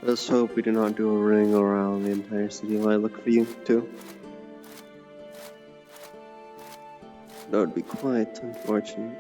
Let's hope we do not do a ring around the entire city while I look for you, too. That would be quite unfortunate.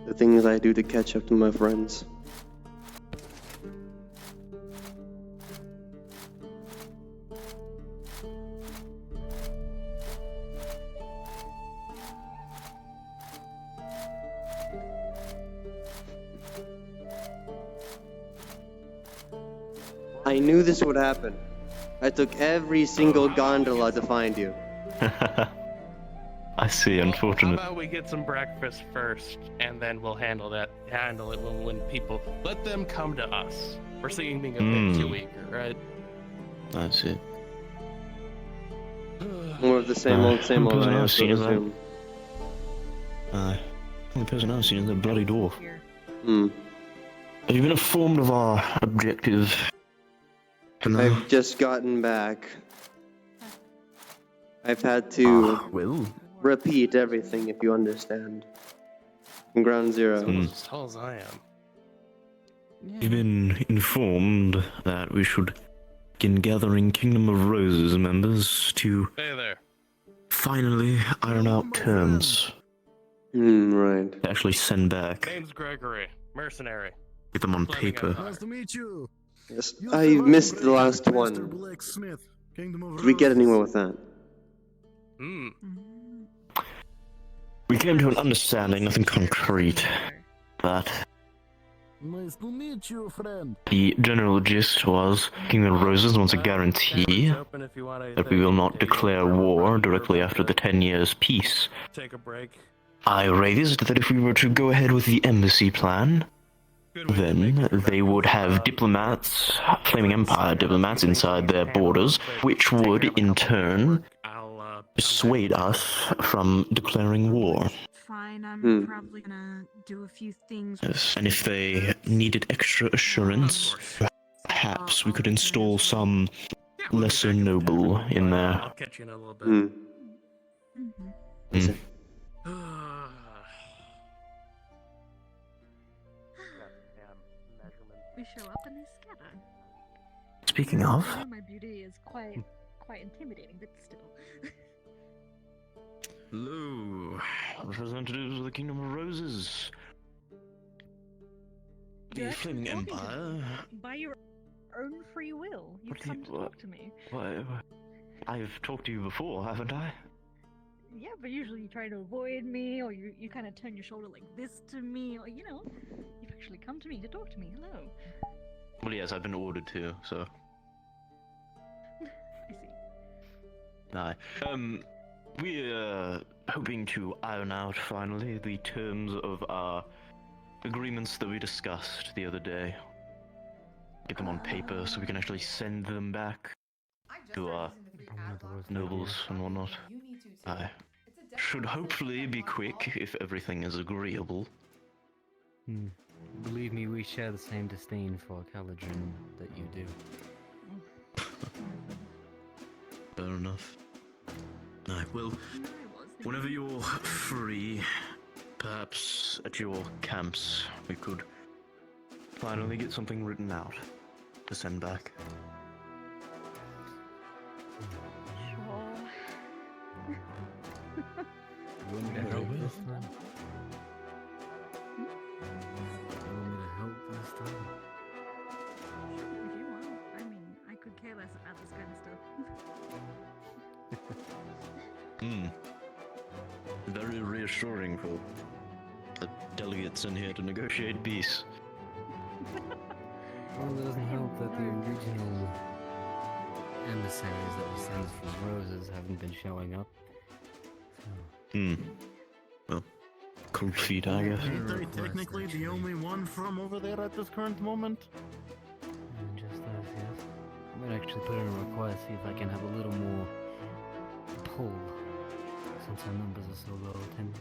The things I do to catch up to my friends. I knew this would happen. I took every single gondola to find you. I see, unfortunate. How about we get some breakfast first, and then we'll handle it when people let them come to us. We're seeming a bit too eager, right? That's it. More of the same old, I have to assume. The only person I've seen is the bloody dwarf. Hmm. Have you been informed of our objective? I've just gotten back. I've had to repeat everything, if you understand. From ground zero. As tall as I am. You've been informed that we should begin gathering Kingdom of Roses members to finally iron out terms. Right. Actually send back. Name's Gregory, mercenary. Get them on paper. Nice to meet you. Yes, I missed the last one. Did we get anywhere with that? We came to an understanding, nothing concrete. But Nice to meet you, friend. the general gist was Kingdom of Roses wants a guarantee that we will not declare war directly after the 10 years peace. Take a break. I raised that if we were to go ahead with the embassy plan, then they would have diplomats, Flaming Empire diplomats inside their borders, which would in turn dissuade us from declaring war. Fine, I'm probably gonna do a few things. Yes, and if they needed extra assurance, perhaps we could install some lesser noble in there. I'll catch you in a little bit. We show up and they scatter. Speaking of, I know my beauty is quite intimidating, but still. hello, representatives of the Kingdom of Roses. The Flaming Empire. By your own free will, you've come to talk to me. Why? I've talked to you before, haven't I? Yeah, but usually you try to avoid me, or you kind of turn your shoulder like this to me, or you've actually come to me to talk to me. Hello. Well, yes, I've been ordered to, so. I see. Aye. We're hoping to iron out finally the terms of our agreements that we discussed the other day. Get them on paper so we can actually send them back to our one of the worst nobles and whatnot. I should hopefully be quick if everything is agreeable. Believe me, we share the same disdain for Caladrin that you do. Fair enough. Aye, well, whenever you're free, perhaps at your camps, we could finally get something written out to send back. Sure. You want me to help this time? You want me to help this time? Sure, if you want. I mean, I could care less about this kind of stuff. Very reassuring for the delegates in here to negotiate peace. Well, it doesn't help that the original emissaries that were sent from Roses haven't been showing up. So, Well, cold feet, I guess. Ain't I technically the only one from over there at this current moment? and just as yes, I might actually put in a request, see if I can have a little more pull, since our numbers are so low than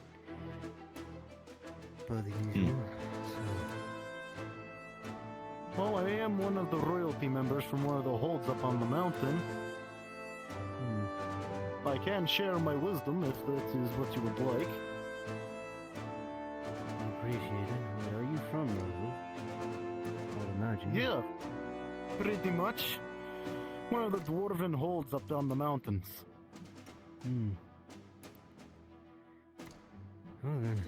per the usual. Well, I am one of the royalty members from one of the holds up on the mountain. I can share my wisdom if that is what you would like. I appreciate it. Where are you from, Roses? I would imagine. Yeah, pretty much. One of the dwarven holds up on the mountains. Oh, then.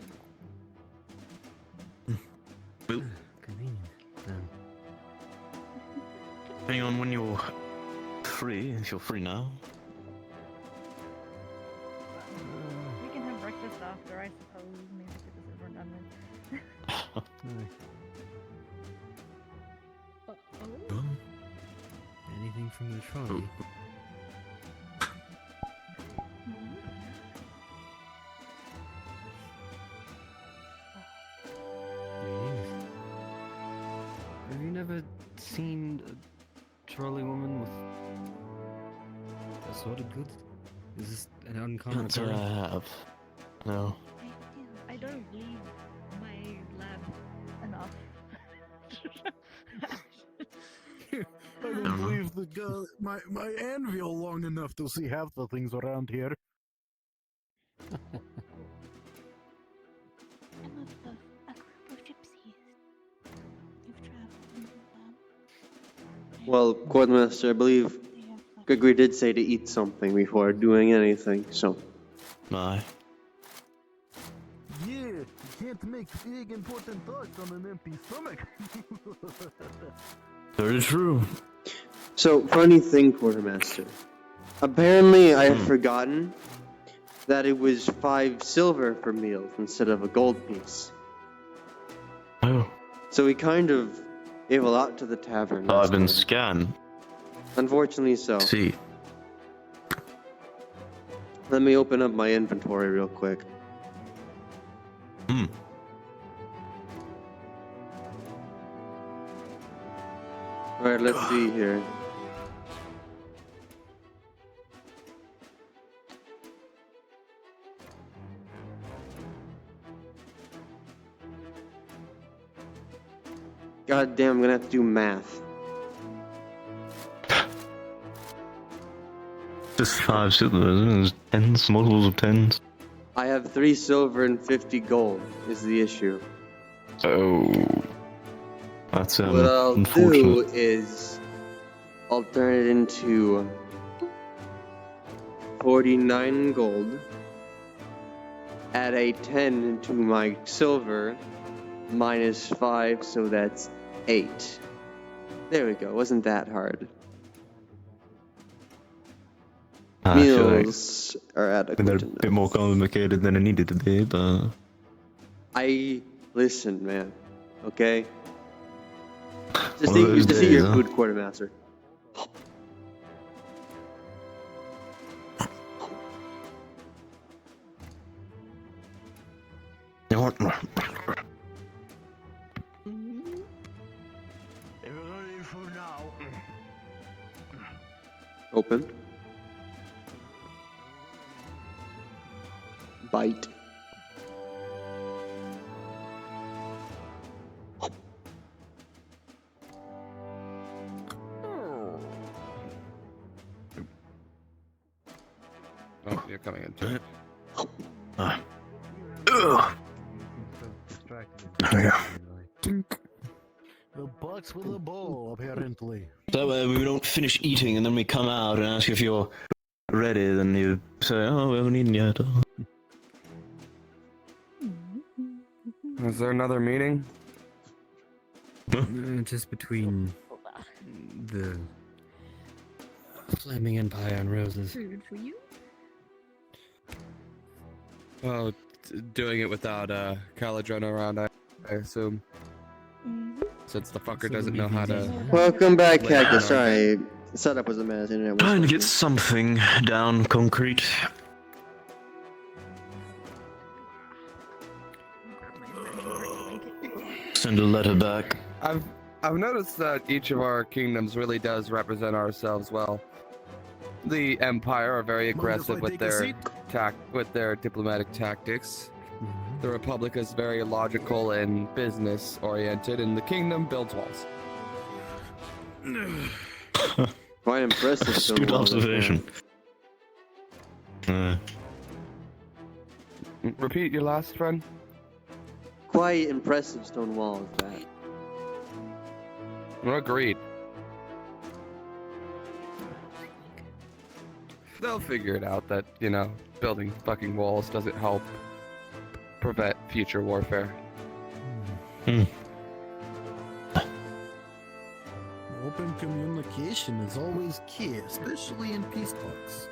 Well, Convenient, then. depending on when you're free, if you're free now. We can have breakfast after, I suppose. Maybe get this over and done with. Uh-oh. Anything from the trolley? Greetings. Have you never seen a trolley woman with assorted goods? Is this an uncommon Can't say I occurrence? have. No. I don't leave my lab enough. I don't believe the my anvil long enough to see half the things around here. I'm a group of gypsies. You've traveled in them. Well, Quartermaster, I believe They have like Gregory did say to eat something before doing anything, so. Aye. Yeah, you can't make big important thoughts on an empty stomach. Very true. So, funny thing, Quartermaster. Apparently, I had forgotten that it was 5 silver for meals instead of a gold piece. Oh. So we kind of gave a lot to the tavern. I've last been time. scanned. Unfortunately so. See. Let me open up my inventory real quick. Alright, let's see here. God damn, I'm gonna have to do math. Just 5 silver, isn't it? There's tens, multiples of tens. I have 3 silver and 50 gold, is the issue. Oh. That's What I'll unfortunate. do is I'll turn it into 49 gold, add a 10 into my silver, minus 5, so that's 8. There we go, wasn't that hard. I feel like Meals are they're adequate a bit more enough. complicated than it needed to be, but Listen, man, okay? Just One of eat, those just eat your days, huh? food, Quartermaster. you know what? Open. bite. Oh, you're coming into it. Ugh. There we go. Tink. The box with a ball, apparently. That way we don't finish eating and then we come out and ask if you're ready, then you say, oh, we haven't eaten yet. Is there another meeting? Just between the Flaming Empire and Roses. Food for you? Oh, doing it without Caladrona around, I assume. Since the fucker doesn't know how to. Welcome back, Wait, Cactus. no. Sorry, the setup was a mess. Internet was Trying to funky. get something down concrete. Send a letter back. I've noticed that each of our kingdoms really does represent ourselves well. The Empire are very aggressive with their diplomatic tactics. The Republic is very logical and business oriented, and the Kingdom builds walls. Quite impressive. Astute Stonewall, observation. Repeat your last, friend. Quite impressive stone walls, that. Agreed. They'll figure it out that, you know, building fucking walls doesn't help prevent future warfare. Open communication is always key, especially in peace talks.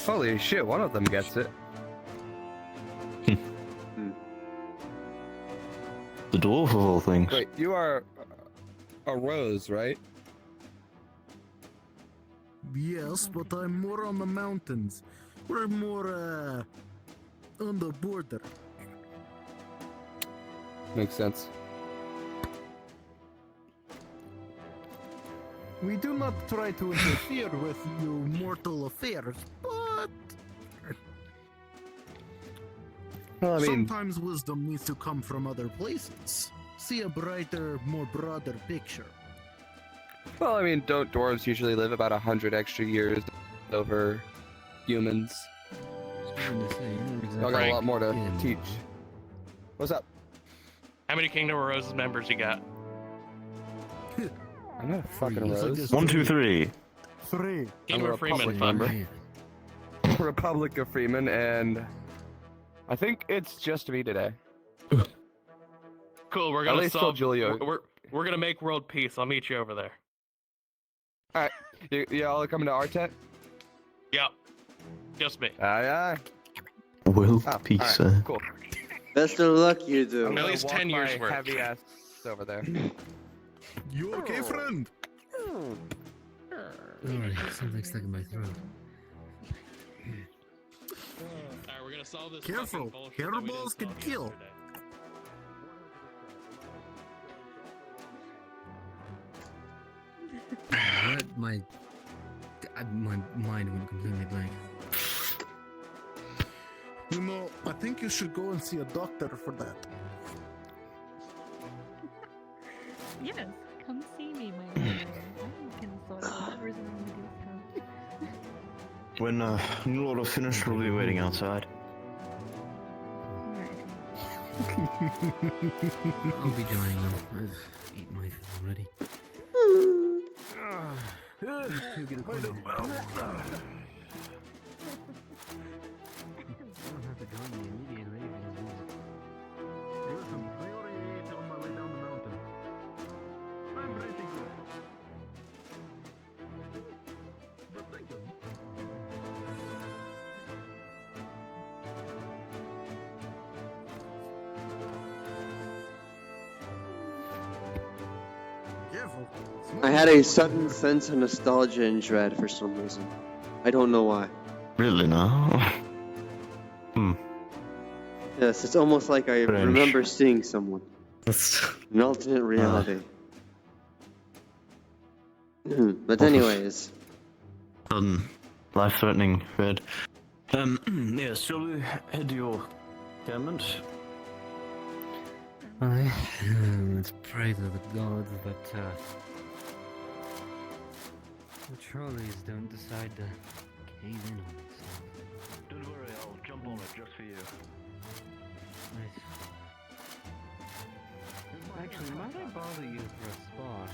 Holy shit, one of them gets it. The dwarf of all things. Wait, you are a rose, right? Yes, but I'm more on the mountains. We're more, on the border. Makes sense. We do not try to interfere with your mortal affairs, but Well, I mean, sometimes wisdom needs to come from other places. See a brighter, more broader picture. don't dwarves usually live about 100 extra years over humans? Y'all got a lot more to teach. What's up? How many Kingdom of Roses members you got? I'm not a fucking Three. rose. 1, 2, 3. 3. Kingdom a of Freeman Republic member. member. Republic of Freeman, and I think it's just me today. Cool. We're At gonna least till solve. Julio. We're gonna make world peace. I'll meet you over there. Alright, y'all are coming to our tent? Yep. Just me. Aye, aye. Will Oh, peace. alright, cool. Best of luck, you do. I'm At gonna least walk 10 years my worth. heavy ass over there. You okay, friend? Alright, something stuck in my throat. Alright, we're gonna solve this. Careful, fucking bullshit that we didn't hairballs can solve kill. yesterday. What? My mind went completely blank. You know, I think you should go and see a doctor for that. Yes, come see me, my lord. I can sort out whatever's wrong with your throat. When New Order finished, we'll be waiting outside. Alright. I'll be joining them. I've eaten my food already. You get a corner. I don't have to join the immediate raid for this. Listen, I already ate on my way down the mountain. I'm pretty good. But thank you. Careful. I had a sudden sense of nostalgia and dread for some reason. I don't know why. Really now? Yes, it's almost like I Strange. remember seeing someone. An alternate reality. But anyways, Sudden, life-threatening, Red. Yes, shall we head to your encampment? Let's pray to the gods that the trolleys don't decide to cave in on themselves. Don't worry, I'll jump on it just for you. Nice. Actually, might I bother you for a spar?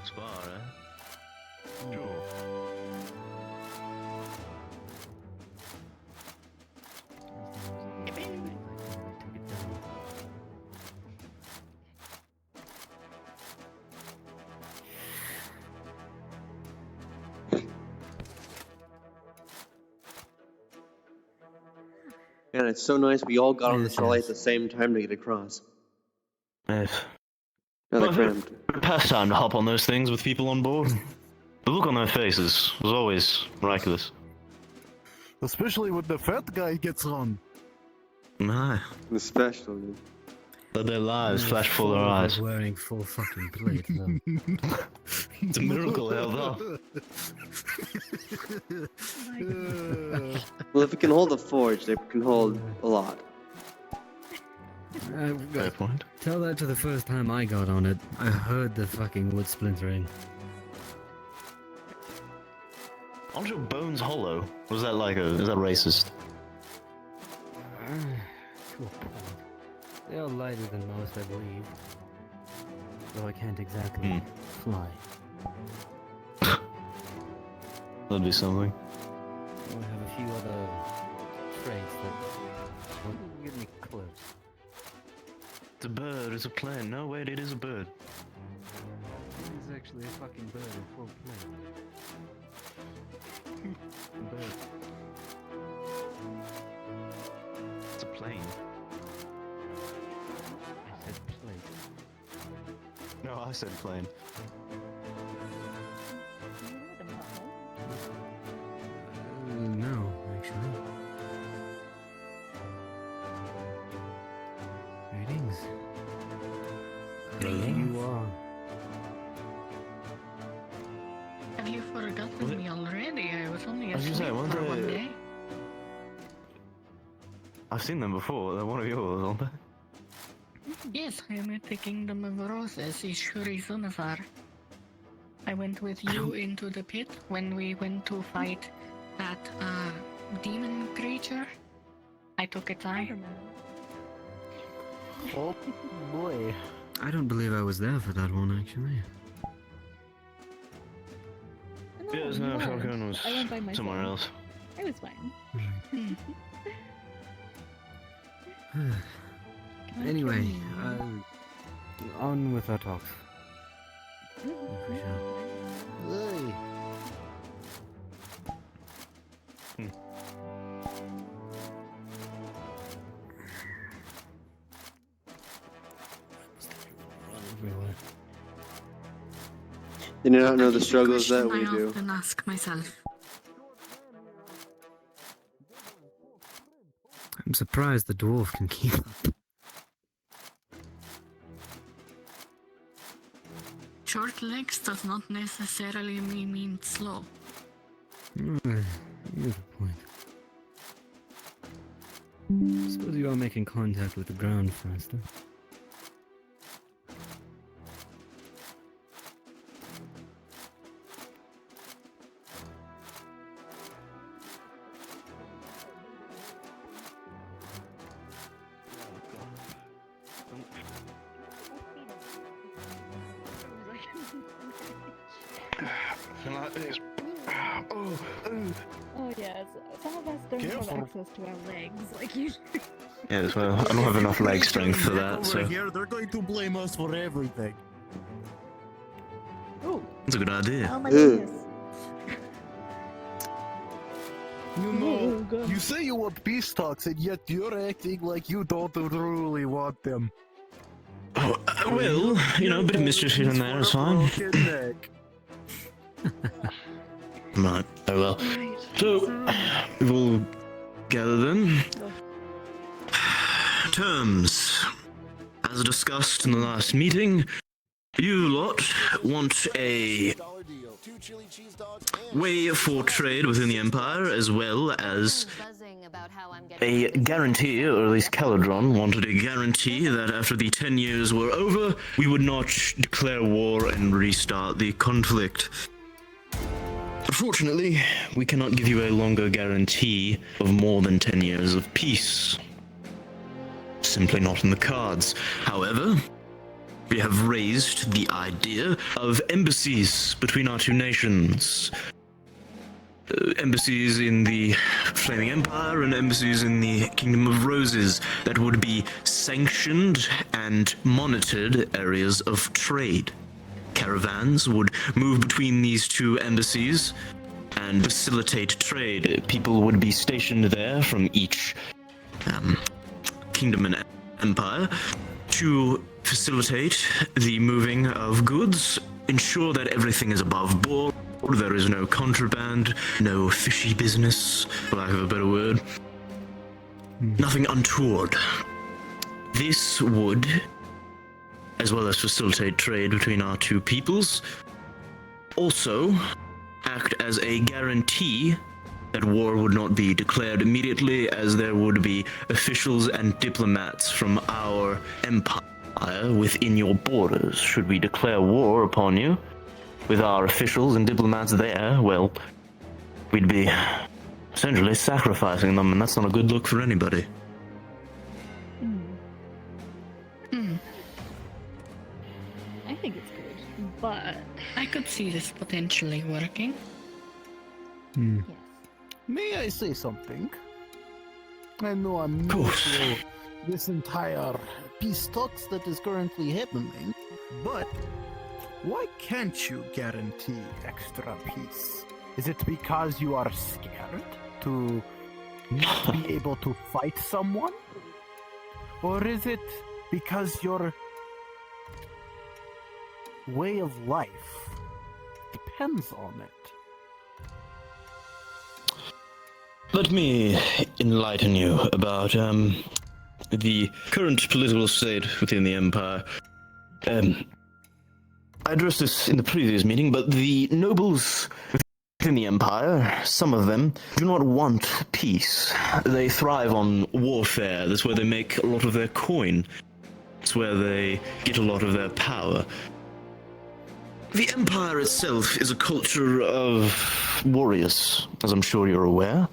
Spar, eh? Sure. And it's so nice we all got on the Yes, trolley yes. at the same time to get across. Yes. Rather Well, cramped. pastime to hop on those things with people on board. The look on their faces was always miraculous. Especially when the fat guy gets on. My, Especially. let their lives flash before their Like eyes. wearing full fucking plate, though. It's a miracle held up. Well, if it can hold a forge, it can hold a lot. Fair point. Tell that to the first time I got on it. I heard the fucking wood splintering. Aren't your bones hollow? Was that like is that racist? To a point. They are lighter than most, I believe. Though I can't exactly fly. That'd be something. I have a few other traits that won't give me close. It's a bird, it's a plane. No, wait, it is a bird. It is actually a fucking bird in full plate. A bird. It's a plane. I said plate. No, I said plane. No, actually. Greetings. Hello? You are. Have you forgotten me already? I was only I was gonna say, asleep weren't for one they- day. I've seen them before. They're one of yours, aren't they? Yes, I am at the Kingdom of Roses, Ishuri Sunafar. I went with you into the pit when we went to fight that demon creature. I took its eye. Oh boy. I don't believe I was there for that one, actually. Yes, no, Falcon was I went by myself. somewhere else. It was fine. Can I Anyway, join on with our talks. you? If we shall. Everywhere. They do not know the That is a struggles that question we I do. often ask myself. I'm surprised the dwarf can keep up. Short legs does not necessarily mean slow. Here's the point. Suppose you are making contact with the ground faster. Like this. Oh yes, some of us don't Careful. have access to our legs like you. Yes, well, I don't have enough leg strength for that, Over so here, they're going to blame us for everything. Oh, that's a good idea. oh my Ugh. goodness. You Oh, know, God. you say you want peace talks, and yet you're acting like you don't truly want them. Oh, well, you know, a bit of mischief here and there is fine. Broken neck. Right, oh well. So, we'll gather then. Terms. As discussed in the last meeting, you lot want a way for trade within the Empire, as well as a guarantee, or at least Caladron wanted a guarantee that after the 10 years were over, we would not declare war and restart the conflict. Unfortunately, we cannot give you a longer guarantee of more than 10 years of peace. Simply not in the cards. However, we have raised the idea of embassies between our two nations. Embassies in the Flaming Empire and embassies in the Kingdom of Roses that would be sanctioned and monitored areas of trade. Caravans would move between these two embassies and facilitate trade. People would be stationed there from each kingdom and empire to facilitate the moving of goods, ensure that everything is above board, there is no contraband, no fishy business, for lack of a better word. Nothing untoward. This would, as well as facilitate trade between our two peoples, also act as a guarantee that war would not be declared immediately, as there would be officials and diplomats from our empire within your borders. Should we declare war upon you, with our officials and diplomats there, well, we'd be essentially sacrificing them, and that's not a good look for anybody. I think it's good, but I could see this potentially working. Hmm. yes. May I say something? I know I'm new course. to this entire peace talks that is currently happening, but why can't you guarantee extra peace? Is it because you are scared to not be able to fight someone? Or is it because your way of life depends on it? Let me enlighten you about the current political state within the Empire. I addressed this in the previous meeting, but the nobles within the Empire, some of them, do not want peace. They thrive on warfare. That's where they make a lot of their coin. That's where they get a lot of their power. The Empire itself is a culture of warriors, as I'm sure you're aware.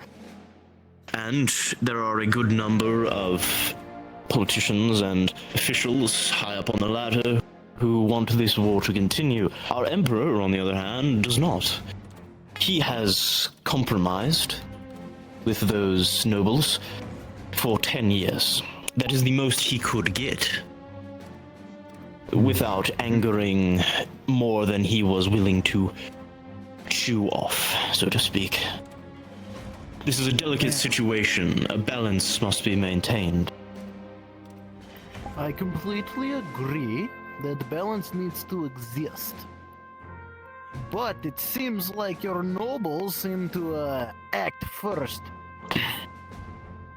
And there are a good number of politicians and officials high up on the ladder who want this war to continue. Our Emperor, on the other hand, does not. He has compromised with those nobles for 10 years. That is the most he could get, without angering more than he was willing to chew off, so to speak. This is a delicate situation. A balance must be maintained. I completely agree that balance needs to exist. But it seems like your nobles seem to act first,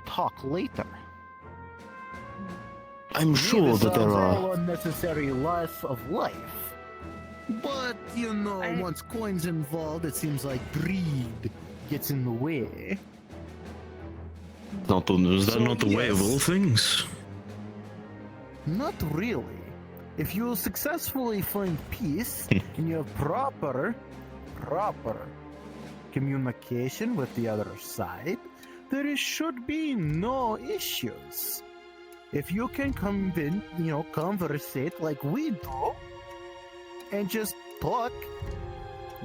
talk later. I'm sure that there all are... unnecessary loss of life. But, you know, once coin's involved, it seems like greed gets in the way. Is that not the way of yes. all things? Not really. If you successfully find peace and you have proper communication with the other side, there should be no issues. If you can conversate like we do, and just talk,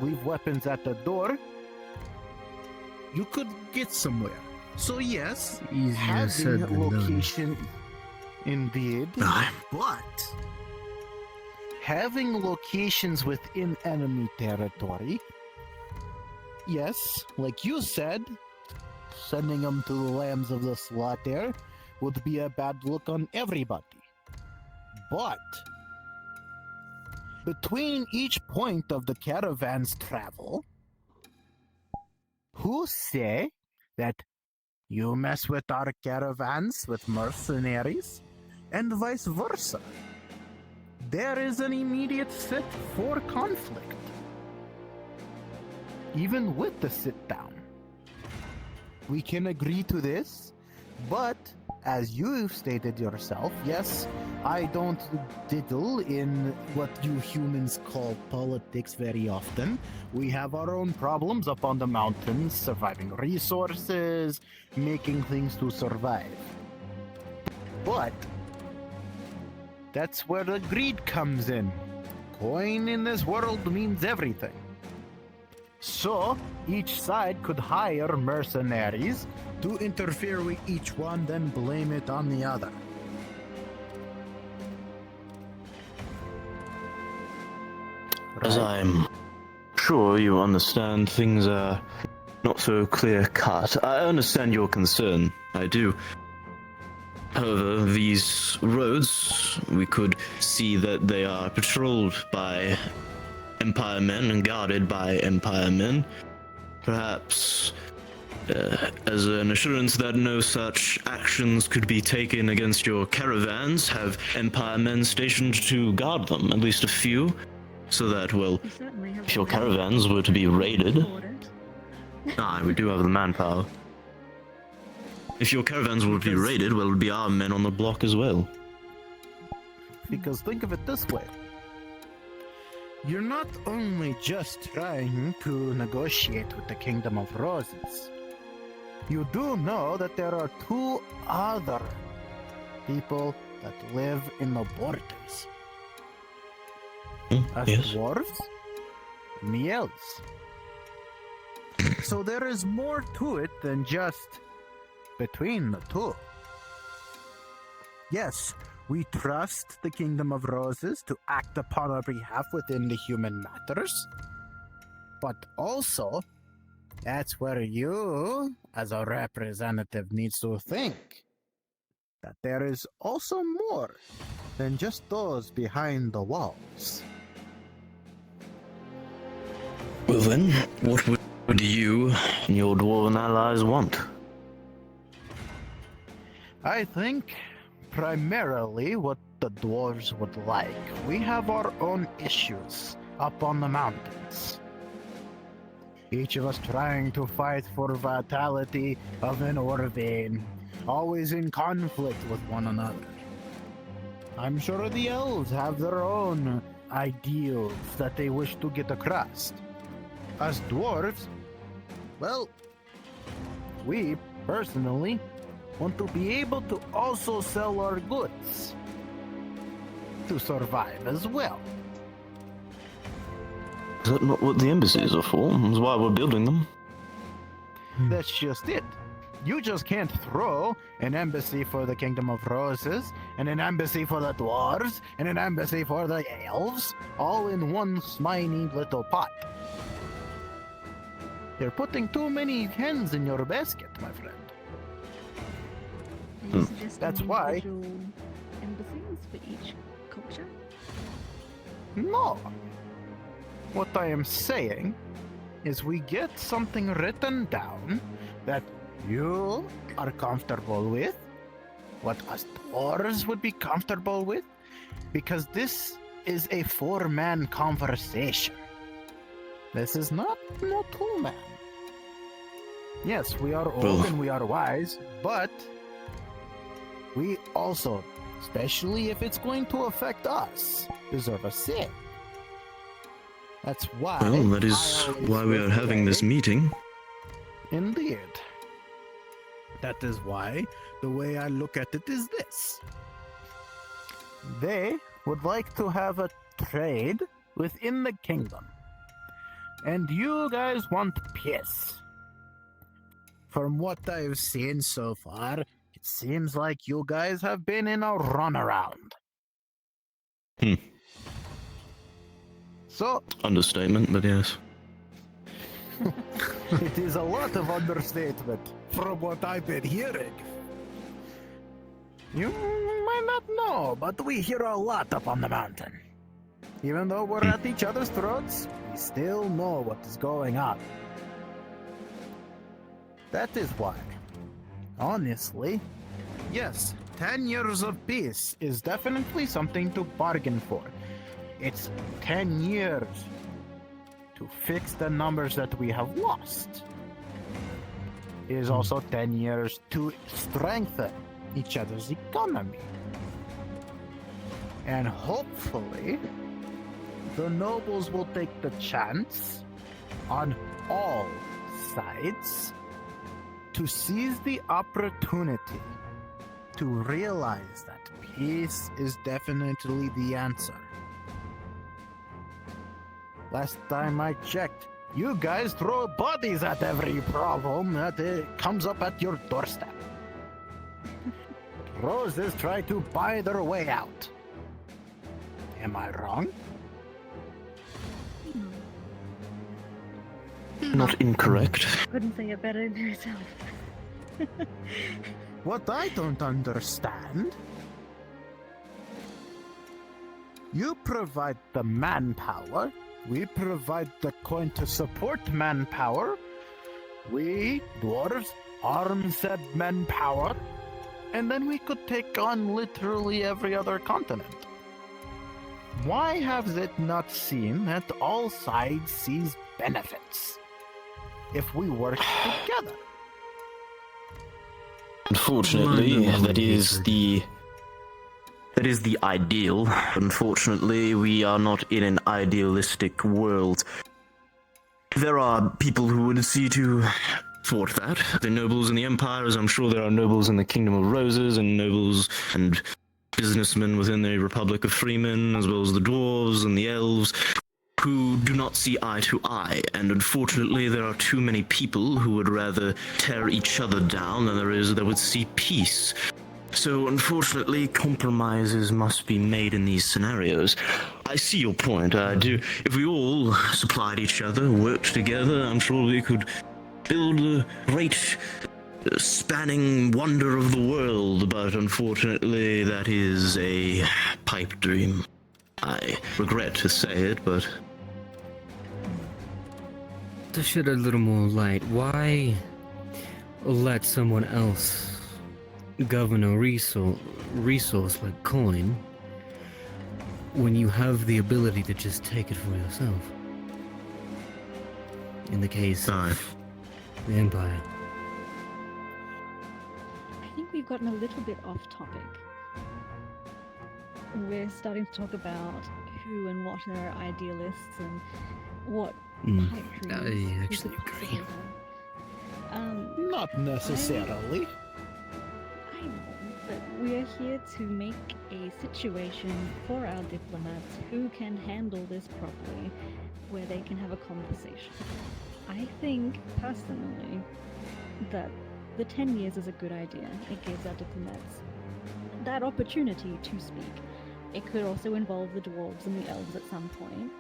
leave weapons at the door, you could get somewhere. So yes, Easier said having than done. location, indeed, but having locations within enemy territory, yes, like you said, sending them to the lambs of the slaughter would be a bad look on everybody. But between each point of the caravan's travel, who say that you mess with our caravans with mercenaries, and vice versa? There is an immediate fit for conflict. even with the sit down. We can agree to this, but as you stated yourself, yes, I don't diddle in what you humans call politics very often. We have our own problems up on the mountains, surviving resources, making things to survive. But that's where the greed comes in. Coin in this world means everything. So, each side could hire mercenaries to interfere with each one, then blame it on the other. As I'm sure you understand, things are not so clear-cut. I understand your concern, I do. However, these roads, we could see that they are patrolled by Empire men and guarded by Empire men. Perhaps, as an assurance that no such actions could be taken against your caravans, have Empire men stationed to guard them, at least a few, so that, well, We certainly have if your the men caravans were to be raided... ordered. We do have the manpower. If your caravans were to be raided, well, it would be our men on the block as well. Because think of it this way. You're not only just trying to negotiate with the Kingdom of Roses. You do know that there are two other people that live in the borders. Us Yes. dwarves and the elves. So there is more to it than just between the two. Yes, we trust the Kingdom of Roses to act upon our behalf within the human matters. But also, that's where you, as a representative, needs to think that there is also more than just those behind the walls. Well then, what would you and your dwarven allies want? I think primarily what the dwarves would like. We have our own issues up on the mountains. Each of us trying to fight for vitality of an Orvain, always in conflict with one another. I'm sure the elves have their own ideals that they wish to get across. Us dwarves, well, we personally want to be able to also sell our goods to survive as well. Is that not what the embassies are for? That's why we're building them. That's just it. You just can't throw an embassy for the Kingdom of Roses, and an embassy for the dwarves, and an embassy for the elves, all in one sminy little pot. You're putting too many hens in your basket, my friend. Are you suggesting That's why- individual embassies for each culture? No. What I am saying is we get something written down that you are comfortable with, what us dwarves would be comfortable with, because this is a four-man conversation. This is not no two-man. Yes, we are old Well- and we are wise, but we also, especially if it's going to affect us, deserve a say. That's why. Well, that is I always why we are having this say- meeting. Indeed. That is why the way I look at it is this. They would like to have a trade within the kingdom. And you guys want peace. From what I've seen so far, it seems like you guys have been in a runaround. Hmm. So, Understatement, but yes. it is a lot of understatement from what I've been hearing. You might not know, but we hear a lot up on the mountain. Even though we're at each other's throats, we still know what is going on. That is why, honestly, yes, 10 years of peace is definitely something to bargain for. It's 10 years to fix the numbers that we have lost. It is also 10 years to strengthen each other's economy. And hopefully, the nobles will take the chance on all sides to seize the opportunity to realize that peace is definitely the answer. Last time I checked, you guys throw bodies at every problem that comes up at your doorstep. Roses try to buy their way out. Am I wrong? Not incorrect. Couldn't say it better than yourself. What I don't understand, you provide the manpower, we provide the coin to support manpower, we, dwarves, arm said manpower, and then we could take on literally every other continent. Why has it not seemed that all sides sees benefits if we work together? Unfortunately, that is the ideal. Unfortunately, we are not in an idealistic world. There are people who would see to thwart that. The nobles in the Empire, as I'm sure there are nobles in the Kingdom of Roses, and nobles and businessmen within the Republic of Freemen, as well as the dwarves and the elves, who do not see eye to eye, and unfortunately there are too many people who would rather tear each other down than there is that would see peace. So unfortunately, compromises must be made in these scenarios. I see your point, I do. If we all supplied each other, worked together, I'm sure we could build a great spanning wonder of the world, but unfortunately that is a pipe dream. I regret to say it, but... To shed a little more light, why let someone else govern a resource like coin when you have the ability to just take it for yourself? In the case of the Empire. I think we've gotten a little bit off topic. We're starting to talk about who and what are idealists and what pipe dreams. I actually agree. Not necessarily. I know, but we're here to make a situation for our diplomats who can handle this properly, where they can have a conversation. I think, personally, that the 10 years is a good idea. It gives our diplomats that opportunity to speak. It could also involve the dwarves and the elves at some point.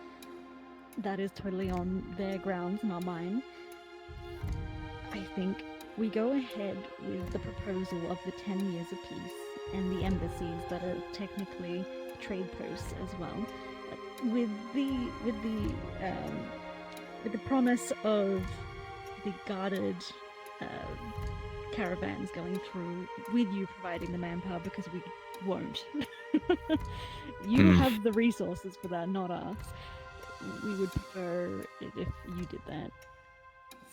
That is totally on their grounds, not mine. I think we go ahead with the proposal of the 10 years of peace and the embassies that are technically trade posts as well, with the promise of the guarded caravans going through, with you providing the manpower, because we won't. You have the resources for that, not us. We would prefer it if you did that.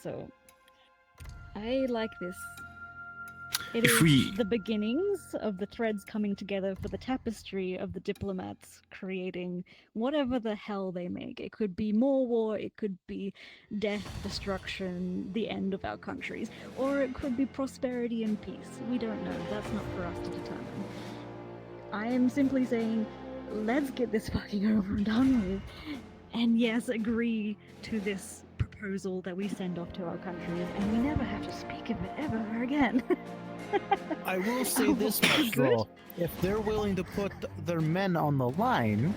So, I like this. It is the beginnings of the threads coming together for the tapestry of the diplomats creating whatever the hell they make. It could be more war, it could be death, destruction, the end of our countries, or it could be prosperity and peace. We don't know. That's not for us to determine. I am simply saying, let's get this fucking over and done with. And yes, agree to this proposal that we send off to our countries, and we never have to speak of it ever again. I will say this much, though. If they're willing to put their men on the line,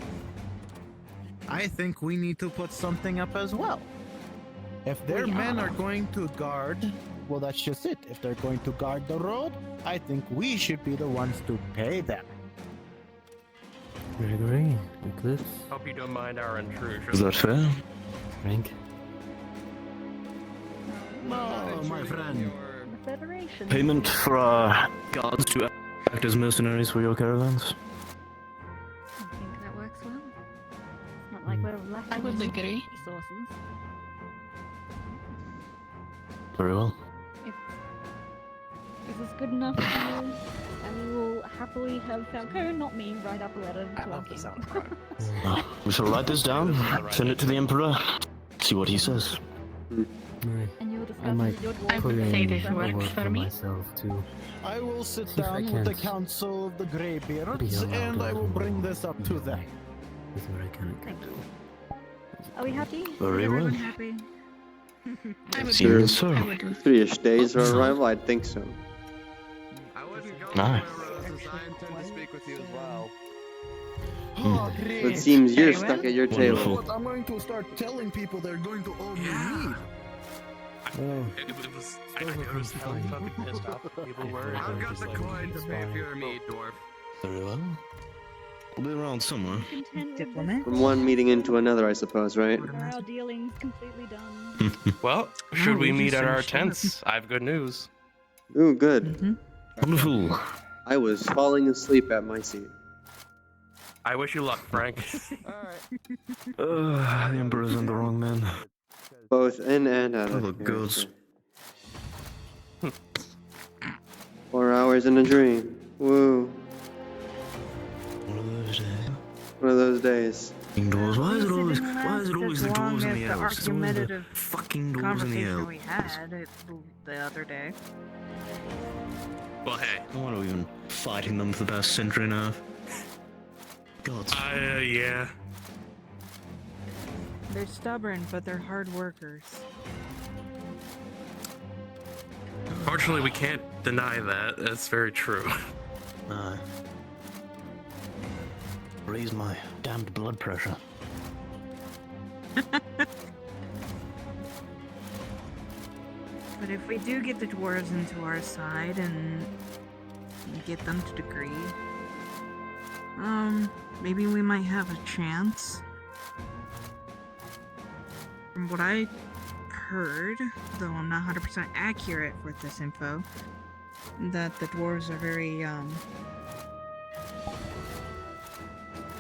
I think we need to put something up as well. If their men are going to guard, well, that's just it. If they're going to guard the road, I think we should be the ones to pay them. I agree. Like this. Hope you don't mind our intrusion. Is that fair? Frank? No, my friend. The Federation. Payment for our guards to act as mercenaries for your caravans? I think that works well. It's not like we're lacking I would agree. Resources. Very well. Is this good enough for you? And we will happily have Falco, not me, write up a letter to our king. We shall write this down, send it to the Emperor, see what he says. Right. And you'll I discuss might with your I dwarf would put say in this a works word for for me. myself too. I will sit See if I down with the can't Council of the Greybeards, be allowed and I will to bring this up to them. With what I can and Thank can't you. do. Are we happy? Very well. Everyone happy? I would Seems do. so. I would do. 3-ish days for arrival? I think so. I wouldn't go Nice. anywhere, Roses. I intend to speak with you as well. Oh, But great. it seems you're Very stuck well. at your Wonderful. table. But I'm going to start telling people they're going to owe me mead. Well, It was. I Those are noticed how fine. fucking pissed off people were. I've got the coin to pay for your mead, dwarf. Very well. We'll be around somewhere. Content with Diplomat? From one meeting into another, I suppose, right? Are our dealings completely done? Well, should we we meet just at our finished tents? I have good news. Ooh, good. Mm-hmm. Wonderful. I was falling asleep at my seat. I wish you luck, Frank. The Emperor's on the wrong man. Both in and out Oh, of gods. character. 4 hours in a dream. Woo. One of those days. One of those days. Fucking dwarves. Why is it always the as long dwarves and as the the elves? It's always the argumentative fucking dwarves and the conversation elves. we had the other day. Well, hey. Why are we even fighting them for the past century and a half? Gods. Yeah. They're stubborn, but they're hard workers. Fortunately, we can't deny that. That's very true. No. Raise my damned blood pressure. But if we do get the dwarves into our side and get them to agree, maybe we might have a chance. From what I heard, though I'm not 100% accurate with this info, that the dwarves are very,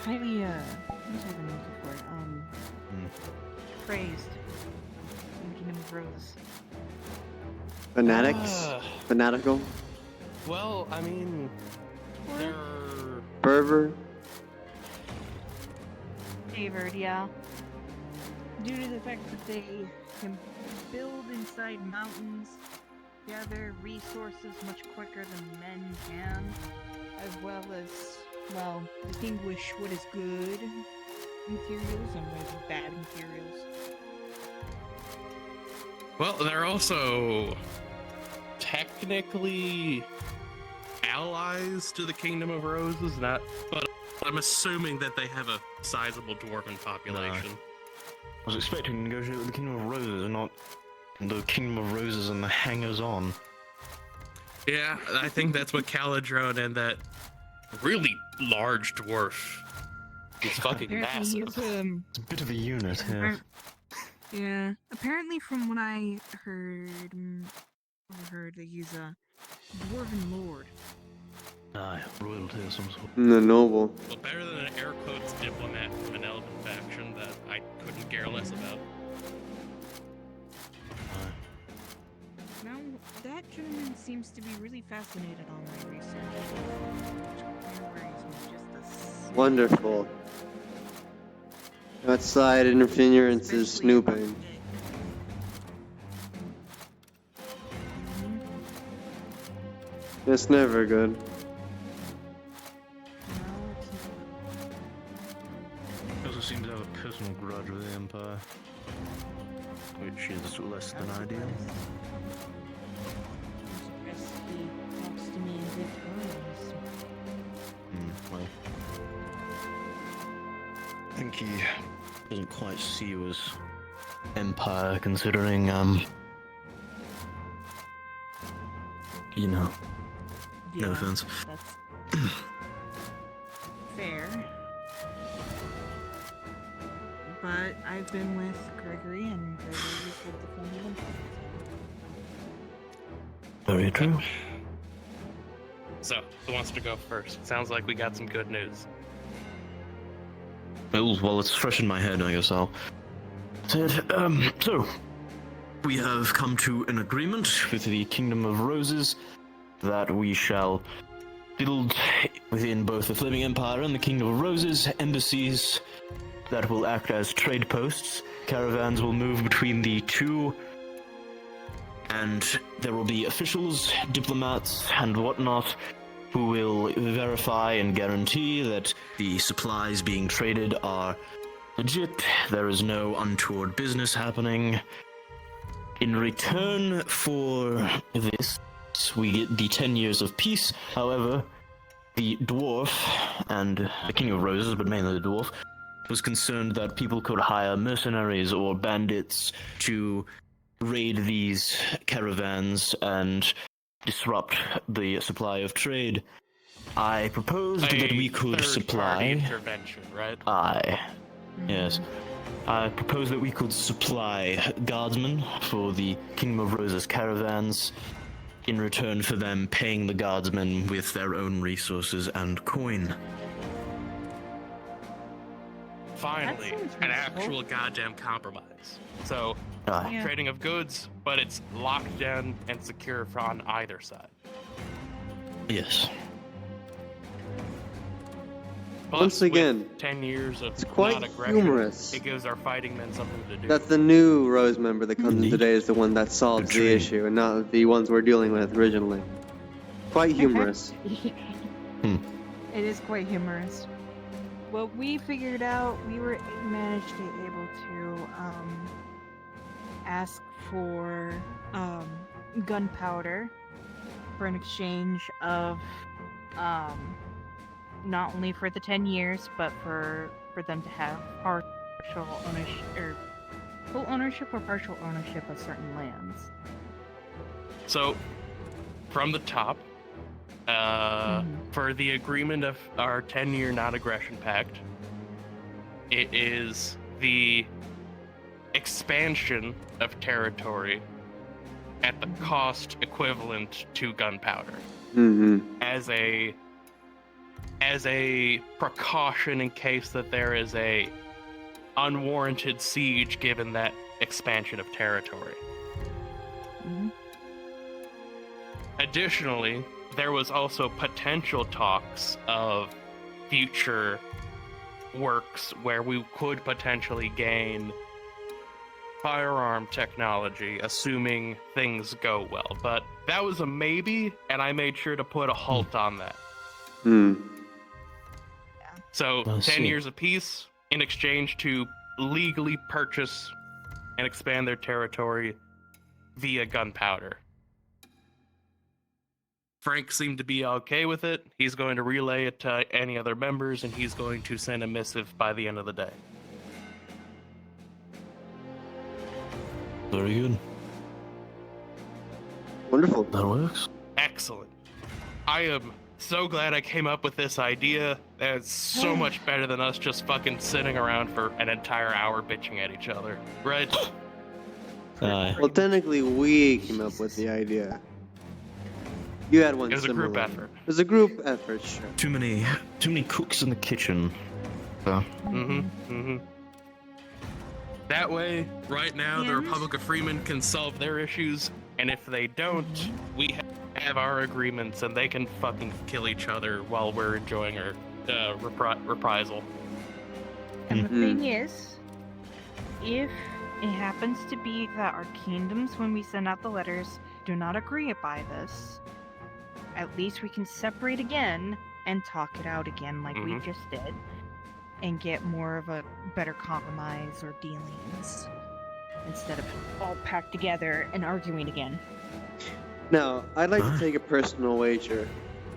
highly, what's the name for it? Praised in the Kingdom of Roses. Fanatics? Fanatical? Well, I mean, they're... Fervor? Favored, yeah. Due to the fact that they can build inside mountains, gather resources much quicker than men can, as well as, well, distinguish what is good materials and what is bad materials. Well, they're also technically allies to the Kingdom of Roses, but I'm assuming that they have a sizable dwarven population. I was expecting to negotiate with the Kingdom of Roses and not the Kingdom of Roses and the hangers-on. Yeah, I think that's what Caladrone and that really large dwarf. He's fucking Apparently massive. he's, It's a bit of a unit here. yeah, apparently from what I overheard that he's a dwarven lord. Aye, royalty of some sort. The noble. Well, better than an air quotes diplomat from an elven faction that I couldn't care less about. Aye. Now, that gentleman seems to be really fascinated on my research. Which worries me just a Wonderful. Outside interference is especially about snooping. it. It's never good. He also seems to have a personal grudge with the Empire, which is less than ideal. Talks to me in good terms. Well, I think he doesn't quite see you as Empire, considering, you know, no Yeah, offense. That's fair. But I've been with Gregory, and Gregory will defend them. Very true. So, who wants to go first? Sounds like we got some good news. Well, it's fresh in my head, I guess I'll say it. So, we have come to an agreement with the Kingdom of Roses that we shall build within both the Flaming Empire and the Kingdom of Roses embassies that will act as trade posts. Caravans will move between the two, and there will be officials, diplomats, and whatnot who will verify and guarantee that the supplies being traded are legit, there is no untoward business happening. In return for this, we get the 10 years of peace. However, the dwarf and the King of Roses, but mainly the dwarf, was concerned that people could hire mercenaries or bandits to raid these caravans and disrupt the supply of trade. I proposed that we could supply intervention, right? Yes. I proposed that we could supply guardsmen for the Kingdom of Roses caravans in return for them paying the guardsmen with their own resources and coin. Finally, an actual goddamn compromise. So, trading of goods, but it's locked down and secure on either side. Yes. Plus, Once again, with 10 years of it's quite non-aggression, humorous. It gives our fighting men something to do. That's the new Rose member that comes in Indeed. today is the one that solves the issue, and not the ones we're dealing with originally. Quite humorous. It is quite humorous. What we figured out, we managed to be able to ask for gunpowder for an exchange of not only for the 10 years, but for them to have partial ownership, or full ownership or partial ownership of certain lands. So, from the top, for the agreement of our 10-year non-aggression pact, it is the expansion of territory at the cost equivalent to gunpowder. As a precaution in case that there is a unwarranted siege given that expansion of territory. Additionally, there was also potential talks of future works where we could potentially gain firearm technology, assuming things go well. But that was a maybe, and I made sure to put a halt on that. So, 10 years of peace in exchange to legally purchase and expand their territory via gunpowder. Frank seemed to be okay with it. He's going to relay it to any other members, and he's going to send a missive by the end of the day. Very good. Wonderful. That works. Excellent. I am so glad I came up with this idea. It's so much better than us just fucking sitting around for an entire hour bitching at each other, right? Well, technically, we came up with the idea. You had one. It was similar. a group effort. It was a group effort, sure. Too many cooks in the kitchen. That way, right now, the Republic of Freemen can solve their issues, and if they don't, we have our agreements, and they can fucking kill each other while we're enjoying our reprisal. And the thing is, if it happens to be that our kingdoms, when we send out the letters, do not agree by this, at least we can separate again and talk it out again like we just did, and get more of a better compromise or dealings instead of all packed together and arguing again. Now, I'd like to take a personal wager.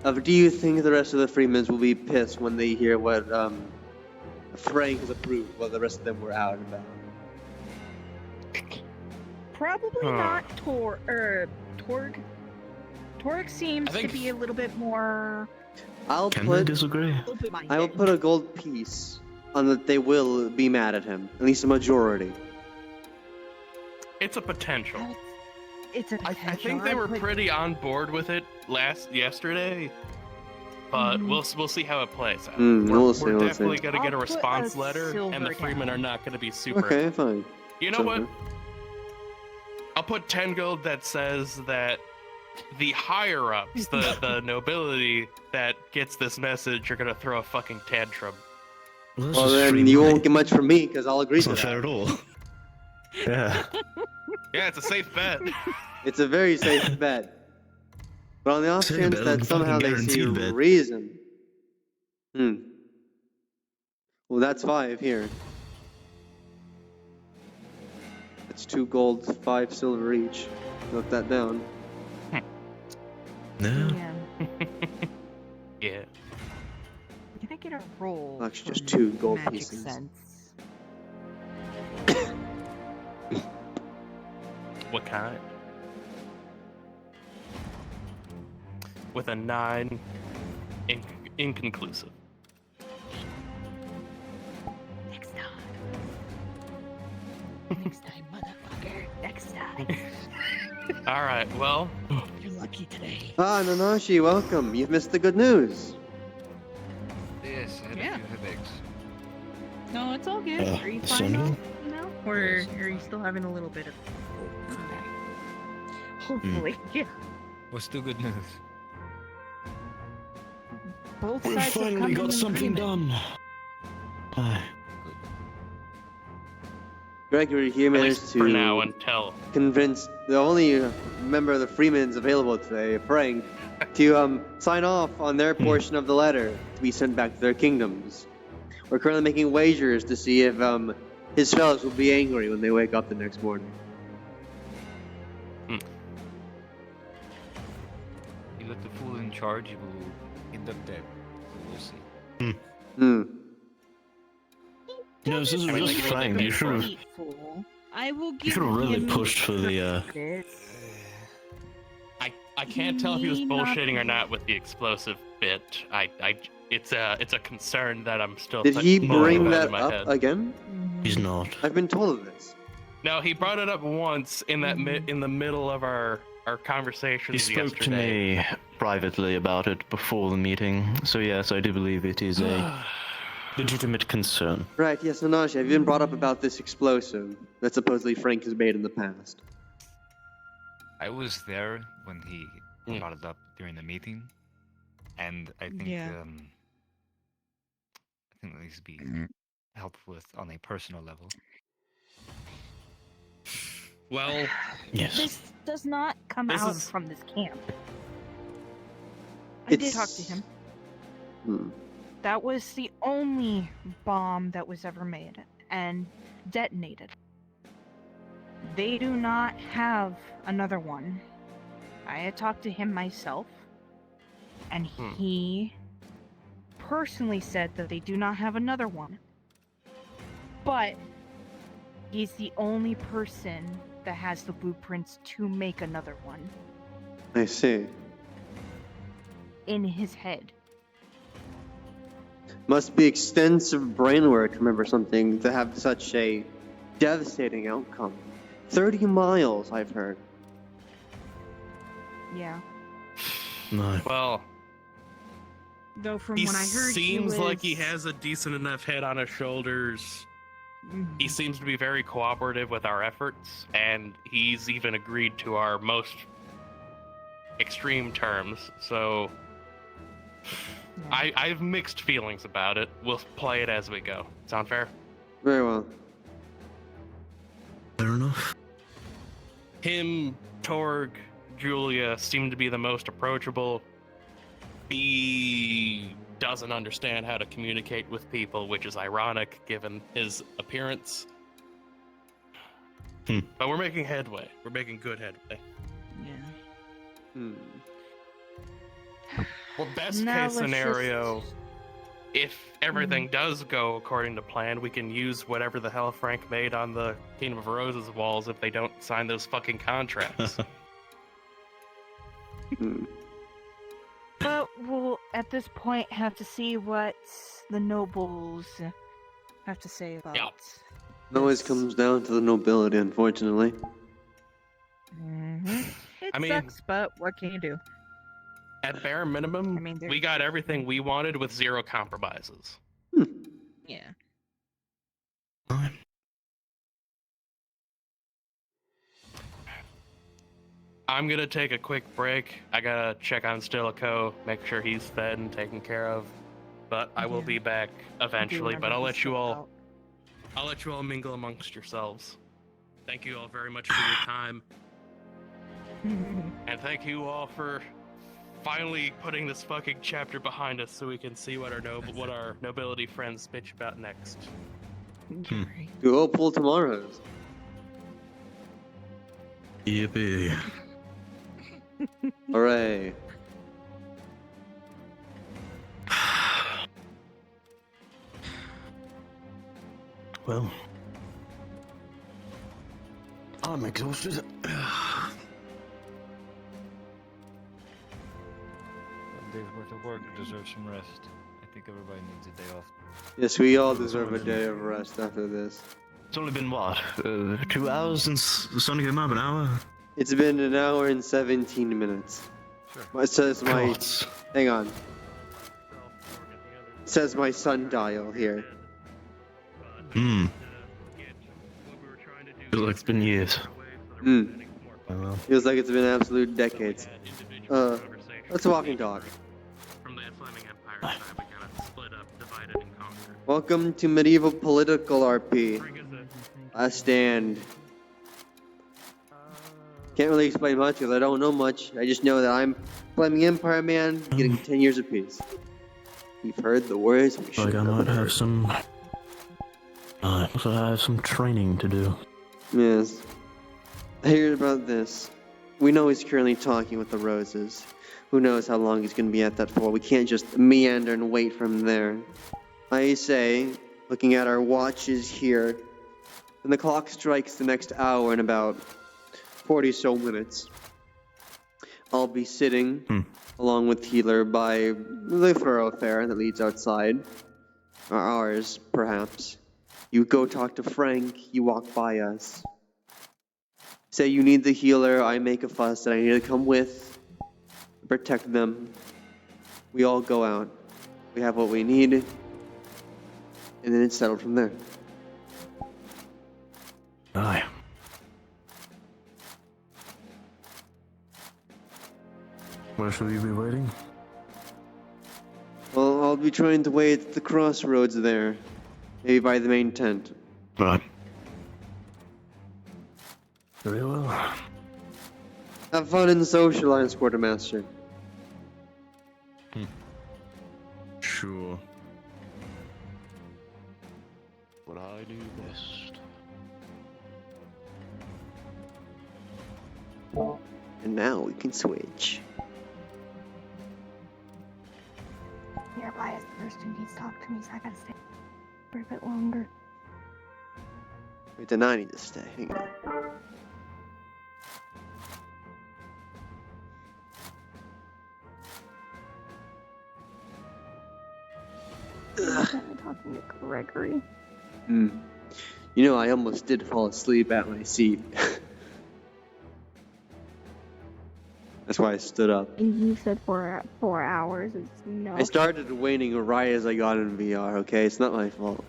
Do you think the rest of the Freemans will be pissed when they hear what Frank has approved while the rest of them were out and about? Probably not Torg. Torg seems to be a little bit more... I'll disagree. I will put a gold piece on that they will be mad at him. At least a majority. It's a potential. It's a potential. I think they were pretty on board with it yesterday, but we'll see how it plays out. We'll see. We're We'll definitely see. gonna get a I'll put a response letter, and the silver freemen down. are not gonna be super. Okay, fine. You know what? Silver. I'll put 10 gold that says that the higher ups, the nobility that gets this message, are gonna throw a fucking tantrum. Well, Well, then you won't get much from me because I'll agree It's to not fair that. at all. Yeah. Yeah, it's a safe bet. It's a very safe bet. But on the off Safe chance bet, that a somehow fucking they see guaranteed bet. reason. Well, that's 5 here. That's 2 gold, 5 silver each. Note that down. No. Yeah. Yeah. Can I get a roll? Actually, just for 2 gold magic pieces. sense? What kind? With a 9, inconclusive. Next time. Next time, motherfucker. Next time. All right. Well, You're lucky today. Ah, Nanashi, welcome. You've missed the good news. Yes, I had Yeah. a few headaches. No, it's all good. Are you fine Samuel? now? Or are you still having a little bit of... Hopefully, yeah. What's the good news? Both We sides have finally come to got an something agreement. done. Aye. Gregory here at managed least to for now, until convince the only member of the Freemen's available today, Frank, to sign off on their portion of the letter to be sent back to their kingdoms. We're currently making wagers to see if his fellows will be angry when they wake up the next morning. You let the fool in charge, you will end up dead. So we'll see. No, this is I mean, just like, Frank. You should have. Hateful. I will You give should have really him pushed for the. credit. I can't tell if he was Me not bullshitting or being- not with the explosive bit. It's a concern that I'm still. Did he thinking bring about that in my up head. again? He's not. I've been told of this. No, he brought it up once in that in the middle of our He conversations spoke to yesterday. me privately about it before the meeting. So yes, I do believe it is a legitimate concern. Right, yes, Nanashi, have you been brought up about this explosive that supposedly Frank has made in the past? I was there when he Mm. brought it up during the meeting, and I think Yeah. I think it needs to be helped with on a personal level. Well, Yes. This does not come This out is- from this camp. I did It's- talk to him. Hmm. That was the only bomb that was ever made and detonated. They do not have another one. I had talked to him myself, and he personally said that they do not have another one. But he's the only person that has the blueprints to make another one I see. in his head. Must be extensive brain work to remember something to have such a devastating outcome. 30 miles, I've heard. Yeah. No. well, Though from he when I heard seems like he was- has a decent enough head on his shoulders. Mhm. He seems to be very cooperative with our efforts, and he's even agreed to our most extreme terms. So Yeah. I have mixed feelings about it. We'll play it as we go. Sound fair? Very well. Fair enough. Him, Torg, Julia seem to be the most approachable. He doesn't understand how to communicate with people, which is ironic given his appearance. But we're making headway. We're making good headway. Yeah. Hmm. Well, best Now case let's scenario, just- if everything does go according to plan, we can use whatever the hell Frank made on the Kingdom of Roses walls if they don't sign those fucking contracts. Hmm. But we'll at this point have to see what the nobles have to say about Yeah. It always this. comes down to the nobility, unfortunately. Mhm. It I mean- sucks, but what can you do? At bare minimum, I mean, we got everything we wanted with 0 compromises. Yeah. I'm gonna take a quick break. I gotta check on Stilico, make sure he's fed and taken care of. But I will Yeah. be back eventually. But remember I'll he's let you still all. out. I'll let you all mingle amongst yourselves. Thank you all very much for your time, and thank you all for finally putting this fucking chapter behind us, so we can see what our nobility friends bitch about next. Right. Go pull tomorrow's. Yippee. Hooray. Well, I'm exhausted. One day's worth of work deserves some rest. I think everybody needs a day off. Yes, we all deserve a day of rest after this. It's only been what? 2 hours since the sun came up? An hour? It's been an hour and 17 minutes. Sure. It says my... God. Hang on. It says my sundial here. Hmm. Feels like it's been years. Feels like it's been absolute decades. Let's walk and talk. From the Fleming Empire side, we kind of split up, divided and conquered. Welcome to medieval political RP. Last stand. Can't really explain much because I don't know much. I just know that I'm Fleming Empire man getting 10 years apiece. You've heard the words. We should Like I might have some... looks like I have some training to do. Yes. I heard about this. We know he's currently talking with the Roses. Who knows how long he's going to be at that for. We can't just meander and wait from there. I say, looking at our watches here, when the clock strikes the next hour in about 40 so minutes, I'll be sitting along with Healer by the thoroughfare that leads outside. Or ours, perhaps. You go talk to Frank, you walk by us. Say you need the healer, I make a fuss that I need to come with, protect them. We all go out. We have what we need, and then it's settled from there. Aye. Where should we be waiting? Well, I'll be trying to wait at the crossroads there. Maybe by the main tent. Right. Very well. Have fun and socialize, Quartermaster. Sure. What I do best. And now we can switch. Nearby is the person who needs to talk to me, so I gotta stay for a bit longer. Wait, then I need to stay. Hang on. I'm talking to Gregory. You know, I almost did fall asleep at my seat. That's why I stood up. And you said 4 hours is no. I started waning right as I got in VR, okay? It's not my fault.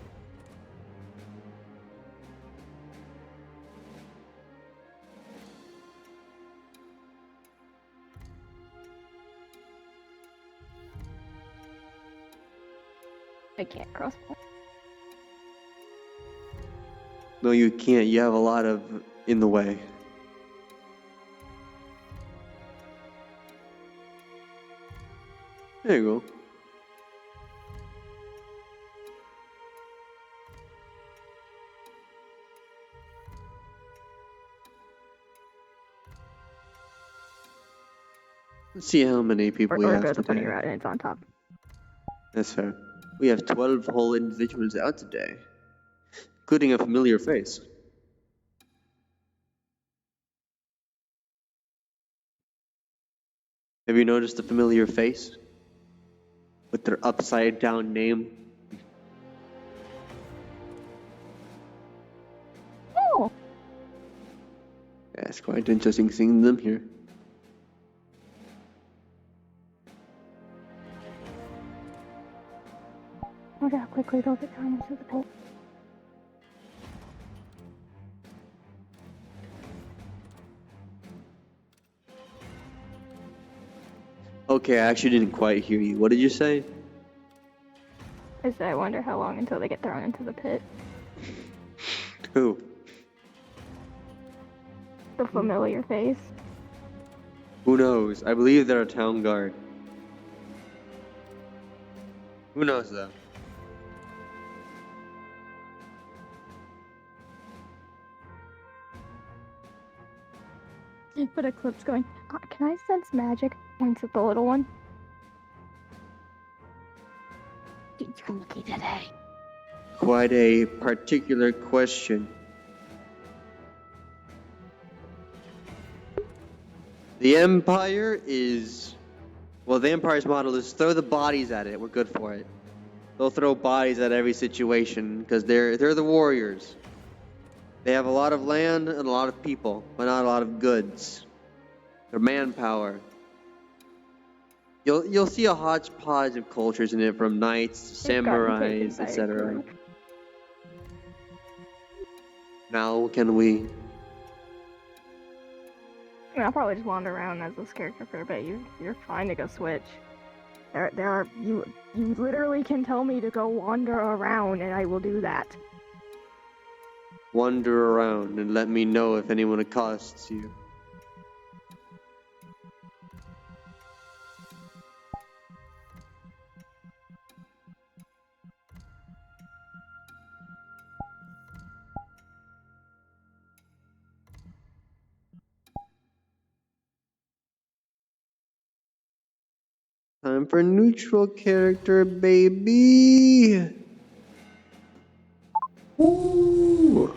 I can't cross. No, you can't. You have a lot of in the way. There you go. Let's see how many people we Or have go the bunny today. route and it's on top. That's fair. We have 12 whole individuals out today, including a familiar face. Have you noticed a familiar face? With their upside down name? Oh! Yeah, it's quite interesting seeing them here. quickly they'll get thrown into the pit. Okay, I actually didn't quite hear you. What did you say? I said I wonder how long until they get thrown into the pit. Who? The familiar face. Who knows? I believe they're a town guard. Who knows though? But Eclipse going, can I sense magic? Points at the little one. You're lucky today. Quite a particular question. The Empire is... Well, the Empire's model is throw the bodies at it. We're good for it. They'll throw bodies at every situation because they're the warriors. They have a lot of land and a lot of people, but not a lot of goods. Their manpower. You'll see a hodgepodge of cultures in it, from knights to They've gotten taken samurais, by a etc. group. Now can we? I mean, I'll probably just wander around as this character for a bit. You're fine to go switch. There are you literally can tell me to go wander around and I will do that. Wander around and let me know if anyone accosts you. Time for neutral character, baby! Woo!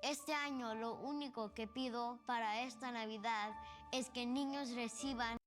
Este año lo único que pido para esta Navidad es que niños reciban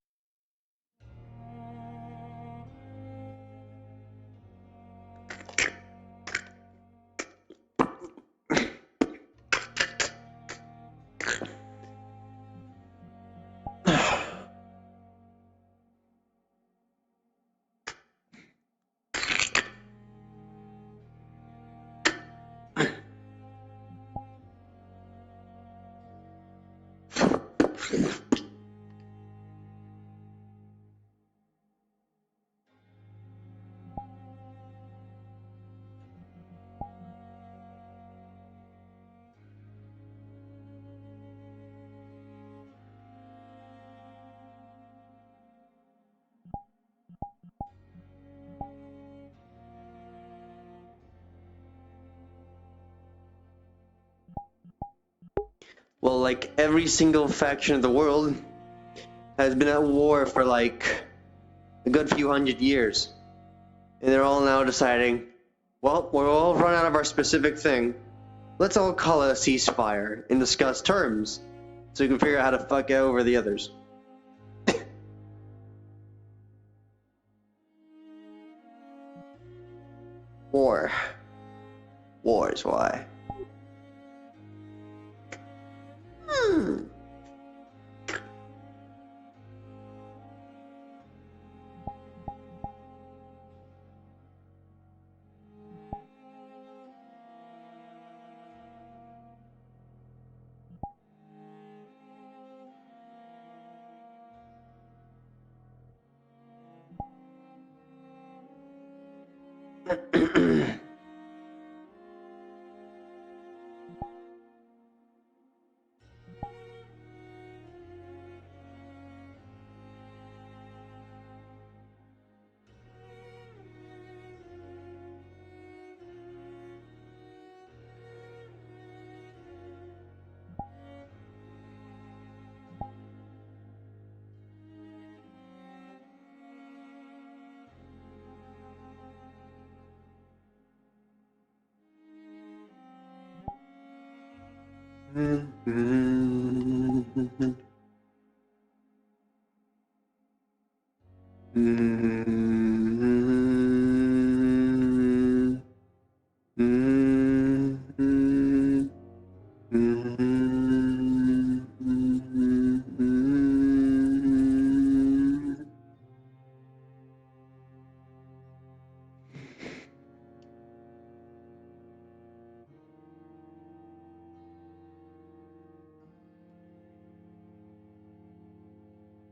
Well, like every single faction of the world has been at war for like a good few hundred years. And they're all now deciding, well, we're all run out of our specific thing. Let's all call it a ceasefire and discuss terms so we can figure out how to fuck over the others. War. War is why.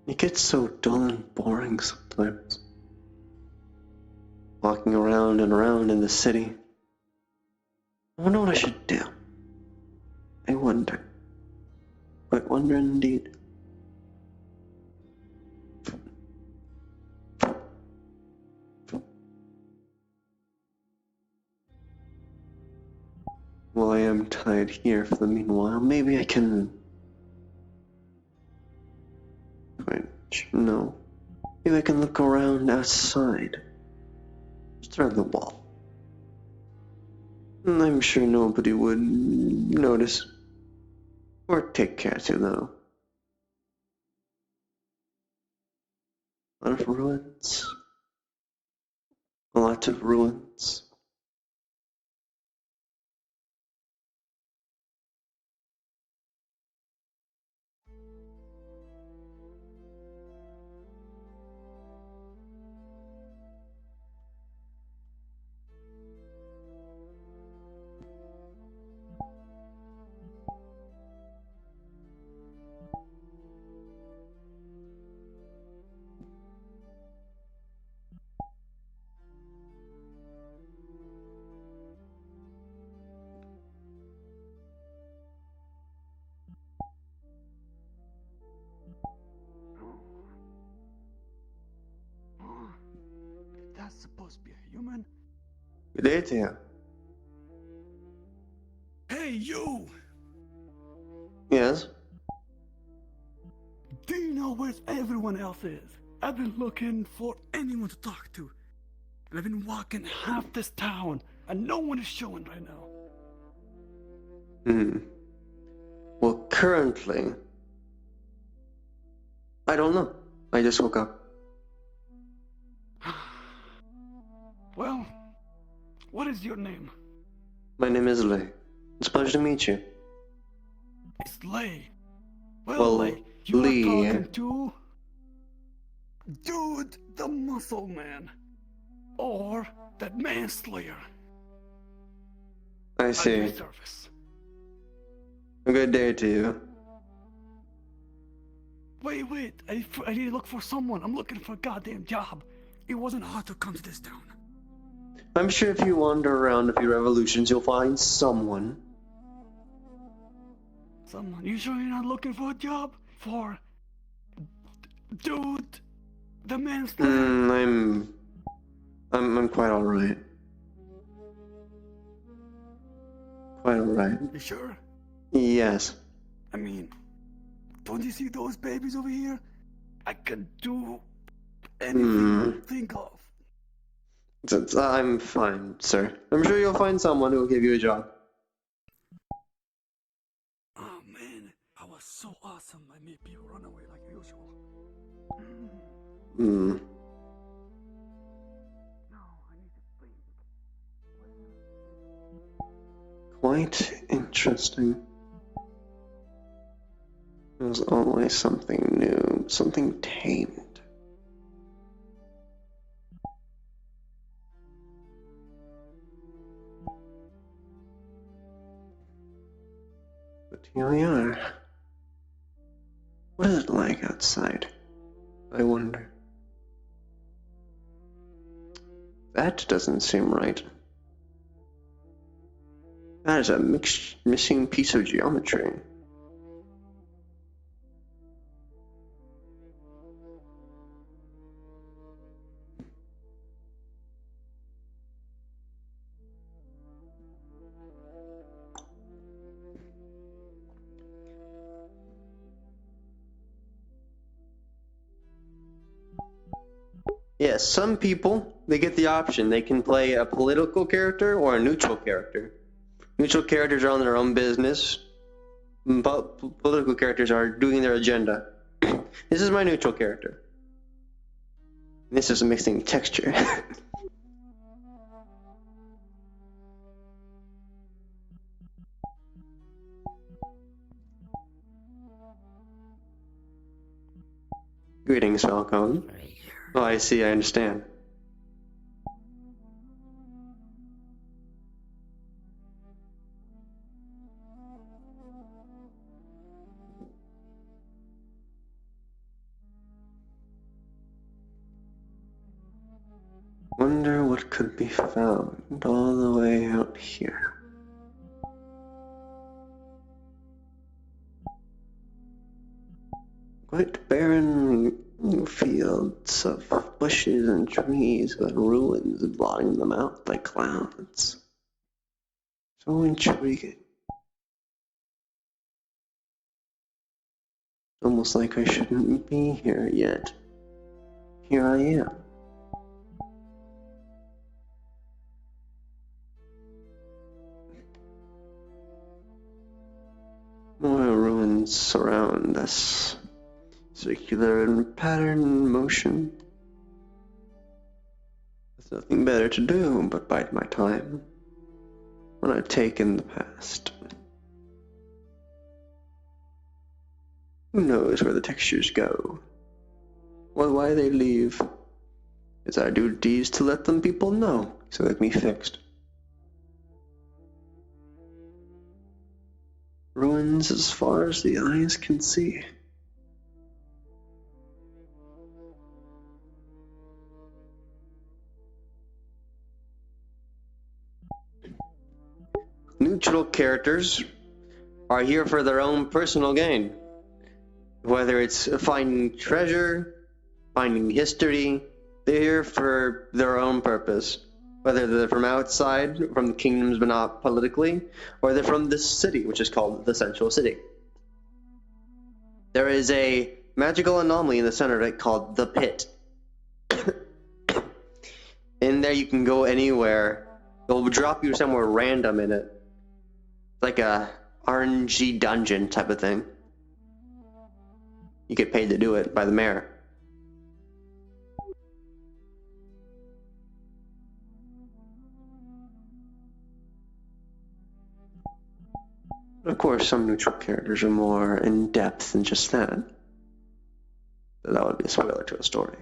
It gets so dull and boring sometimes. Walking around and around in the city. I wonder what I should do. I wonder. Quite wonder indeed. Well, I am tied here for the meanwhile. Maybe I can... Wait, no. Maybe I can look around outside. Just around the wall. I'm sure nobody would notice. Or take care to, though. A lot of ruins. A lot of ruins. That's supposed to be a human. Good day to you. Hey, you! Yes? Do you know where everyone else is? I've been looking for anyone to talk to. And I've been walking half this town, and no one is showing right now. Well, currently... I don't know. I just woke up. Well, what is your name? My name is Lei. It's a pleasure to meet you. It's Lei. Well, Lei, you Lee. are talking to... Dude, the Muscle Man. Or that Manslayer. I At see. your service. A good day to you. Wait, I need to look for someone. I'm looking for a goddamn job. It wasn't hard to come to this town. I'm sure if you wander around a few revolutions, you'll find someone. Someone? You sure you're not looking for a job? For... Dude, the Manslayer? I'm quite alright. Quite alright. You sure? Yes. I mean, don't you see those babies over here? I can do anything you think of. I'm fine, sir. I'm sure you'll find someone who will give you a job. Oh man, I was so awesome. I made people run away like usual. No, I need to think. Quite interesting. There's always something new, something tamed. But here we are. What is it like outside? I wonder. That doesn't seem right. That is a missing piece of geometry. Yes, some people, they get the option. They can play a political character or a neutral character. Neutral characters are on their own business. political characters are doing their agenda. This is my neutral character. This is a mixing texture. Greetings, Falcon. Oh, I see, I understand. Wonder what could be found all the way out here. Quite barren fields of bushes and trees, but ruins blotting them out like clouds. So intriguing. Almost like I shouldn't be here yet. Here I am. More ruins surround us. Circular in pattern and motion. There's nothing better to do but bide my time when I take in the past. Who knows where the textures go? Or why they leave? It's our duties to let them people know, so they can be fixed. Ruins as far as the eyes can see. Neutral characters are here for their own personal gain. Whether it's finding treasure, finding history, they're here for their own purpose. Whether they're from outside, from the kingdoms but not politically, or they're from this city, which is called the Central City. There is a magical anomaly in the center of it called the Pit. In there you can go anywhere. It'll drop you somewhere random in it. It's like a RNG dungeon type of thing. You get paid to do it by the mayor. Of course, some neutral characters are more in depth than just that. But that would be a spoiler to a story.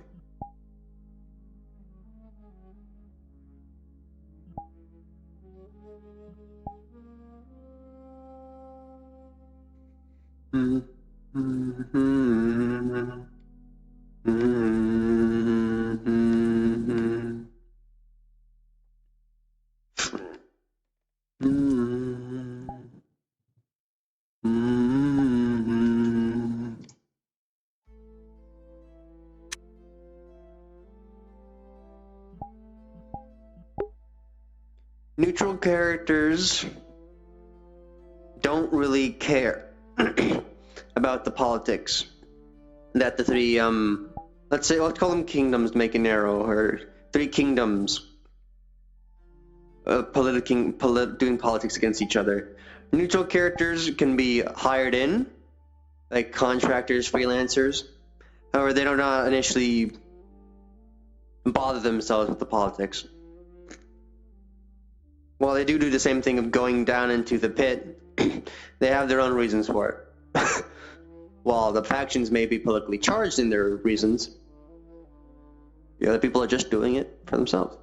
Neutral characters don't really care about the politics that the three, let's call them kingdoms make an arrow, or three kingdoms doing politics against each other. Neutral characters can be hired in, like contractors, freelancers. However, they do not initially bother themselves with the politics. While they do the same thing of going down into the pit, they have their own reasons for it. While the factions may be politically charged in their reasons, the other people are just doing it for themselves.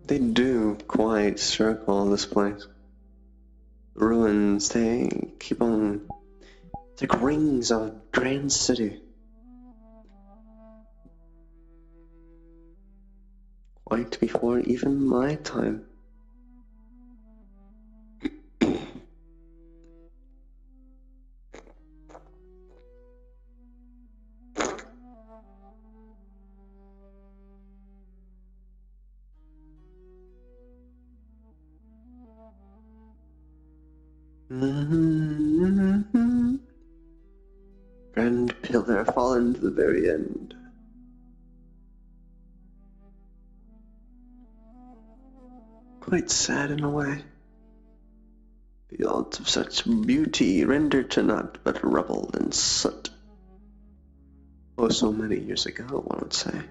They do quite circle this place. The ruins, they keep on... It's like rings of a grand city. Quite before even my time. Grand pillar fallen to the very end. quite sad in a way. Fields of such beauty rendered to naught but rubble and soot. Oh, so many years ago, one would say.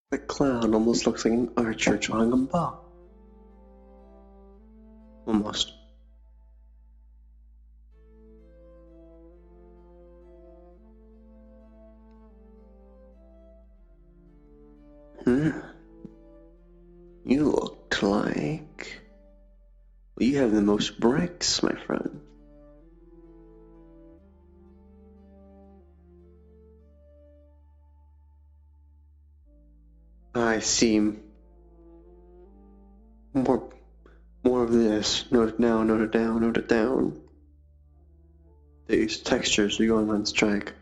The clown almost looks like an archer drawing a bow. Almost. You looked like... Well, you have the most bricks, my friend. I see. More of this. Note it down, note it down, note it down. These textures are going on strike.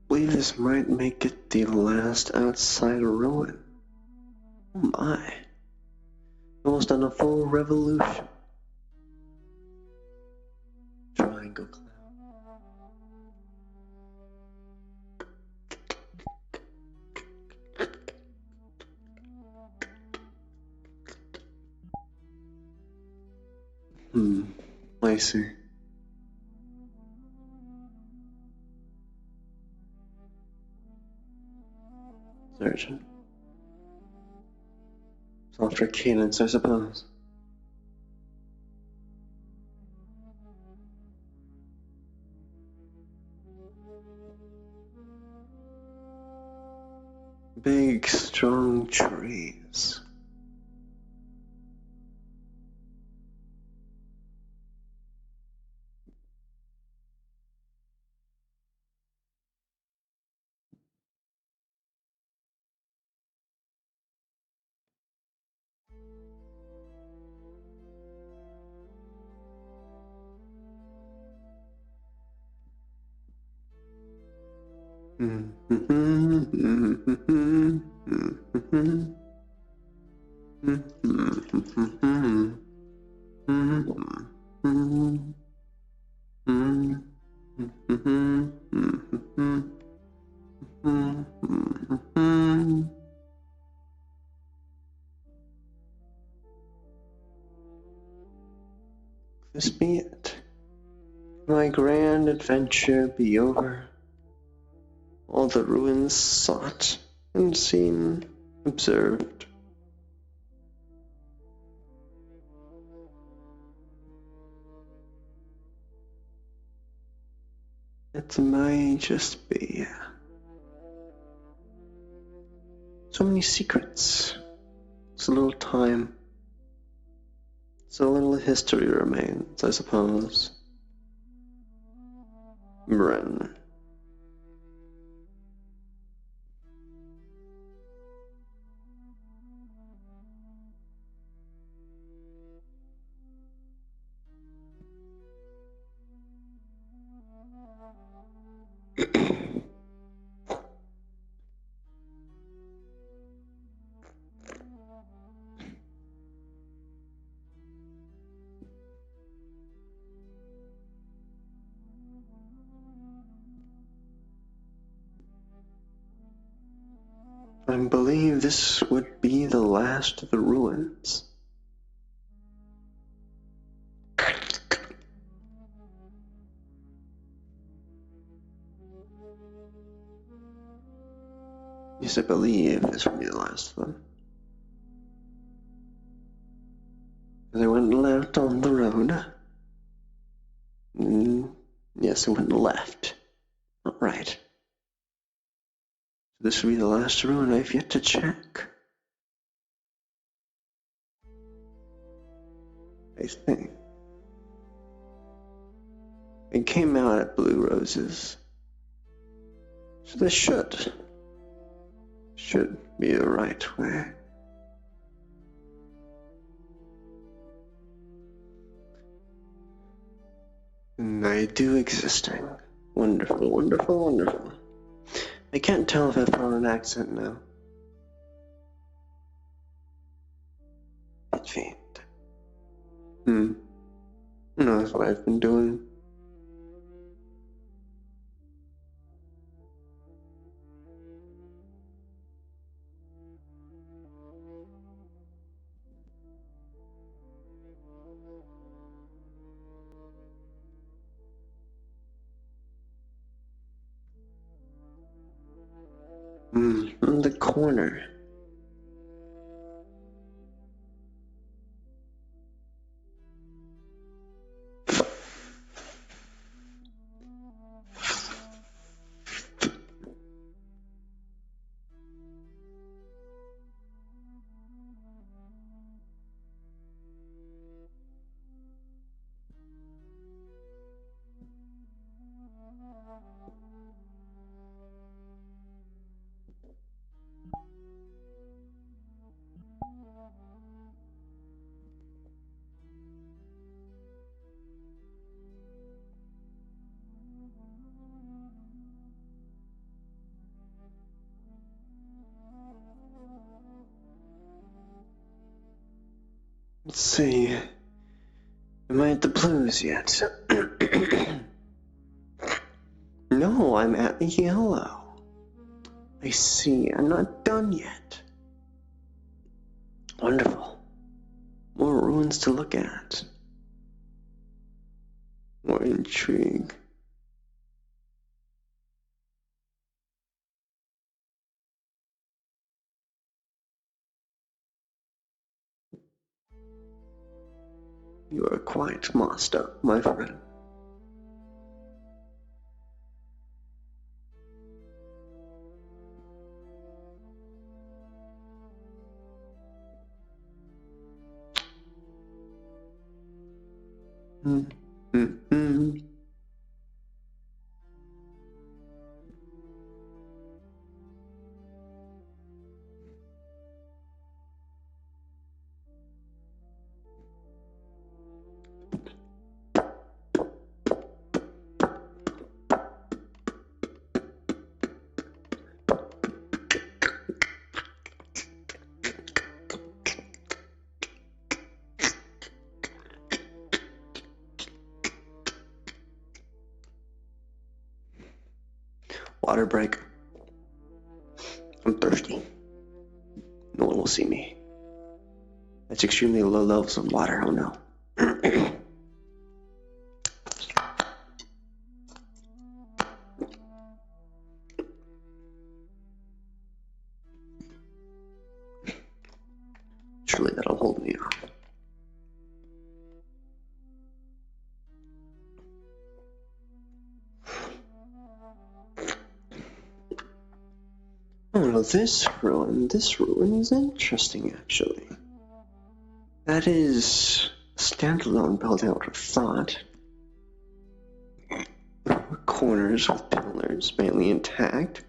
Believe this might make it the last outside ruin. Oh my. Almost done a full revolution. Triangle cloud. I see. Surgeon. Softer cadence, I suppose. Big, strong trees. This be it. My grand adventure be over. All the ruins sought and seen, observed. It may just be. So many secrets. So little time. So little history remains, I suppose. Bren. I believe this would be the last of the ruins. Yes, I believe this would be the last of them. They went left on the road. Yes, they went left. Not right. This would be the last ruin I've yet to check. I think. It came out at Blue Roses. So this should be the right way. And I do existing. Wonderful, wonderful, wonderful. I can't tell if I found an accent now. It's faint. No, that's what I've been doing. On the corner. Let's see. Am I at the Blues yet? No, I'm at the Yellow. I see. I'm not done yet. Wonderful. More ruins to look at. More intrigue. You are quite master, my friend. Water break. I'm thirsty. No one will see me. That's extremely low levels of water, oh no. Surely that'll hold me off. Oh, well, this ruin is interesting, actually. That is a standalone building, I would have thought. Corners with pillars mainly intact.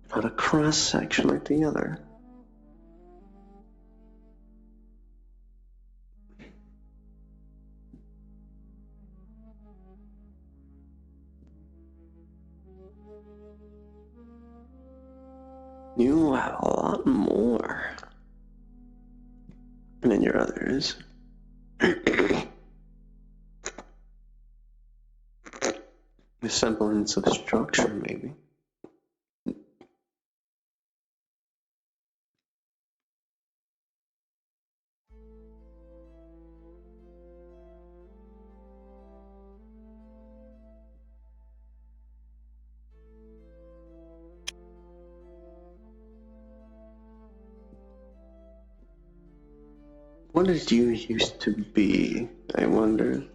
Not a cross section like the other. You have a lot more than your others. The semblance of structure, maybe. What did you used to be, I wonder?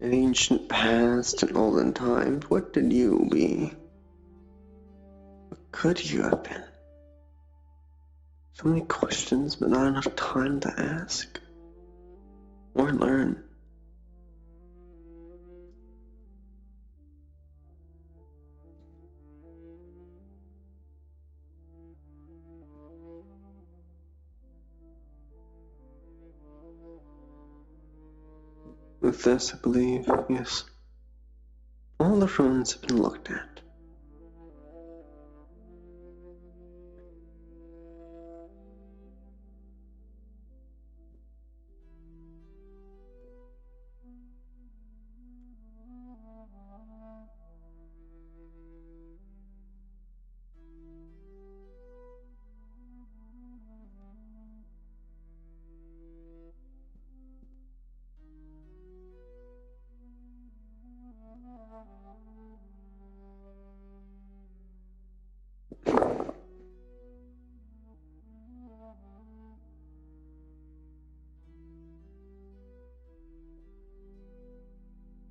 In ancient past and olden times, what did you be? What could you have been? So many questions, but not enough time to ask or learn. With this, I believe, yes, all the ruins have been looked at.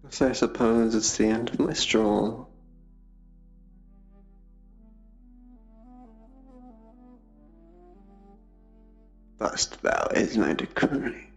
So I suppose it's the end of my stroll. Thust thou is my decree.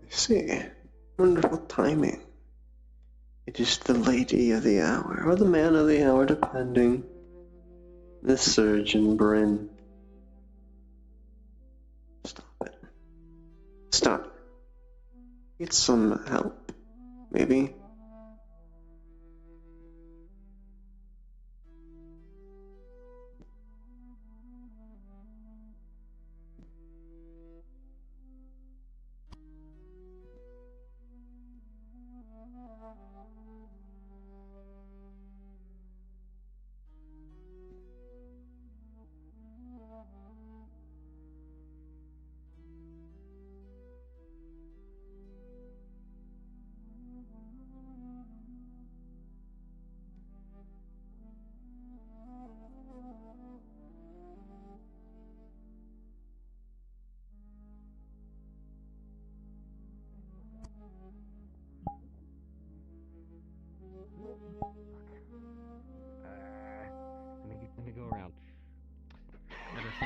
I see. Wonderful timing. It is the lady of the hour, or the man of the hour, depending. The surgeon Bryn. Stop it. Stop it. Get some help, maybe.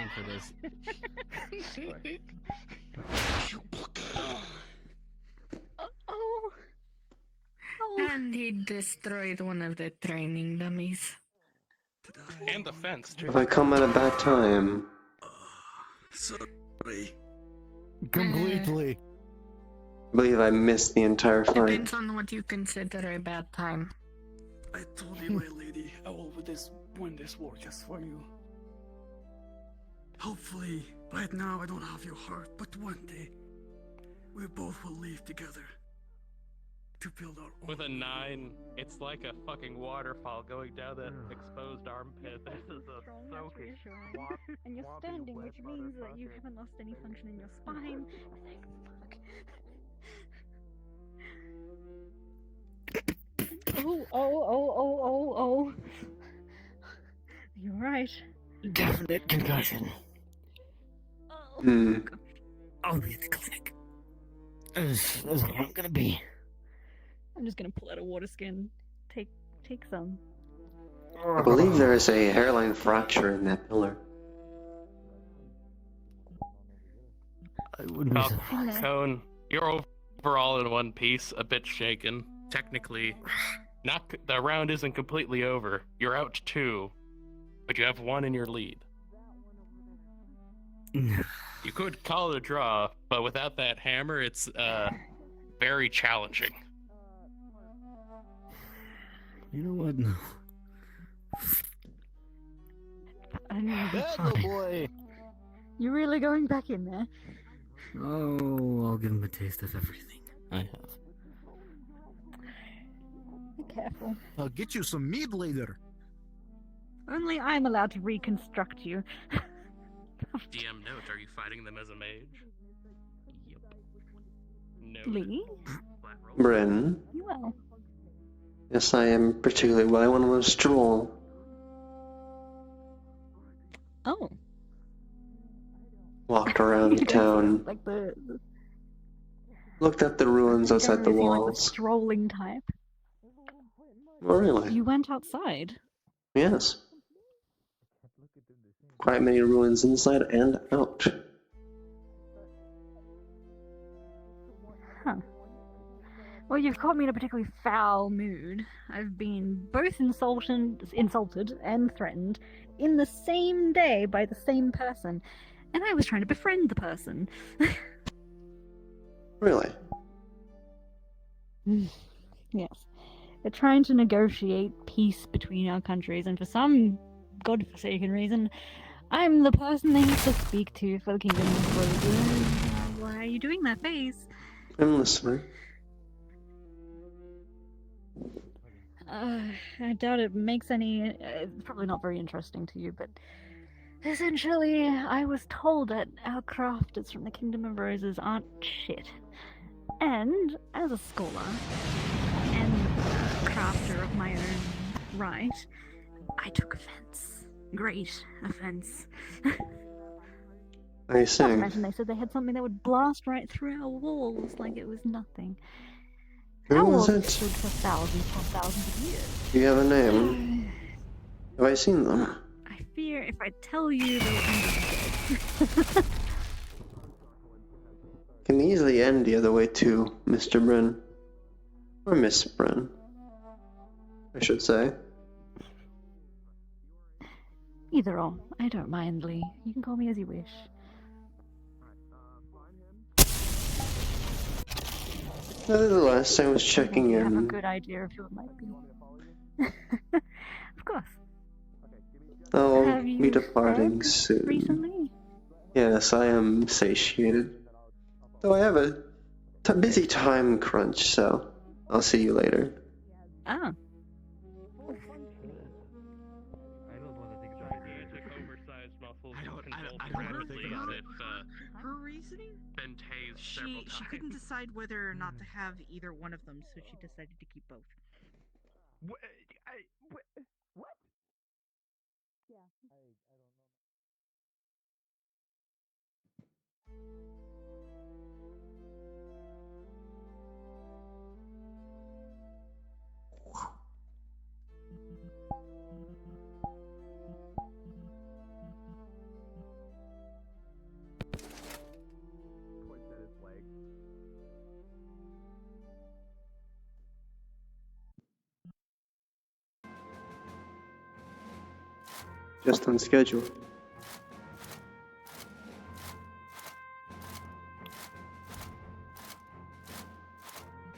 paying for this. Oh. And he destroyed one of the training dummies. And the fence, too. Have I come at a bad time? Sorry. Completely. I believe I missed the entire fight. Depends on what you consider a bad time. I told you, my lady, I will win this war just for you. Hopefully, right now I don't have your heart, but one day, we both will leave together to build our own. With a 9, it's like a fucking waterfall going down that exposed armpit. This is a That's reassuring. And you're standing, which means that you haven't lost any function in your spine. Thank fuck. Oh. You're right. Definite concussion. Hmm. I'll be at the clinic. That's where I'm gonna be. I'm just gonna pull out a water skin. Take some. I believe there is a hairline fracture in that pillar. I wouldn't be surprised. Cone, you're overall in one piece, a bit shaken. Technically, the round isn't completely over. You're out 2, but you have 1 in your lead. You could call it a draw, but without that hammer, it's very challenging. You know what? No. Bad boy. You're really going back in there? Oh, I'll give him a taste of everything I have. Be careful. I'll get you some meat later. Only I'm allowed to reconstruct you. DM note, are you fighting them as a mage? Yep. No. Lee? Bryn. You will. Yes, I am particularly well. I went on a stroll. Oh. Walked around the town. Like the Looked at the ruins outside the like the walls. strolling type. Oh, really? You went outside. Yes. Quite many ruins inside and out. Huh. Well, you've caught me in a particularly foul mood. I've been both insulted and threatened in the same day by the same person, and I was trying to befriend the person. Really? Yes. They're trying to negotiate peace between our countries, and for some godforsaken reason, I'm the person they need to speak to for the Kingdom of Roses. Why are you doing that face? I'm listening. I doubt it makes any... it's probably not very interesting to you, but... Essentially, I was told that our crafters from the Kingdom of Roses aren't shit. And, as a scholar, and a crafter of my own right, I took offense. Great offense. I see. Not to mention they said they had something that would blast right through our walls like it was nothing. Who Our was walls it? stood for thousands and thousands of years. Do you have a name? Have I seen them? I fear if I tell you, they'll end up dead. Can easily end the other way too, Mr. Bryn. Or Miss Bryn, I should say. Either or. I don't mind, Lee. You can call me as you wish. Nevertheless, I was checking You have a in. good idea of who it might be. Of course. I'll Have you be departing fed soon. recently? Yes, I am satiated. Though I have a busy time crunch, so I'll see you later. Ah. I don't want to think it's idea. Took oversized muscles and controlled rapidly as if Her reasoning? been tased several times. She couldn't decide whether or not to have either one of them, so she decided to keep both. What? just on schedule.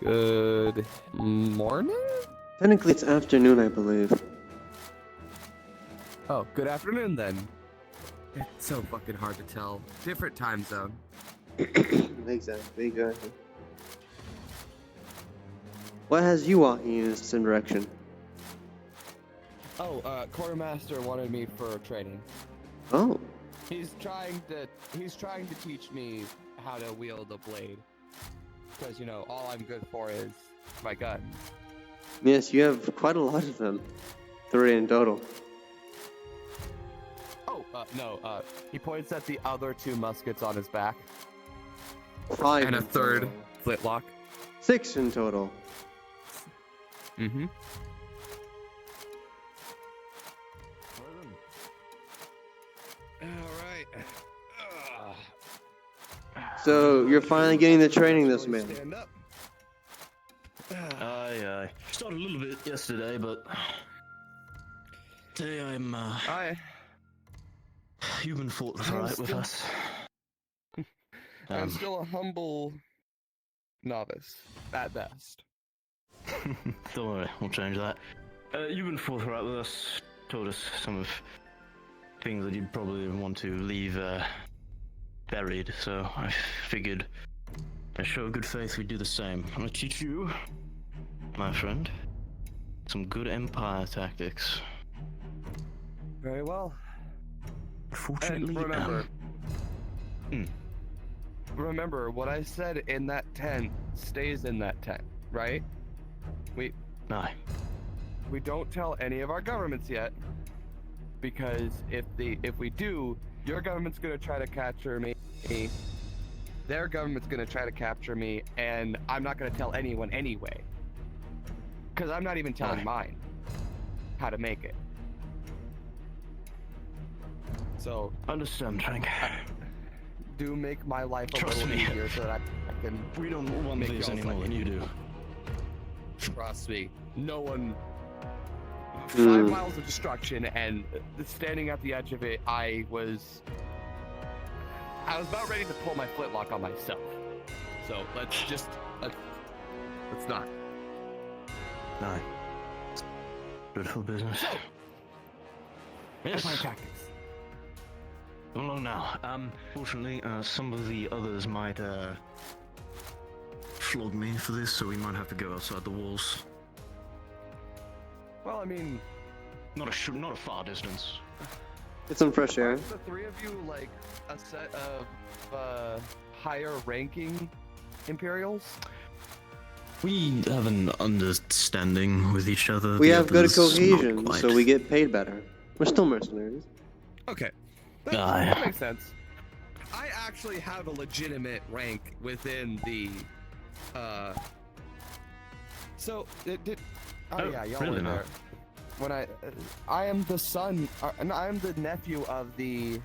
Good morning? Technically, it's afternoon, I believe. Oh, good afternoon then. It's so fucking hard to tell. Different time zone. Exactly. What has you walking in this direction? Oh, quartermaster wanted me for training. Oh, He's trying to teach me how to wield a blade. Because, you know, all I'm good for is my gun. yes, you have quite a lot of them. 3 in total. Oh, no, he points at the other 2 muskets on his back. 5 And a in third total. flintlock. 6 in total. Mm-hmm. Alright. So, you're finally getting the training this man. Stand up. I started a little bit yesterday, but today I'm you've been forthright with us. I'm still a humble novice, at best. Don't worry, we'll change that. You've been forthright with us, told us some of things that you'd probably want to leave buried, so I figured a show of good faith we'd do the same. I'm gonna teach you, my friend, some good Empire tactics. Very well. Fortunately, And remember, what I said in that tent stays in that tent, right? Aye. We don't tell any of our governments yet, because if we do, your government's gonna try to capture me, their government's gonna try to capture me, and I'm not gonna tell anyone anyway. Because I'm not even telling mine how to make it. So Understand, Trank. do make my life a Trust little me. easier so that I can. We don't want Make these y'all's any more life than you do. Trust me, no one. 5 Hmm. miles of destruction, and standing at the edge of it, I was about ready to pull my flintlock on myself. So let's not. Aye. Good for business. So, Yes. Empire tactics. Come along now. Fortunately, some of the others might flog me for this, so we might have to go outside the walls. Well, I mean, Not a far distance. Get some fresh air. aren't the 3 of you like a set of higher ranking Imperials? We have an understanding with each other. We the have good others not cohesion, quite. so we get paid better. We're still mercenaries. Okay, Aye. that makes sense. I actually have a legitimate rank within the. So it did. Oh, yeah, y'all really were not. there. When I am the son, and I am the nephew of the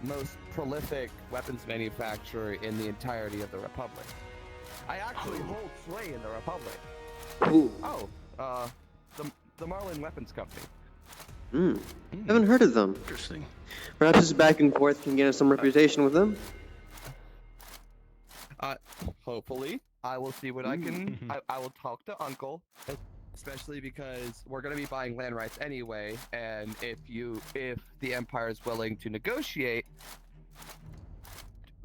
most prolific weapons manufacturer in the entirety of the Republic. I actually hold sway in the Republic. Ooh. Oh, the Marlin Weapons Company. Haven't heard of them. Interesting. Perhaps this back and forth can get us some reputation with them. Hopefully, I will see what I can. I will talk to Uncle, especially because we're going to be buying land rights anyway. And if the Empire is willing to negotiate,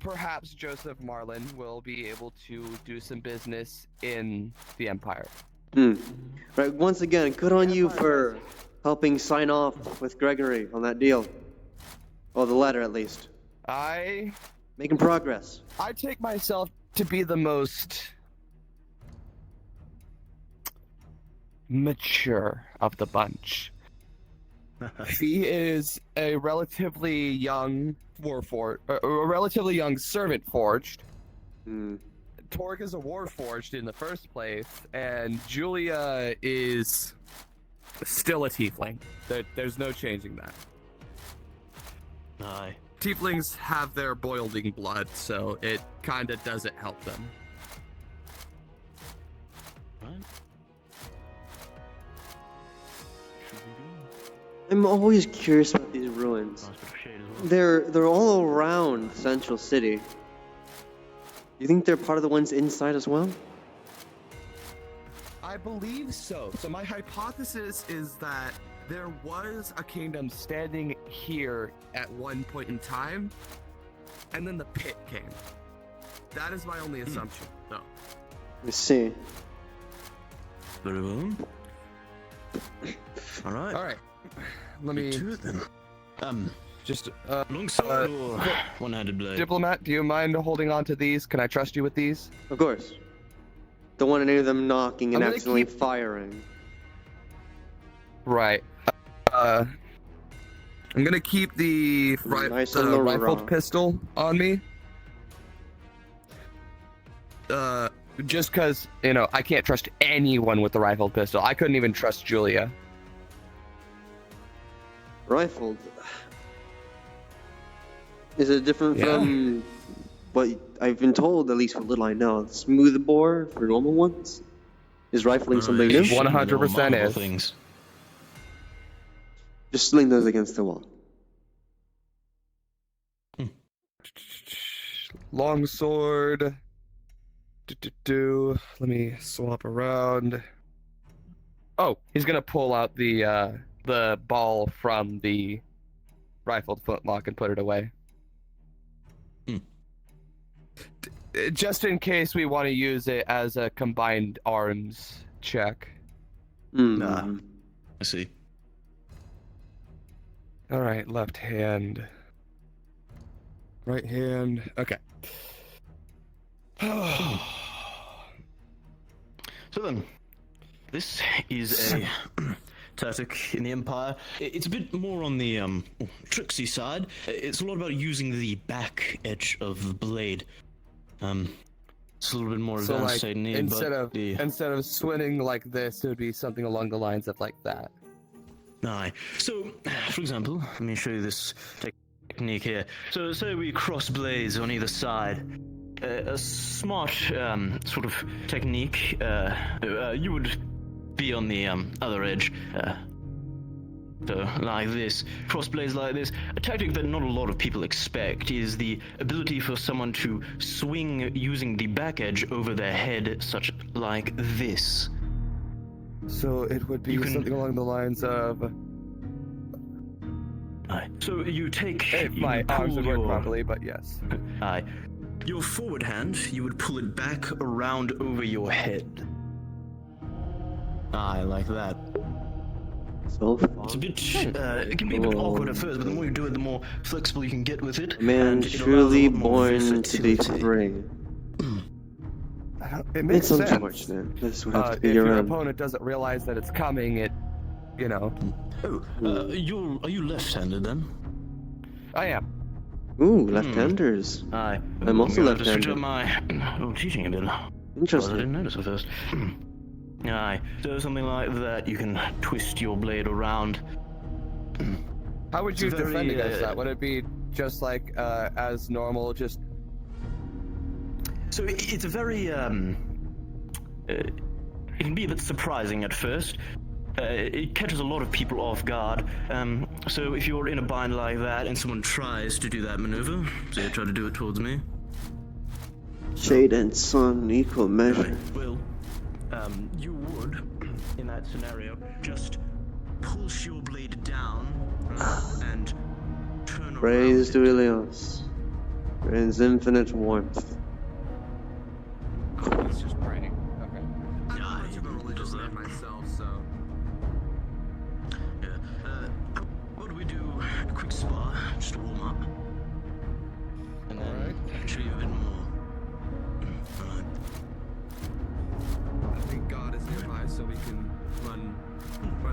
perhaps Joseph Marlin will be able to do some business in the Empire. Right, once again, good on you for helping sign off with Gregory on that deal. Well, the letter at least. Making progress. I take myself to be the most mature of the bunch. He is a relatively young a relatively young servant forged. Torg is a warforged in the first place, and Julia is still a tiefling. There's no changing that. Aye. Tieflings have their boiling blood, so it kinda doesn't help them. I'm always curious about these ruins. They're all around Central City. You think they're part of the ones inside as well? I believe so. So my hypothesis is that there was a kingdom standing here at one point in time, and then the pit came. That is my only assumption, though. Let's see. Very well. All right. All right. Let me do it then. just Long sword or one-handed blade? Diplomat, do you mind holding on to these? Can I trust you with these? Of course. Don't want any of them knocking and I'm gonna accidentally keep- firing. Right. I'm gonna keep the, Nice on the rifled raw. pistol on me. Just because, I can't trust anyone with the rifled pistol. I couldn't even trust Julia. Rifled. Is it different Yeah. from what I've been told, at least for little I know? Smooth bore for normal ones? Is rifling something new? 100% is. Things. Just sling those against the wall. Long sword. Let me swap around. Oh, he's gonna pull out the ball from the rifled flintlock and put it away. Just in case we want to use it as a combined arms check. Nah. I see. All right, left hand. Right hand. Okay. So then, this is a tactic in the Empire. It's a bit more on the tricksy side. It's a lot about using the back edge of the blade. It's a little bit more So advanced like technique, instead but of instead of swinging like this, it would be something along the lines of like that. Aye. So, for example, let me show you this technique here. So, say we cross blades on either side. A smart sort of technique. You would be on the other edge. So, like this, cross blades like this. A tactic that not a lot of people expect is the ability for someone to swing using the back edge over their head, such like this. So it would be something along the lines of. Aye. So you take. If you my arms would pull work your- properly, but yes. Aye. Your forward hand, you would pull it back around over your head. Aye, like that. So far. It's a bit, it can be a bit awkward at first, but the more you do it, the more flexible you can get with it. Man, and it allows a truly lot more born to be versatility. free. It makes It's sense. unfortunate. This would have to be if your around. opponent doesn't realize that it's coming, it. Oh, are you left-handed then? I am. Ooh, left-handers. Aye. I'm also gonna have to switch left-handed. up my teaching a bit. Well, I Interesting. didn't notice at first. Aye. So something like that, you can twist your blade around. How would It's you very, defend against that? Would it be just like as normal, just. So it's a very, it can be a bit surprising at first. It catches a lot of people off guard. So if you're in a bind like that and someone tries to do that maneuver, so you try to do it towards me. Shade and sun, equal measure. Well, you would, in that scenario, just push your blade down and turn Praise around. to Ilios. Brings infinite warmth. It's just praying. Okay. I'm not much of a religious man myself, so. Yeah. What do we do? A quick spa, just to warm up. And then I can show you a bit more. Alright. I think God is nearby, so we can run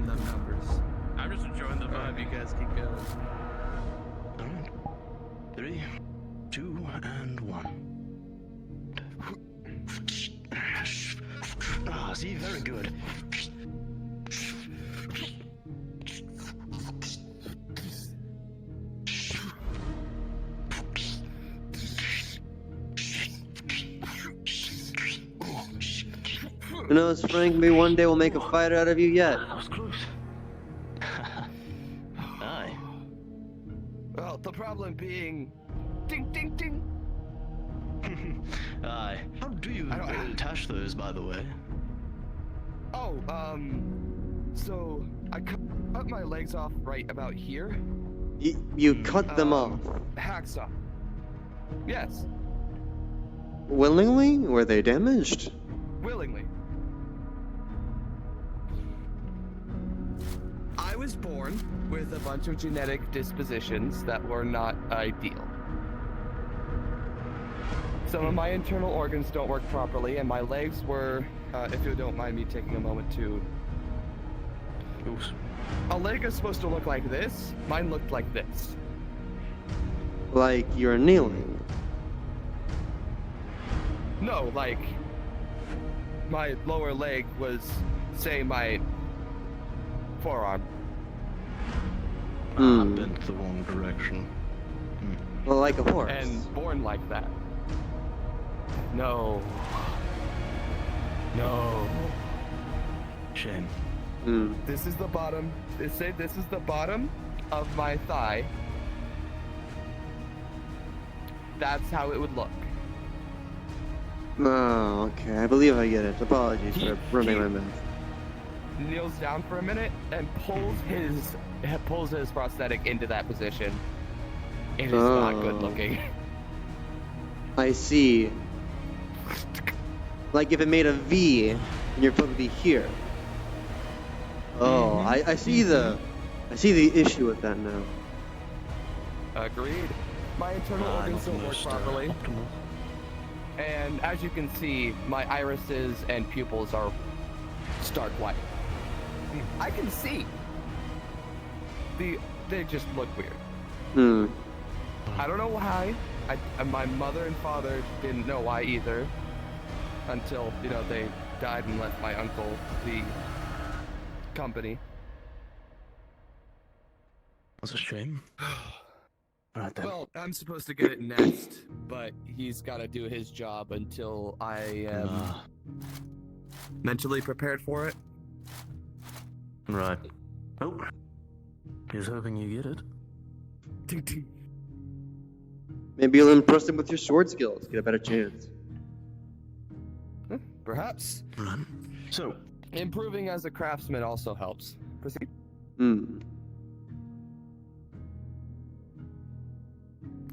them numbers. I'm just enjoying the vibe. You guys keep going. Alright. 3, 2, and 1. Ah, see, very good. Who knows, Frank? Maybe one day we'll make a fighter out of you yet. That was close. problem being, ding, ding, ding. How do you attach those, by the way? Oh, so I cut my legs off right about here. You cut them off. Hacksaw. Yes, Willingly? Were they damaged? willingly. I was born with a bunch of genetic dispositions that were not ideal. Some of my internal organs don't work properly, and my legs were, if you don't mind me taking a moment to... Oops. A leg is supposed to look like this. Mine looked like this. Like you're kneeling. No, like, my lower leg was, say, my forearm. Bent the wrong direction. Well, like a horse. And born like that. No. No. Shame. This is the bottom. This is the bottom of my thigh. That's how it would look. Oh, okay. I believe I get it. Apologies for ruining my mouth. Kneels down for a minute and pulls his prosthetic into that position. It is not good looking. I see. Like if it made a V and your foot would be here. Oh, I see the issue with that now. Agreed. My internal organs don't work properly. And as you can see, my irises and pupils are stark white. I can see. They just look weird. I don't know why. My mother and father didn't know why either. Until, they died and left my uncle the company. That's a shame. Right then. Well, I'm supposed to get it next, but he's got to do his job until I am mentally prepared for it. Right. Oh. He's hoping you get it. Maybe you'll impress him with your sword skills. Get a better chance. Perhaps. Right. So, improving as a craftsman also helps. Proceed.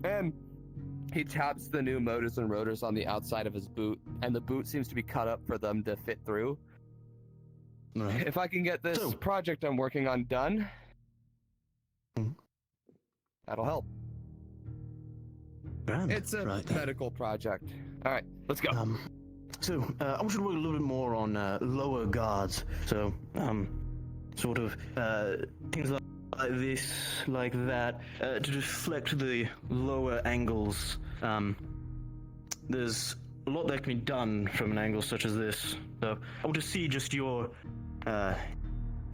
And he taps the new motors and rotors on the outside of his boot, and the boot seems to be cut up for them to fit through. Right. If I can get this project I'm working on done, that'll help. Grand. It's a medical project. All right, let's go. So, I want you to work a little bit more on lower guards. So, sort of things like this, like that, to deflect the lower angles. There's a lot that can be done from an angle such as this. So, I want to see just your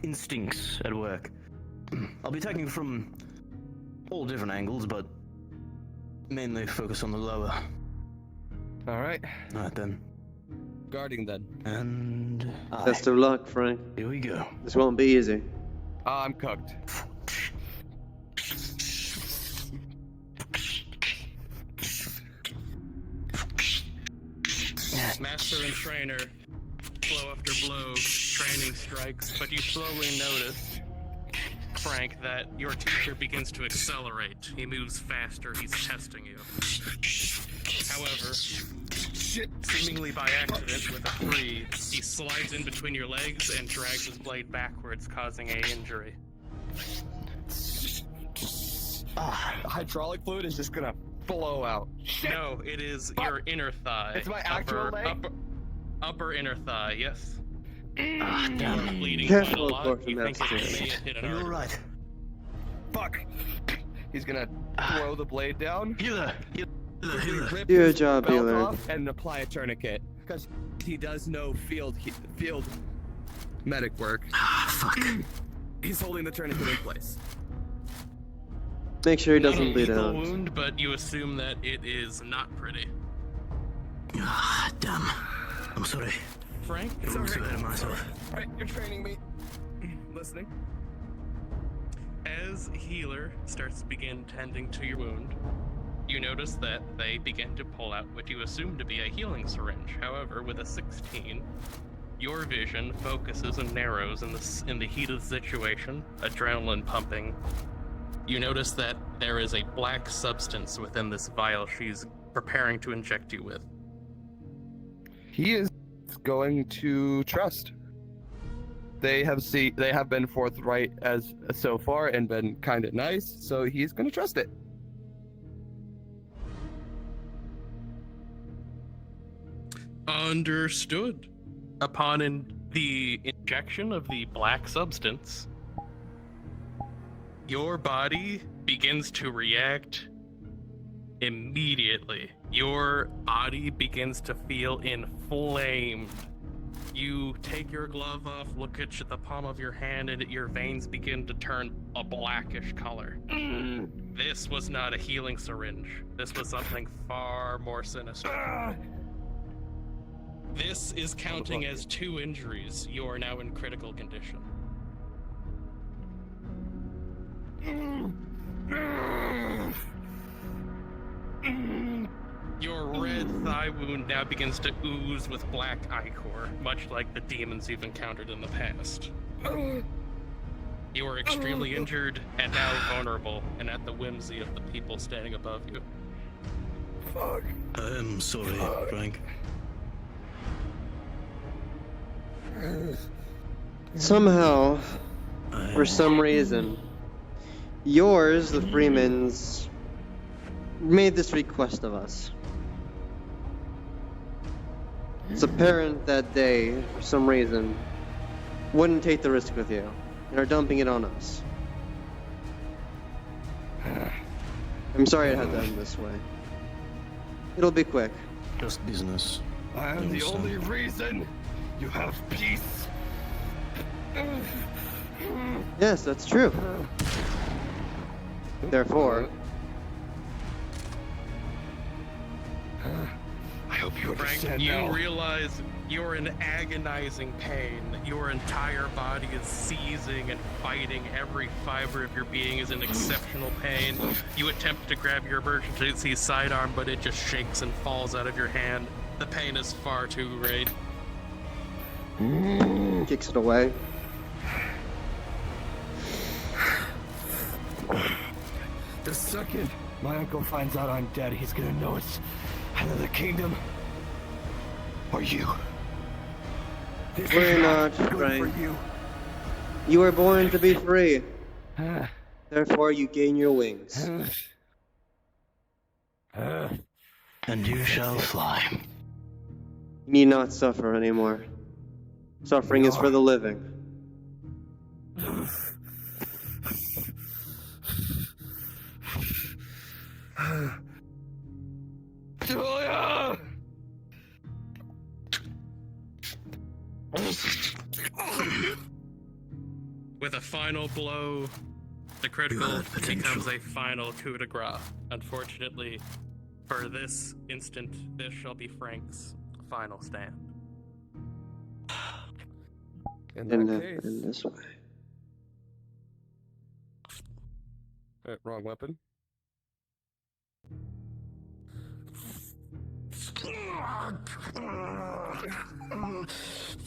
instincts at work. I'll be attacking from all different angles, but mainly focus on the lower. All right. All right then. Guarding then. And best of luck, Frank. Here we go. This won't be easy. I'm cooked. Master and trainer, blow after blow, training strikes, but you slowly notice, Frank, that your teacher begins to accelerate. He moves faster, he's testing you. However, seemingly by accident with a 3, he slides in between your legs and drags his blade backwards, causing a injury. Hydraulic fluid is just gonna blow out. No, it is your inner thigh. It's my actual leg? Upper inner thigh, yes. Damn. Bleeding Careful, quite a lot. You think Dorfman, it that's may have hit an You're artery. right. Fuck. He's gonna throw the blade down. Healer. Rip Do your his job, belt healer. off and apply a tourniquet. Because he does know field medic work. Fuck. He's holding the tourniquet in place. Make sure he Not doesn't a bleed lethal out. wound, but you assume that it is not pretty. Damn. I'm sorry. Frank? I'm so ahead of myself. Alright, you're training me. Listening. As healer starts to begin tending to your wound, you notice that they begin to pull out what you assume to be a healing syringe. However, with a 16, your vision focuses and narrows in the heat of the situation, adrenaline pumping. You notice that there is a black substance within this vial she's preparing to inject you with. He is going to trust. They have been forthright as so far and been kind of nice, so he's going to trust it. Understood. Upon the injection of the black substance, your body begins to react immediately. Your body begins to feel inflamed. You take your glove off, look at the palm of your hand, and your veins begin to turn a blackish color. This was not a healing syringe. This was something far more sinister. This is counting as 2 injuries. You are now in critical condition. Your red thigh wound now begins to ooze with black ichor, much like the demons you've encountered in the past. You are extremely injured and now vulnerable and at the whimsy of the people standing above you. Fuck. I am sorry, Frank. Somehow, for some reason, yours, the Freemans, made this request of us. It's apparent that they, for some reason, wouldn't take the risk with you, and are dumping it on us. I'm sorry it had to end this way. It'll be quick. Just business. I am the only reason you have peace. Yes, that's true. Therefore, I hope you Frank, understand you now. realize you're in agonizing pain. Your entire body is seizing and fighting. Every fiber of your being is in exceptional pain. You attempt to grab your emergency sidearm, but it just shakes and falls out of your hand. The pain is far too great. kicks it away. The second my uncle finds out I'm dead, he's gonna know it's either the kingdom or you. This We're is not, good Frank. for you. You were born to be free. Therefore, you gain your wings. And you shall fly. You need not suffer anymore. Suffering is for the living. Julia! With a final blow, the critical becomes a final coup de grace. Unfortunately, for this instant, this shall be Frank's final stand. In that case, In this way. Wrong weapon.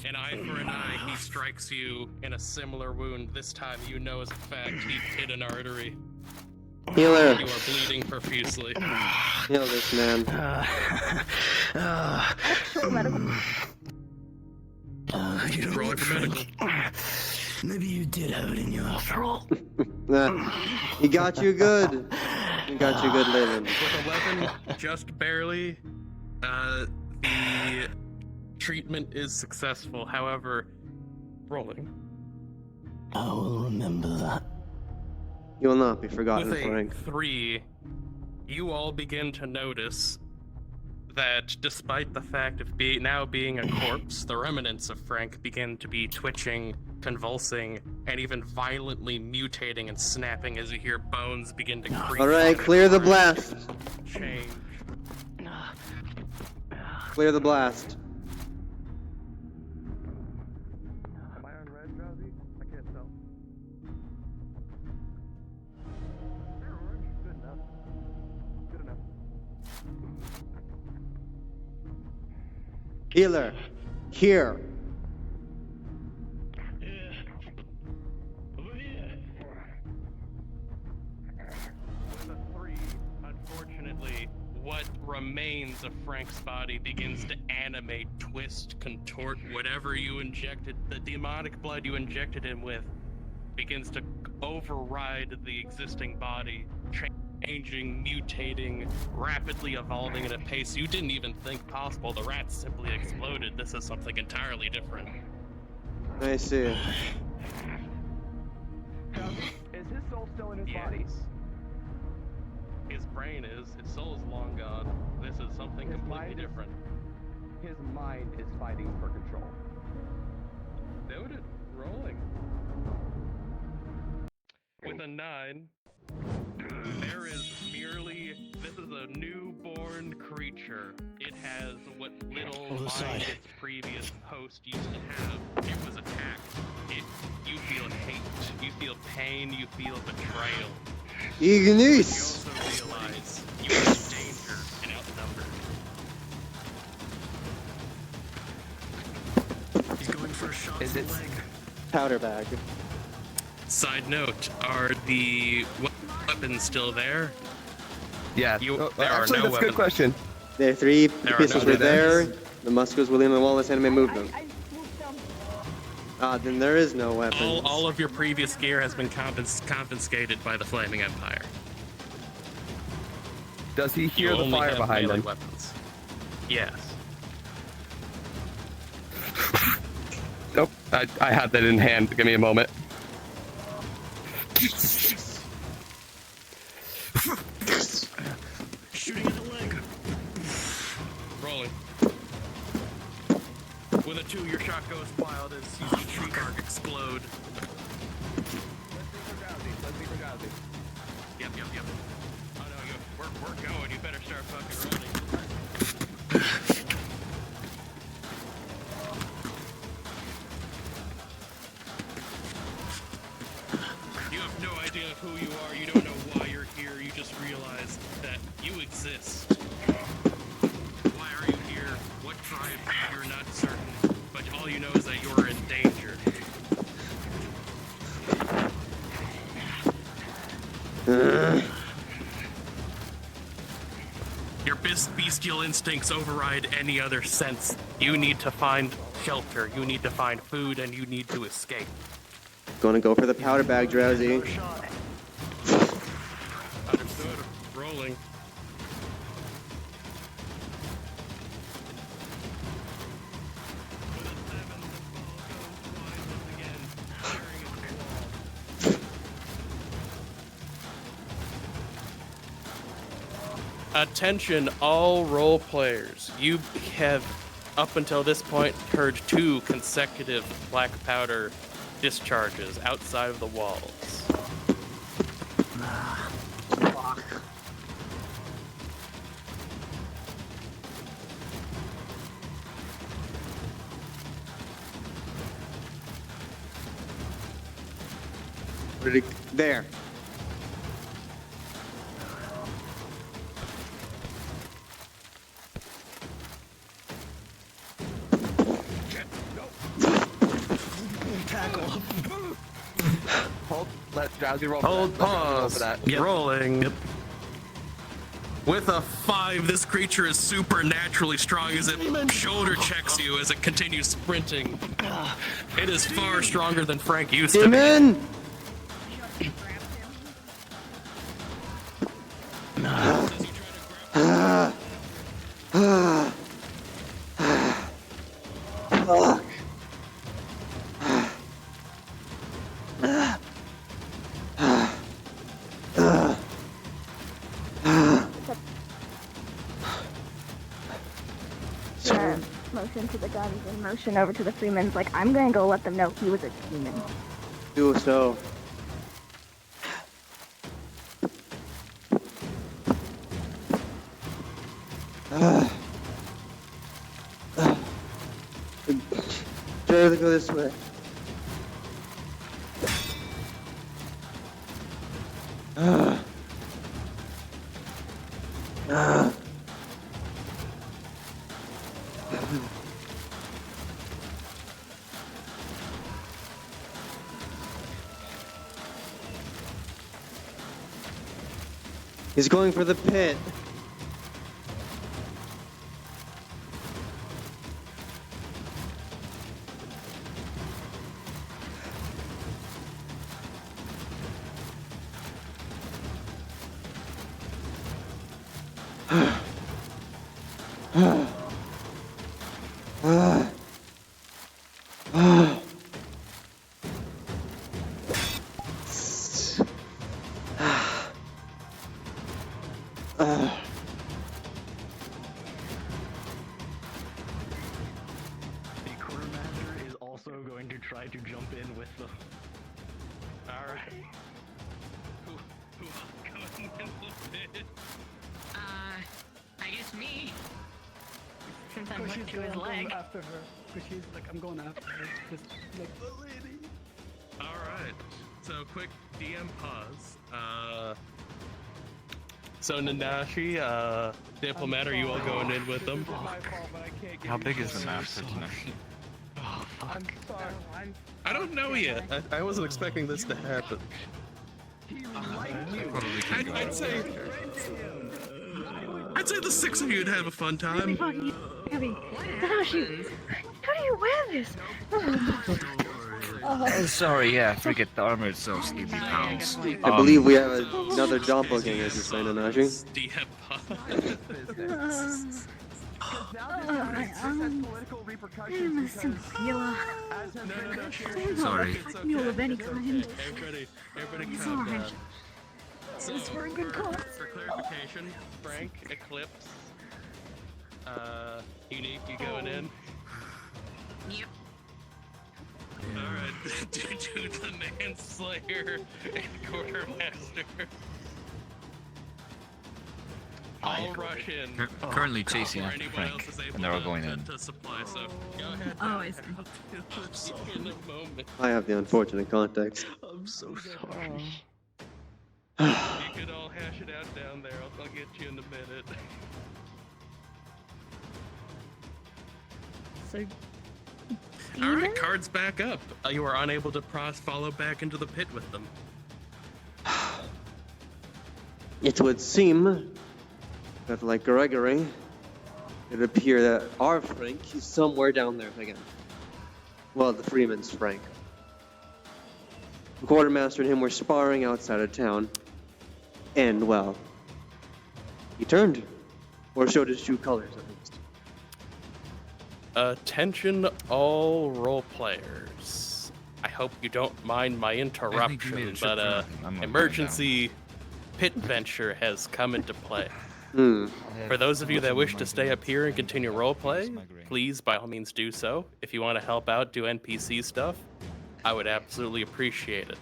An eye for an eye, he strikes you in a similar wound. This time, you know as a fact he hit an artery. Healer. You are bleeding profusely. Heal this man. Actual medical. You know Roll what, for medical. Frank? Maybe you did have it in you after all. He got you good. He got you good living. With 11, just barely, the treatment is successful. However, rolling. I will remember that. You will not be forgotten, With a Frank. 3, you all begin to notice that despite the fact of now being a corpse, the remnants of Frank begin to be twitching, convulsing, and even violently mutating and snapping as you hear bones begin to creep. Alright, clear the blast. Change. Clear the blast. Am I on red, Drowsy? I can't tell. Healer, here. With a 3, unfortunately, what remains of Frank's body begins to animate, twist, contort, whatever you injected, the demonic blood you injected him with begins to override the existing body, changing, mutating, rapidly evolving at a pace you didn't even think possible. The rats simply exploded. This is something entirely different. I see. Is his soul still in his body? His brain is. His soul is long gone. This is something completely different. His mind is fighting for control. Noted. Rolling. With a 9, there is merely, this is a newborn creature. It has what little mind its previous host used to have. It was attacked. You feel hate, you feel pain, you feel betrayal. Ignis! You also realize you are in danger and outnumbered. He's going for a shot to the leg. Powder bag. Side note, are the weapons still there? Yeah. There are Actually, no that's a good weapons. question. There, 3 There are pistols no were there. weapons. The muscles were leaning on the wall. This anime moved them. I moved them. Then there is no weapons. All of your previous gear has been confiscated by the Flaming Empire. Does he hear You the only fire have behind melee him? weapons. Yes. Nope. I had that in hand. Give me a moment. Shooting at the leg. Rolling. With a 2, your shot goes wild as you see tree bark explode. Let's be for Gazi. Yep. Oh no, we're going. You better start fucking running. You have no idea of who you are. You don't know why you're here. You just realize that you exist. Why are you here? What tribe? You're not certain. But all you know is that you're in danger. Your bestial instincts override any other sense. You need to find shelter, you need to find food, and you need to escape. Gonna go for the powder bag, Drowsy. Understood. Rolling. With a 7, the ball goes wide once again, staring at the wall. Attention, all role players. You have, up until this point, heard 2 consecutive black powder discharges outside of the walls. There. Hold. Let Drowsy roll. Hold, for that. Let Drowsy roll pause. for that. Rolling. Yep. With a 5, this creature is supernaturally strong as it shoulder checks you as it continues sprinting. It is far stronger than Frank used to be. Demon! Motion to the guns and motion over to the Freemans. Like, I'm gonna go let them know he was a demon. Do so. Try to go this way. He's going for the pit. The quartermaster is also going to try to jump in with the. Alright. Who else going in the pit? I guess me. Since I'm Because hooked she's to his going leg. after her. Because she's like, I'm going after her. Just like, the lady. Alright. So quick DM pause. So Nanashi, Diplomat, are you all going in with them? How big is the master tonight? Oh, fuck. I'm sorry. I don't know yet. I wasn't expecting this to happen. I'd say the six of you would have a fun time. Heavy. Tanashi, how do you wear this? Oh, sorry, yeah, I forget the armor itself, 80 pounds. I believe we have another doppelganger to say, Nanashi. DM pause. I'm a simple healer. Sorry. Mule of any kind. Everybody It's calm alright. down. So, It's for a good cause. for clarification, Frank, Eclipse, Unique, you going in? Yep. Alright, to the manslayer and quartermaster. I'll rush in. Currently chasing before after anyone Frank, else is able and they're all to- going to- in. To supply, so go ahead. Oh, I see. In a moment. I have the unfortunate context. I'm so sorry. You could all hash it out down there. I'll get you in a minute. So, Alright, cards back up. You are unable to follow back into the pit with them. It would seem that, like Gregory, it would appear that our Frank is somewhere down there again. Well, the Freeman's Frank. The quartermaster and him were sparring outside of town, and, well, he turned, or showed his true colors at least. Attention all role players. I hope you don't mind my interruption, but emergency pit venture has come into play. For those of you that wish to stay up here and continue roleplay, please by all means do so. If you want to help out, do NPC stuff, I would absolutely appreciate it.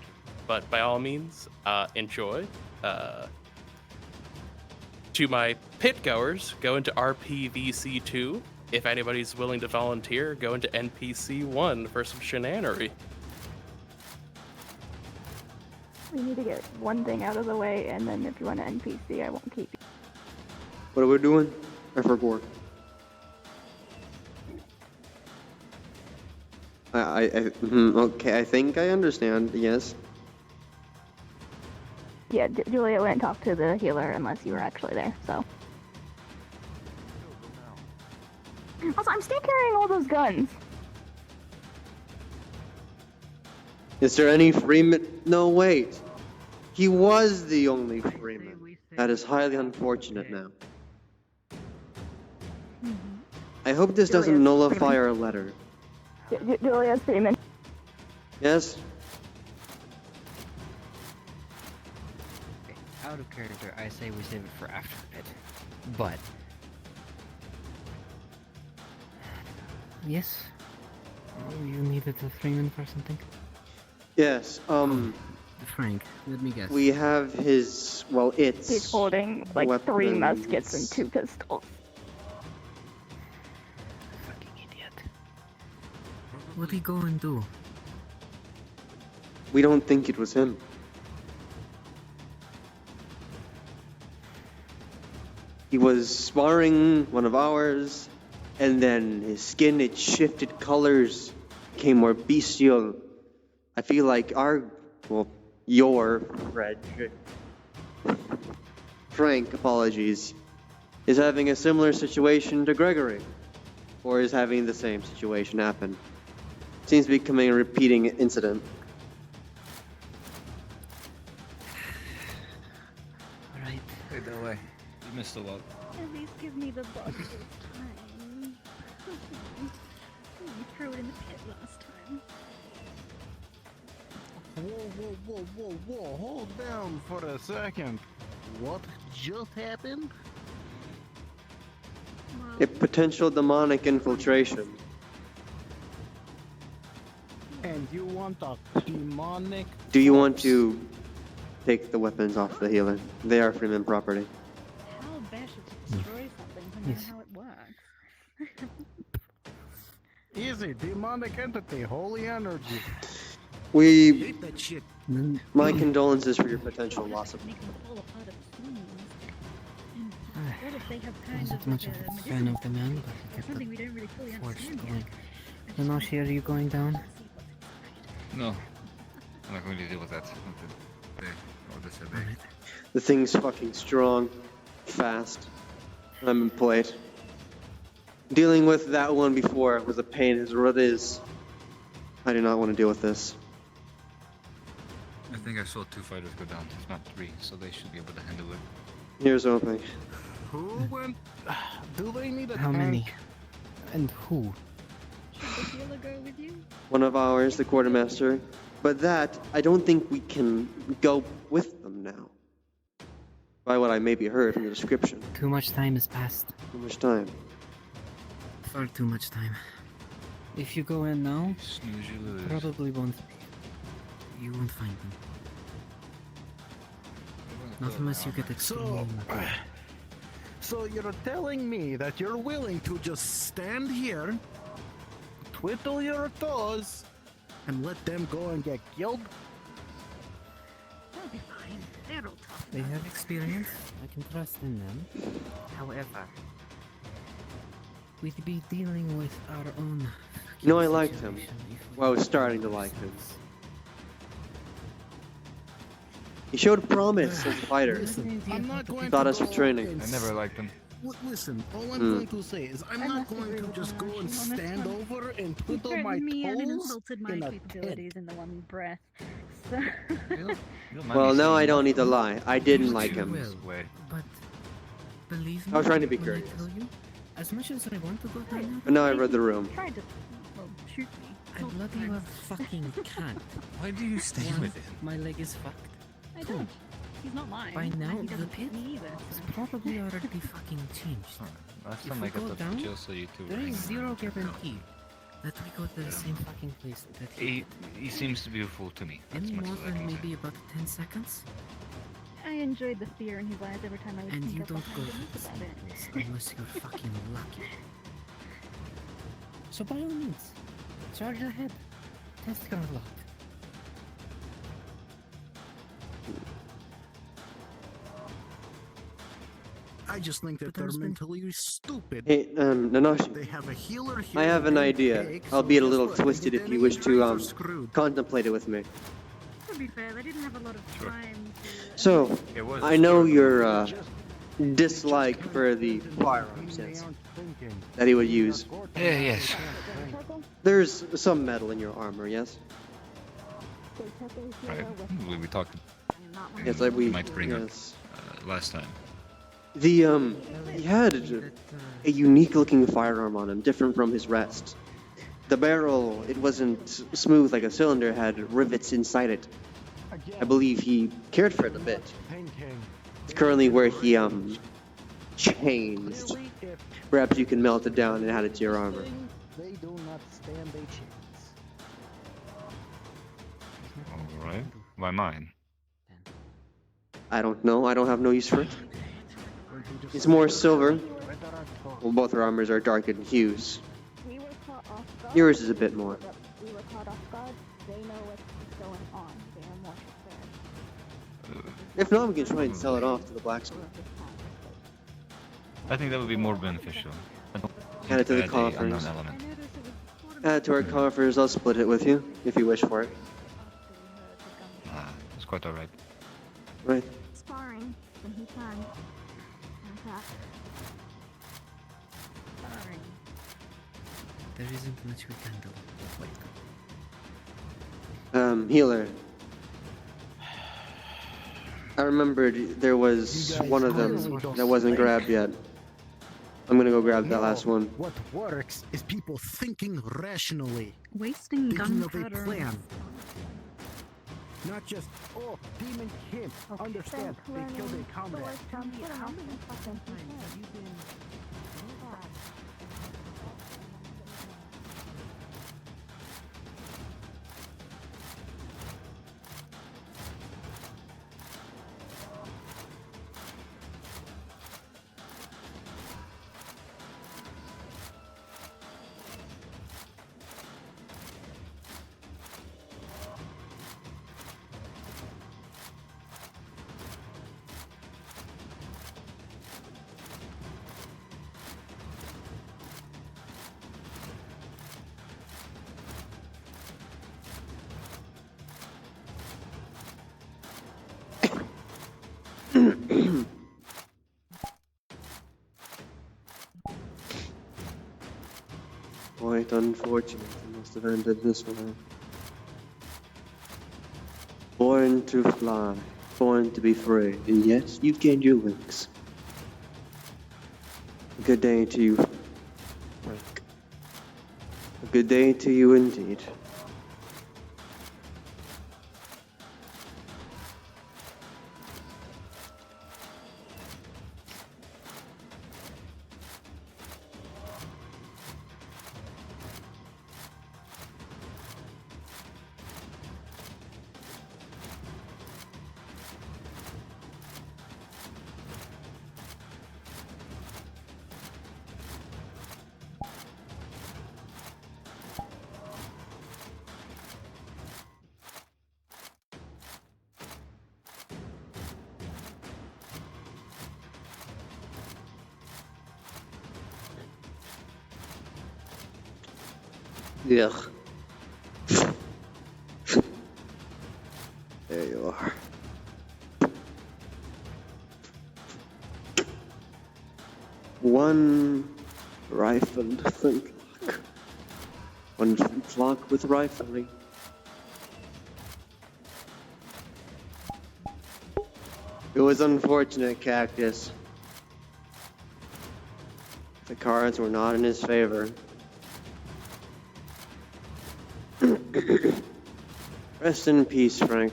But by all means, enjoy. To my pit goers, go into RPVC2. If anybody's willing to volunteer, go into NPC1 for some shenanery. We need to get one thing out of the way, and then if you want an NPC, I won't keep you. What are we doing? I forgot. Okay, I think I understand, yes. Yeah, Julia wouldn't talk to the healer unless you were actually there, so. Also, I'm still carrying all those guns. Is there any Freeman? No, wait. He was the only Freeman. That is highly unfortunate now. I hope this doesn't Julia's nullify Freeman. our letter. Julia's Freeman. Yes? Out of character, I say we save it for after the pit. But... Yes? You needed the Freeman for something? Yes, Frank, let me guess. we have his, well, it's... He's holding like 3 weapons. muskets and 2 pistols. What'd he go and do? We don't think it was him. He was sparring one of ours, and then his skin, it shifted colors, became more bestial. I feel like your Fred, Frank, apologies, is having a similar situation to Gregory, or is having the same situation happen. Seems to be becoming a repeating incident. Alright. Hey, that way. You missed a lot. At least give me the bug this time. You threw it in the pit last time. Whoa, hold down for a second. What just happened? A potential demonic infiltration. And you want a demonic... Do you want to take the weapons off the healer? They are Freeman property. How bad to destroy something to know how it works? Easy, demonic entity, holy energy. We... Hate that shit. My condolences for your potential loss of... Make them fall apart at the seams. And what if they have kind Wasn't of much like of a a fan medicinal of the man, but I or kept something we the don't really fully forge understand going. yet? Enoshi, are you going down? No. I'm not going to deal with that. The thing's fucking strong, fast. I'm employed. Dealing with that one before was a pain as it is. I do not want to deal with this. I think I saw 2 fighters go down, if not 3, so they should be able to handle it. Here's hoping. Who went... Do they need a How tank? many? And who? Should the healer go with you? One of ours, the quartermaster. But that, I don't think we can go with them now. By what I maybe heard from the description. Too much time has passed. Too much time. Far too much time. If you go in now, Snooze, you lose. probably won't. You won't find them. Not unless you get extremely lucky. So you're telling me that you're willing to just stand here, twiddle your toes, and let them go and get killed? That'll be fine. They're all tough. They have experience. I can trust in them. However, we'd be dealing with our own. You know, I liked him. Well, I was starting to like him. He showed promise as a fighter. Listen, I'm not going Taught to us go for training. and I never liked them. Listen, all I'm going to say is I'm not going to just go and stand over and He twiddle my threatened me and toes insulted my in a capabilities in the one breath. So... Well, now I don't need to lie. I didn't like him. Wait. But believe me, I was trying to be when curious. I tell you, as much as I want to go down But now I read the room. He tried to, well, shoot me. I bloody well fucking can't. Why do you stay One, with him? my leg is fucked. I don't. He's not mine. By now, and he the doesn't pit me either. is probably already fucking changed. Last If time we I got go the down, jail, so you two there were is hanging zero around. guarantee that we go to the same fucking place that He seems to be a fool to me. That's any much more as I than can say. maybe about 10 seconds. I enjoyed the fear in his eyes every time I would And sneak you up don't go behind him. to the That's same about place it. unless you're fucking lucky. So by all means, charge ahead. Test your luck. I just think that But they're there's been- mentally stupid. Hey, Nanashi. They have a healer here. I have an and a idea, cake, so albeit a guess little what? twisted if Then you you wish guys to are screwed. contemplate it with me. To be fair, they didn't have a lot of time to... So, It was I know your dislike for the firearms yes, that he would use. Yeah, yes. There's some metal in your armor, yes? Right. We talked. Yes, like we. might bring yes. up last time. The he had a unique-looking firearm on him, different from his rest. The barrel, it wasn't smooth like a cylinder, had rivets inside it. I believe he cared for it a bit. It's currently where he changed. Perhaps you can melt it down and add it to your armor. They do not stand a chance. All right. Why mine? I don't know. I don't have no use for it. It's more silver. Well, both our armors are dark in hues. We were caught off guard. Yours is a bit more. We were caught off guard. They know what's going on. They are more prepared. If not, we can try and sell it off to the blacksmith. I think that would be more beneficial. I don't Add it to the add a unknown coffers. element. Add it to our coffers. I'll split it with you if you wish for it. It's quite alright. Right. Sparring. and he turned. And attacked. Fine. There isn't much we can do. Wait. Healer. I remembered there was You guys one of them clearly don't that wasn't think. grabbed yet. I'm gonna go grab that No, last one. What works is people thinking rationally, Wasting thinking of a gunpowder. plan. Not just, oh, demon him. Understand, they killed a comrade. How many fucking times have you been? Quite unfortunate. I must have ended this one. Born to fly, born to be free, and yes, you've gained your wings. A good day to you, Frank. A good day to you indeed. Yuck. There you are. One rifled flintlock. One flintlock with rifling. It was unfortunate, Cactus. The cards were not in his favor. Rest in peace, Frank.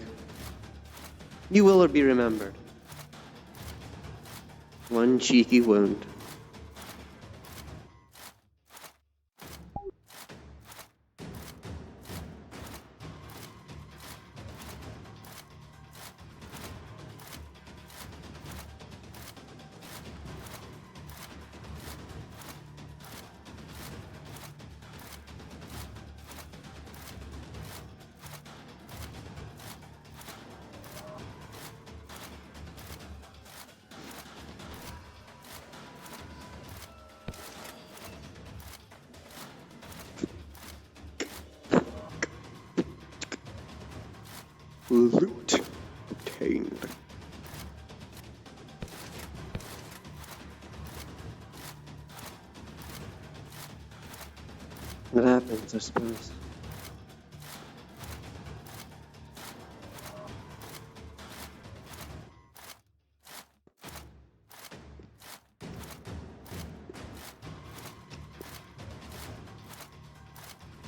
You will be remembered. One cheeky wound. Loot obtained. What happens, I suppose?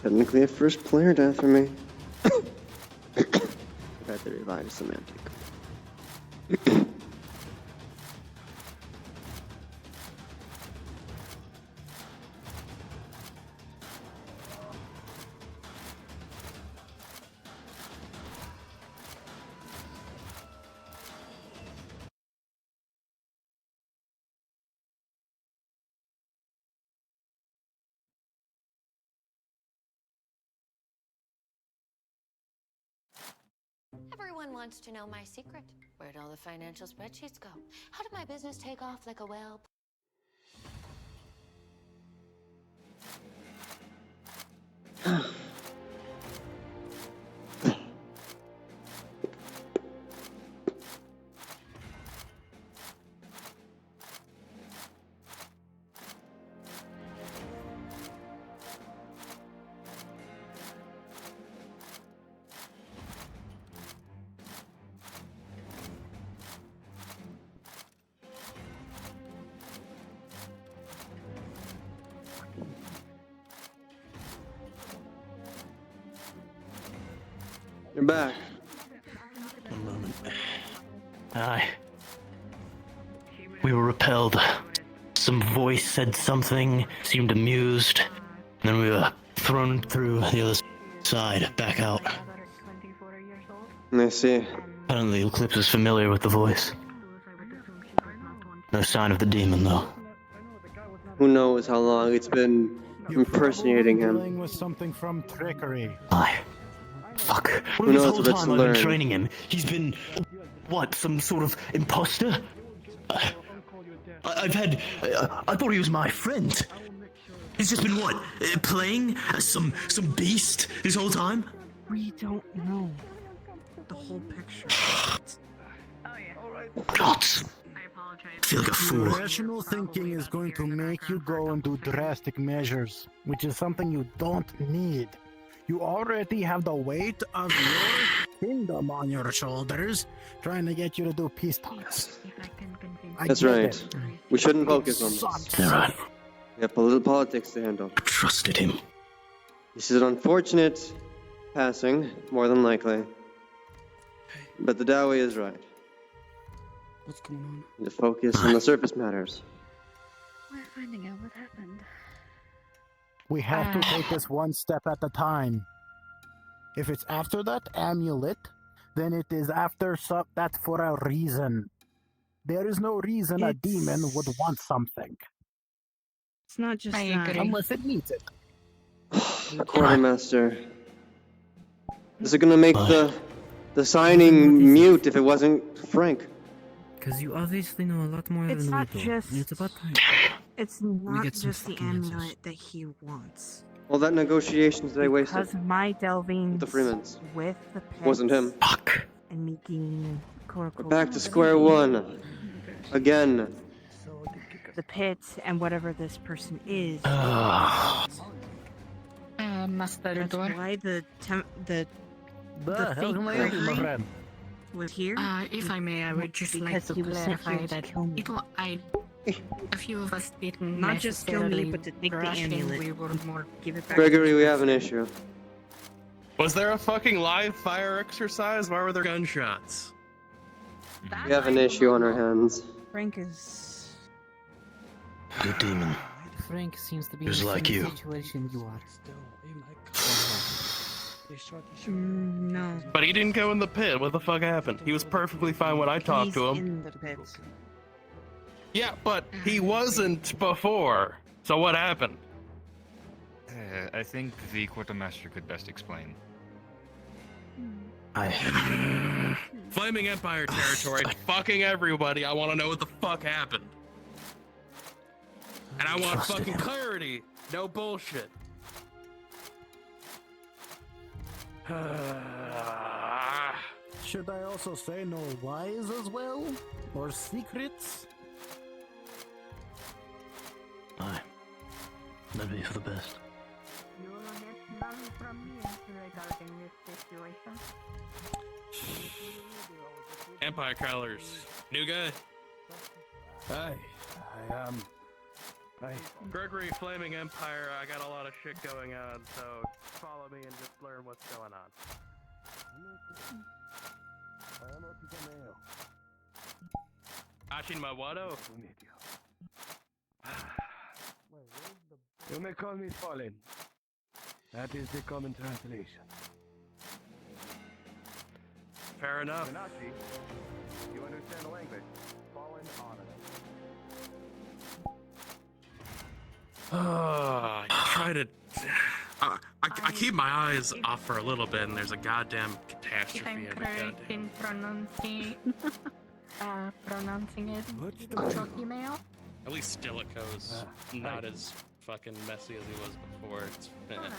Technically a first player death for me. I had to revive semantic. Everyone wants to know my secret. Where'd all the financial spreadsheets go? How did my business take off like a whale? You're back. One moment. Aye. We were repelled. Some voice said something, seemed amused, and then we were thrown through the other side, back out. I see. Apparently Eclipse is familiar with the voice. No sign of the demon, though. Who knows how long it's been impersonating Dealing him. with something from trickery. Aye. Fuck. Who This knows whole what it's time I've been learned. training him, he's been... What, some sort of imposter? I've had... I thought he was my friend. He's just been what? Playing as some beast this whole time? We don't know the whole picture. God. I feel like a fool. Rational thinking is going to make you go and do drastic measures, which is something you don't need. You already have the weight of your kingdom on your shoulders, trying to get you to do peace talks. That's right. We shouldn't focus on this. You're right. We have politics to handle. I trusted him. This is an unfortunate passing, more than likely. But the Dowie is right. What's going on? We need to focus on the surface matters. We're finding out what happened. We have to take this one step at a time. If it's after that amulet, then it is after that's for a reason. There is no reason a demon would want something. It's not just I that. agree. Unless it needs it. Quartermaster. This is gonna make the signing mute if it wasn't Frank. Because you obviously know a lot more It's than not we do. just. It's about time. It's We not get some just the fucking answers. amulet that he wants. All that negotiations that I wasted. Because my delving With the Freemans. with the pets Wasn't him. Fuck. and making quote We're unquote back to square one. Again. the pit and whatever this person is. Master That's Door. why the The hell fake am I doing, my Gregory friend? was here. If I may, I would just like Because to he was sent clarify here to that kill me. a few of us didn't Not just kill me, necessarily but to take the rush in. amulet. We were more Give it back. Gregory, we have an issue. Was there a fucking live fire exercise? Why were there gunshots? We have an issue on our hands. Frank is. The demon. Frank seems to be Just in the like same you. situation you are. No. But he didn't go in the pit. What the fuck happened? He was perfectly fine when I talked He's to him. in the pit. Yeah, but he wasn't before. So what happened? I think the quartermaster could best explain. Flaming Empire territory, fucking everybody. I want to know what the fuck happened. And I want Trusted fucking him. clarity. No bullshit. Should I also say no lies as well? Or secrets? Aye. That'd be for the best. You will get none from me regarding this situation. Empire colors. New guy. Hi, Gregory Flaming Empire. I got a lot of shit going on, so follow me and just learn what's going on. Wado? You may call me Fallen. That is the common translation. Fair enough. Minashi, you understand the language. Fallen honor. Try to. I keep my eyes off for a little bit, and there's a goddamn If catastrophe I'm every correct goddamn. in pronouncing it, Chokimeo? At least Stilico's not as fucking messy as he was before. It's, Alright.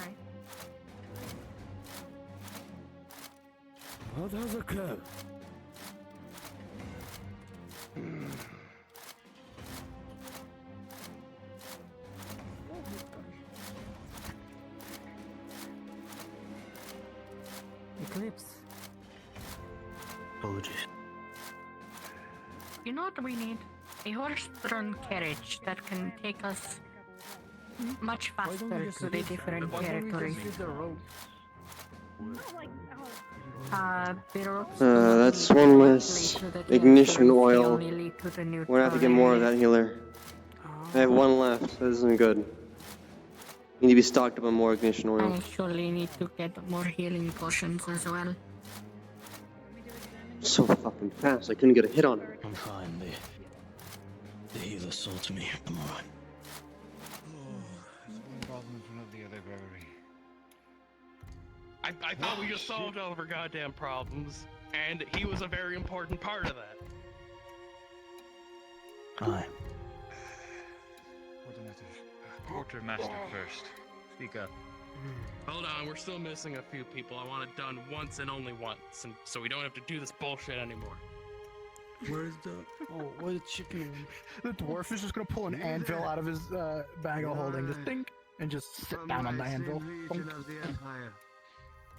What has occurred? Eclipse. Apologies. You know what we need? A horse-drawn carriage that can take us much faster to the different territories. That's one less ignition oil. We're gonna have to get more of that healer. I have one left, so this isn't good. You need to be stocked up on more ignition oil. I surely need to get more healing potions as well. So fucking fast, I couldn't get a hit on her. I'm fine. The healer saw to me. I'm alright. There's one problem in front of the other, Gregory. I thought we just solved all of our goddamn problems, and he was a very important part of that. Aye. Quartermaster first. Speak up. Hold on, we're still missing a few people. I want it done once and only once, and so we don't have to do this bullshit anymore. Where's the... Oh, where's the chicken? The dwarf is just gonna pull an anvil out of his bag of holding, just think, and just sit down on the anvil. Of the Empire.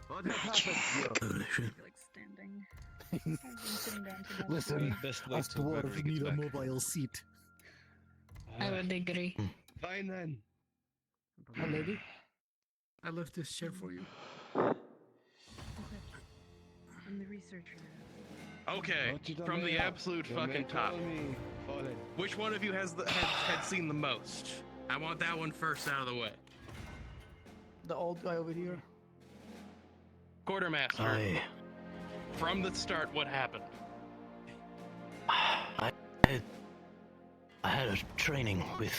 What has happened? Like standing. I've been sitting down too much. Listen, Best way us till Gregory dwarves gets need a back. mobile seat. I would agree. Fine then. Hi, lady. I left this chair for you. I'm the researcher. Okay, from the absolute fucking top. Which one of you has had seen the most? I want that one first out of the way. The old guy over here. Quartermaster. I From the start, what happened? I had a training with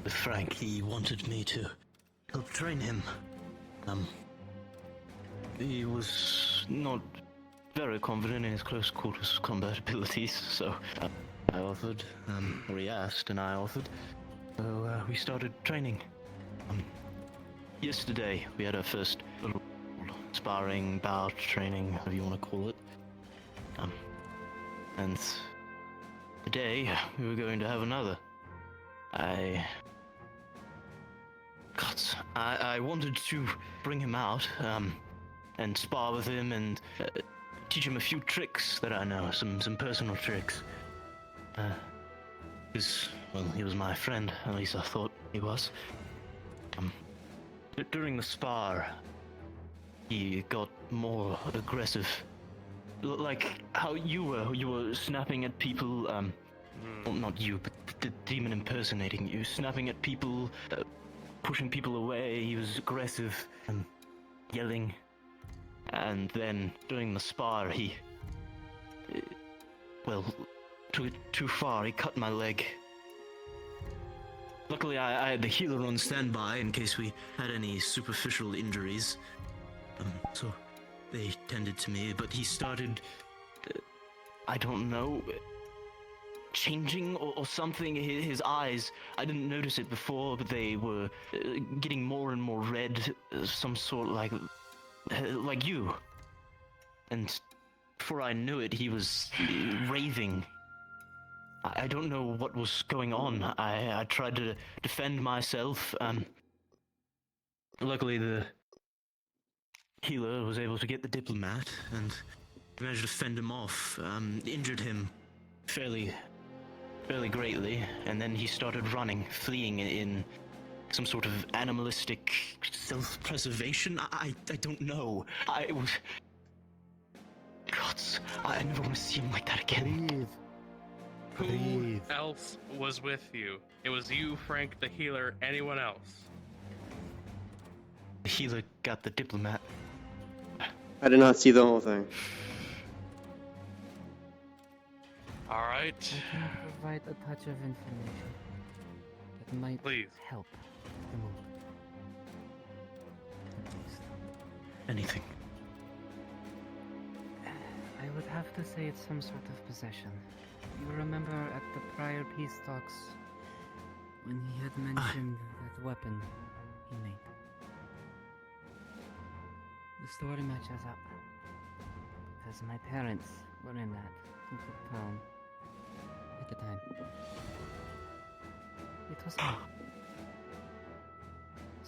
Frank. He wanted me to help train him. He was not very confident in his close quarters combat abilities, so I offered, or he asked, and I offered. So we started training. Yesterday we had our first little sparring bout training, whatever you want to call it. And today we were going to have another. I wanted to bring him out, and spar with him and teach him a few tricks that I know, some personal tricks. Because, well, he was my friend, at least I thought he was. During the spar, he got more aggressive. Like how you were snapping at people, well, not you, but the demon impersonating you, snapping at people, pushing people away. He was aggressive and yelling. And then during the spar, he, well, took it too far. He cut my leg. Luckily, I had the healer on standby in case we had any superficial injuries. So they tended to me, but he started, I don't know, changing or something. His eyes, I didn't notice it before, but they were getting more and more red, some sort like you. And before I knew it, he was raving. I don't know what was going on. I tried to defend myself. Luckily, the healer was able to get the diplomat and managed to fend him off. Injured him fairly greatly, and then he started running, fleeing in some sort of animalistic self-preservation. I don't know. I was... Gods, I never want to see him like that again. Who else was with you? It was you, Frank, the healer, anyone else? The healer got the diplomat. I did not see the whole thing. Alright. I can provide a touch of information that might help the move. At least. Anything. I would have to say it's some sort of possession. You remember at the prior peace talks when he had mentioned that weapon he made? The story matches up. Because my parents were in that complete town at the time. It was me.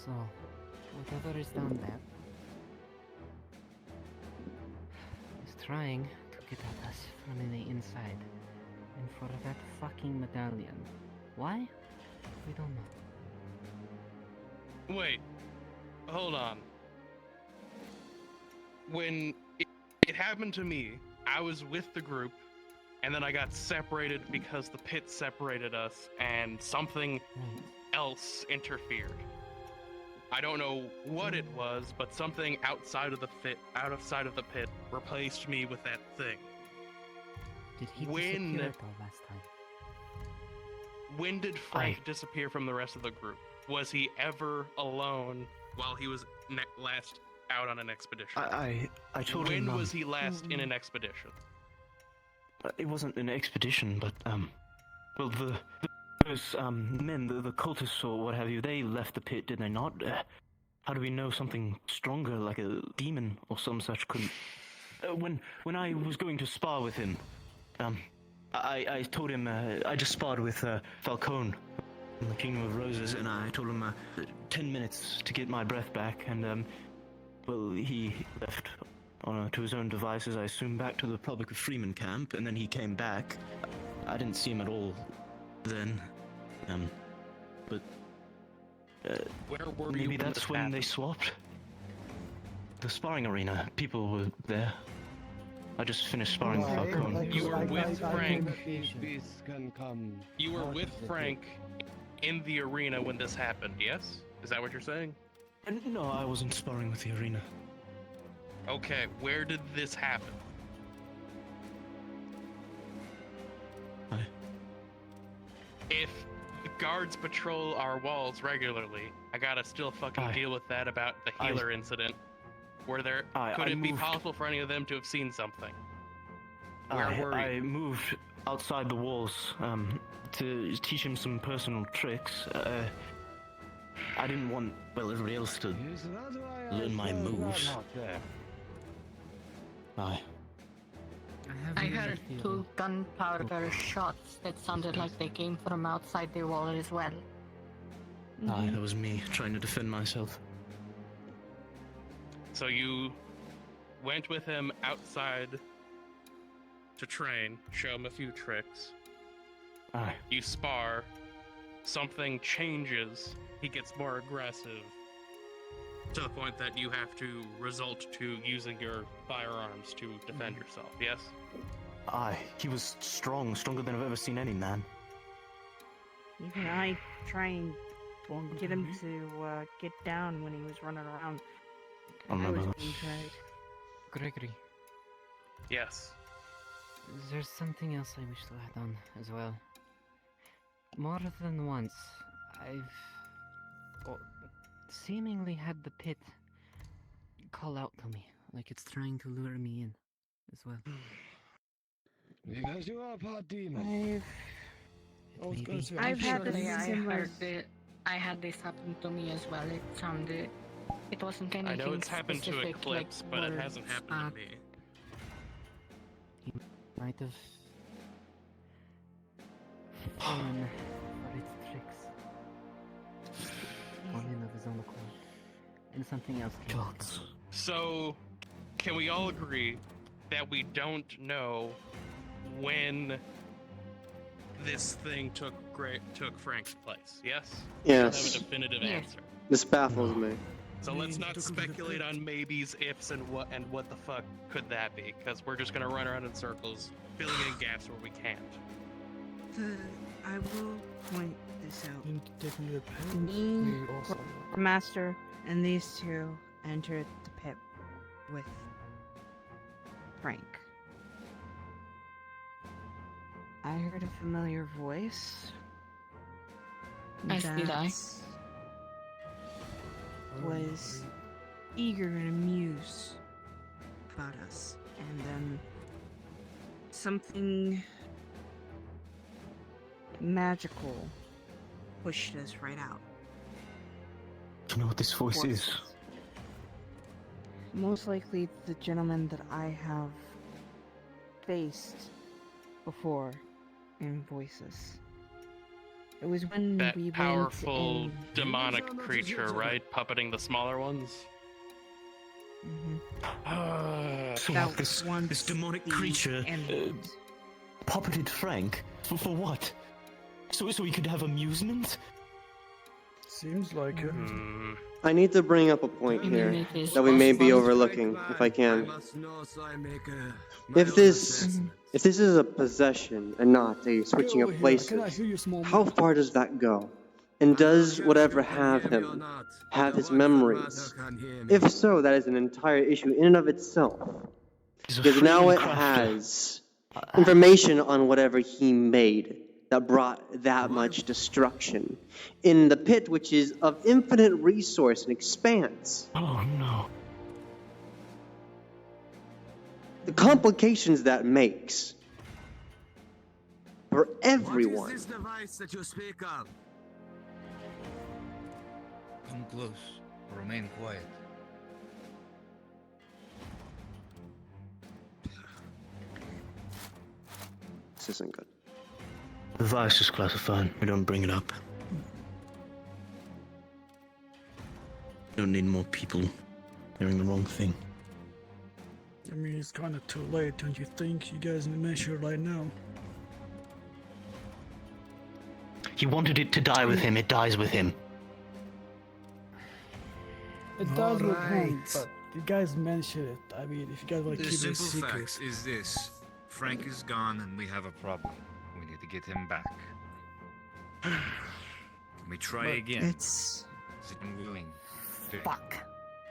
So, whatever is down there is trying to get at us from the inside. And for that fucking medallion. Why? We don't know. Wait. Hold on. when it happened to me, I was with the group, and then I got separated because the pit separated us, and something else interfered. I don't know what it was, but something outside of the pit replaced me with that thing. Did he disappear at all last time? When did Frank disappear from the rest of the group? Was he ever alone while he was last out on an expedition? I told him. When was he last in an expedition? It wasn't an expedition, but well, those men, the cultists or what have you, they left the pit, did they not? How do we know something stronger, like a demon or some such, couldn't? When I was going to spar with him, I told him I just sparred with Falcone in the Kingdom of Roses, and I told him 10 minutes to get my breath back, and well, he left to his own devices, I assume, back to the Republic of Freeman camp, and then he came back. I didn't see him at all then, but where were maybe you that's when they swapped. The sparring arena, people were there. I just finished sparring with Falcone. You were with Frank. Can come. You were with Frank in the arena when this happened, yes? Is that what you're saying? No, I wasn't sparring with the arena. Okay, where did this happen? If the guards patrol our walls regularly, I gotta still fucking deal with that about the healer incident. Could it be possible for any of them to have seen something? Where were you? I moved outside the walls to teach him some personal tricks. I didn't want, well, everybody else to learn my moves. I heard 2 gunpowder shots that sounded like they came from outside the wall as well. That was me trying to defend myself. So you went with him outside to train, show him a few tricks. You spar, something changes, he gets more aggressive, to the point that you have to resort to using your firearms to defend yourself, yes? He was stronger than I've ever seen any man. Even I try and get him to get down when he was running around. I was being tried. Gregory. Yes. There's something else I wish to add on as well. More than once, I've seemingly had the pit call out to me, like it's trying to lure me in as well. Because you are part demon. I've had this similar. I had this happen to me as well. It wasn't anything I know it's happened to specific, Eclipse, like but it words. hasn't happened to me. He might have fallen for its tricks. On him of his own accord. And something else came out. So, can we all agree that we don't know when this thing took Frank's place? Yes? Yes. We have a definitive answer. This baffles me. So let's not speculate on maybes, ifs, and what the fuck could that be? Because we're just gonna run around in circles, filling in gaps where we can't. I will point this out. Me, Me, Master, and these two entered the pit with Frank. I heard a familiar voice. As did I. Was eager to muse about us, and then something magical pushed us right out. Do you know what this voice is? Most likely the gentleman that I have faced before in Voices. It was when That we powerful went demonic creature, right? Puppeting the smaller ones? So That this demonic creature puppeted Frank for what? So he could have amusement? Seems like it. I need to bring up a point I here mean, it is that we may be possible. overlooking, if I can. must know, so I make If this is a possession and not a switching over of here. Can I places, hear you, small how man? far does that go? And does whatever have him have his memories? If so, that is an entire issue in and of itself. Because now it has information on whatever he made that brought that much destruction in the pit, which is of infinite resource and expanse. Oh no. The complications that makes for everyone. What is this device that you speak of? Come close. Remain quiet. This isn't good. The device is classified. We don't bring it up. Don't need more people hearing the wrong thing. I mean, it's kind of too late, don't you think? You guys need to make sure right now. He wanted it to die with him. It dies with him. It does look him, but you guys mentioned it. I mean, if you guys want to The keep it a simple secret. fact is this. Frank is gone and we have a problem. We need to get him back. Can we try But again? It's... Is it willing? Fuck.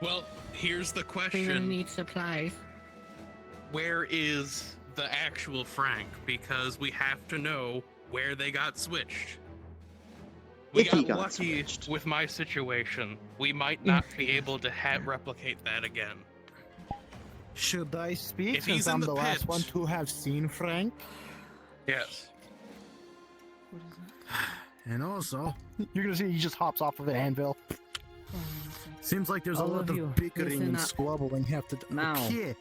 Well, here's the We're gonna question. need supplies. Where is the actual Frank? Because we have to know where they got switched. We If he got got lucky with my situation. We might not be able to replicate that again. Should I speak If he's since in I'm the the last pit. one to have seen Frank? Yes. And also, you're gonna see he just hops off of an anvil. Seems like there's All a lot of of you, bickering listen and up. squabbling have to. Now. Okay.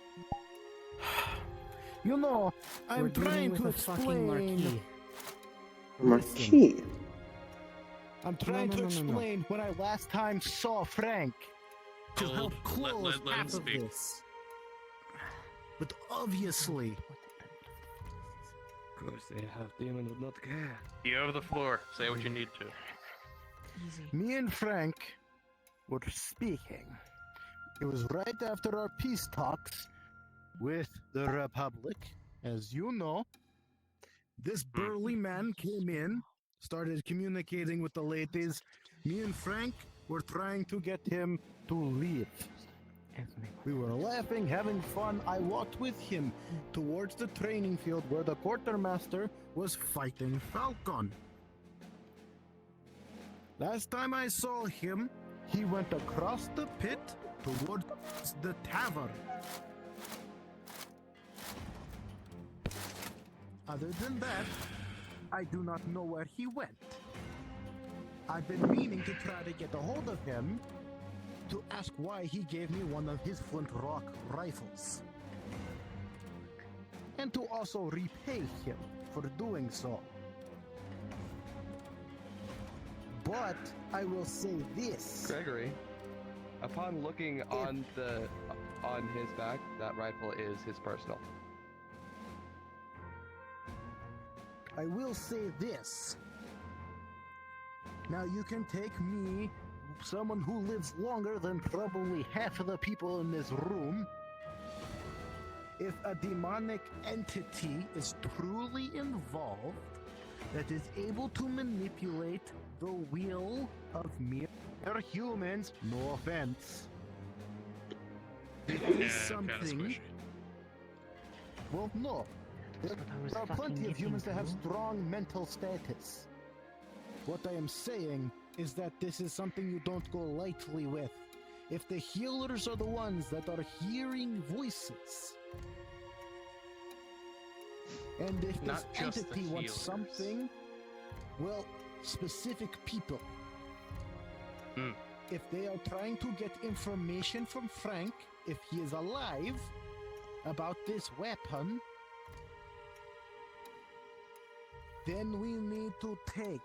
You know, We're I'm dealing trying with to a fucking explain. Marquis. I'm trying to explain when I last time saw Frank. To Hold. help close Let him half of speak. this. But obviously, Of course, they have demon would not care. You have the floor. Say what you need to. me and Frank were speaking. It was right after our peace talks with the Republic. As you know, this burly man came in, started communicating with the ladies. Me and Frank were trying to get him to leave. We were laughing, having fun. I walked with him towards the training field where the quartermaster was fighting Falcon. Last time I saw him, he went across the pit towards the tavern. Other than that, I do not know where he went. I've been meaning to try to get a hold of him to ask why he gave me one of his flint rock rifles. And to also repay him for doing so. But I will say this. Gregory, upon looking on his back, that rifle is his personal. I will say this. Now you can take me, someone who lives longer than probably half of the people in this room. If a demonic entity is truly involved, that is able to manipulate the will of mere humans, no offense. It is something. Well, no. There are plenty of humans that have strong mental status. What I am saying is that this is something you don't go lightly with. If the healers are the ones that are hearing voices, and if this Not just the entity wants healers. something, well, specific people. If they are trying to get information from Frank, if he is alive, about this weapon, then we need to take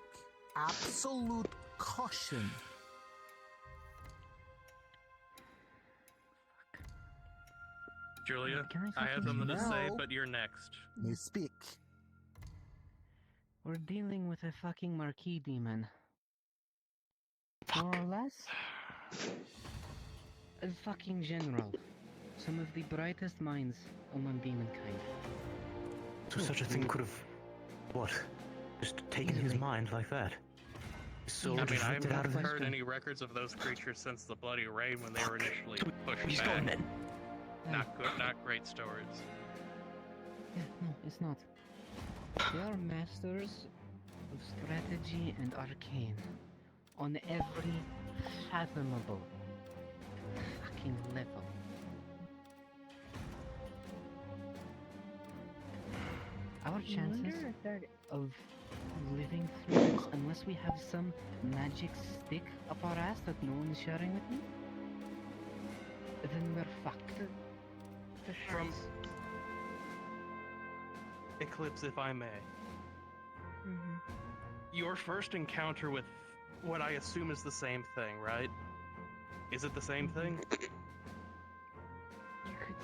absolute caution. Julia, Can I have fucking something to say, No. but you're next. May speak. We're dealing with a fucking marquee demon. more or less. A fucking general. Some of the brightest minds among demonkind. So such a thing could have, what, just taken his mind like that? His soul I mean, just I ripped it out haven't of him? heard any records of those creatures since the Bloody Rain when they were initially pushed He's back. gone then. Not good, not great stories. Yeah, no, it's not. They are masters of strategy and arcane on every fathomable fucking level. Our chances of living through this, unless we have some magic stick up our ass that no one is sharing with me, then we're fucked. From Eclipse, if I may. Your first encounter with what I assume is the same thing, right? Is it the same thing?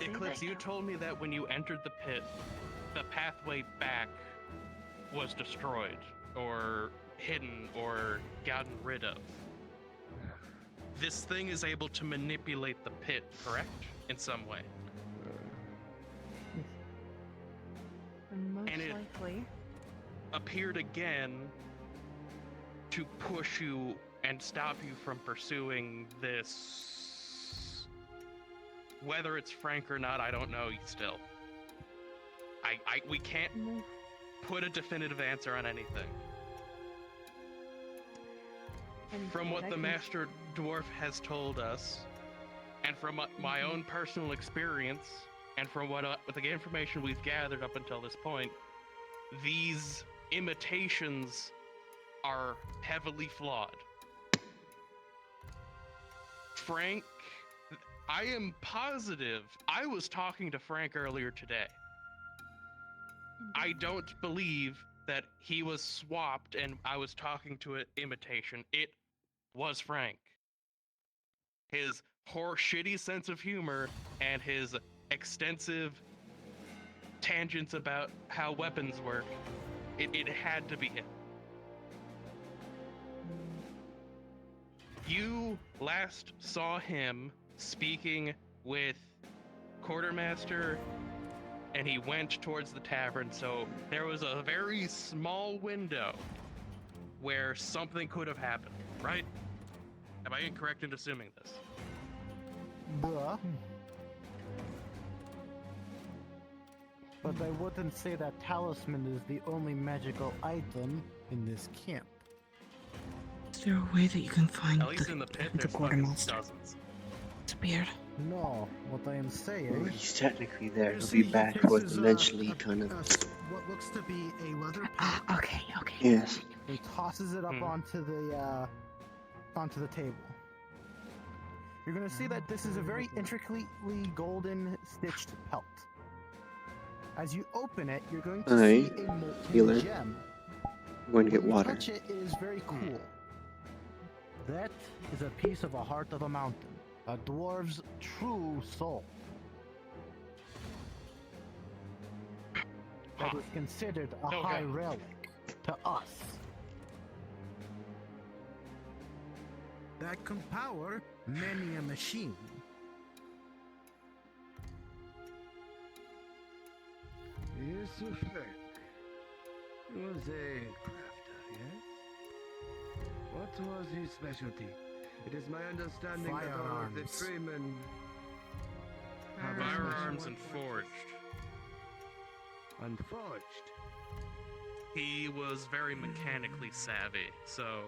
Eclipse, you told me that when you entered the pit, the pathway back was destroyed, or hidden, or gotten rid of. This thing is able to manipulate the pit, correct? In some way. Most And it likely. appeared again to push you and stop you from pursuing this. Whether it's Frank or not, I don't know still. We can't put a definitive answer on anything. From what the Master Dwarf has told us, and from my own personal experience, and from what the information we've gathered up until this point, these imitations are heavily flawed. Frank, I am positive, I was talking to Frank earlier today. I don't believe that he was swapped and I was talking to an imitation. It was Frank. His shitty sense of humor and his extensive tangents about how weapons work, it had to be him. You last saw him speaking with Quartermaster, and he went towards the tavern, so there was a very small window where something could have happened, right? Am I incorrect in assuming this? Bruh. But I wouldn't say that talisman is the only magical item in this camp. Is there a way that you can find At least in the pit, the there's quartermaster? dozens. It's weird. No, what I am saying. Well, he's technically there. He'll See, be back he with fixes, eventually, kind of. What looks to be a leather pack. Okay. Yes. He tosses it up onto the table. You're gonna see that this is a very intricately golden stitched pelt. As you open it, you're going to see a molten healer. gem. I'm going to get When you water. touch it, it is very cool. That is a piece of a heart of a mountain, a dwarf's true soul. That is considered a high relic to us. That can power many a machine. Yes, Frank. He was a crafter, yes? What was his specialty? It is my understanding that all of the Firearms. freemen have a Firearms special and forged. and forged. He was very mechanically savvy, so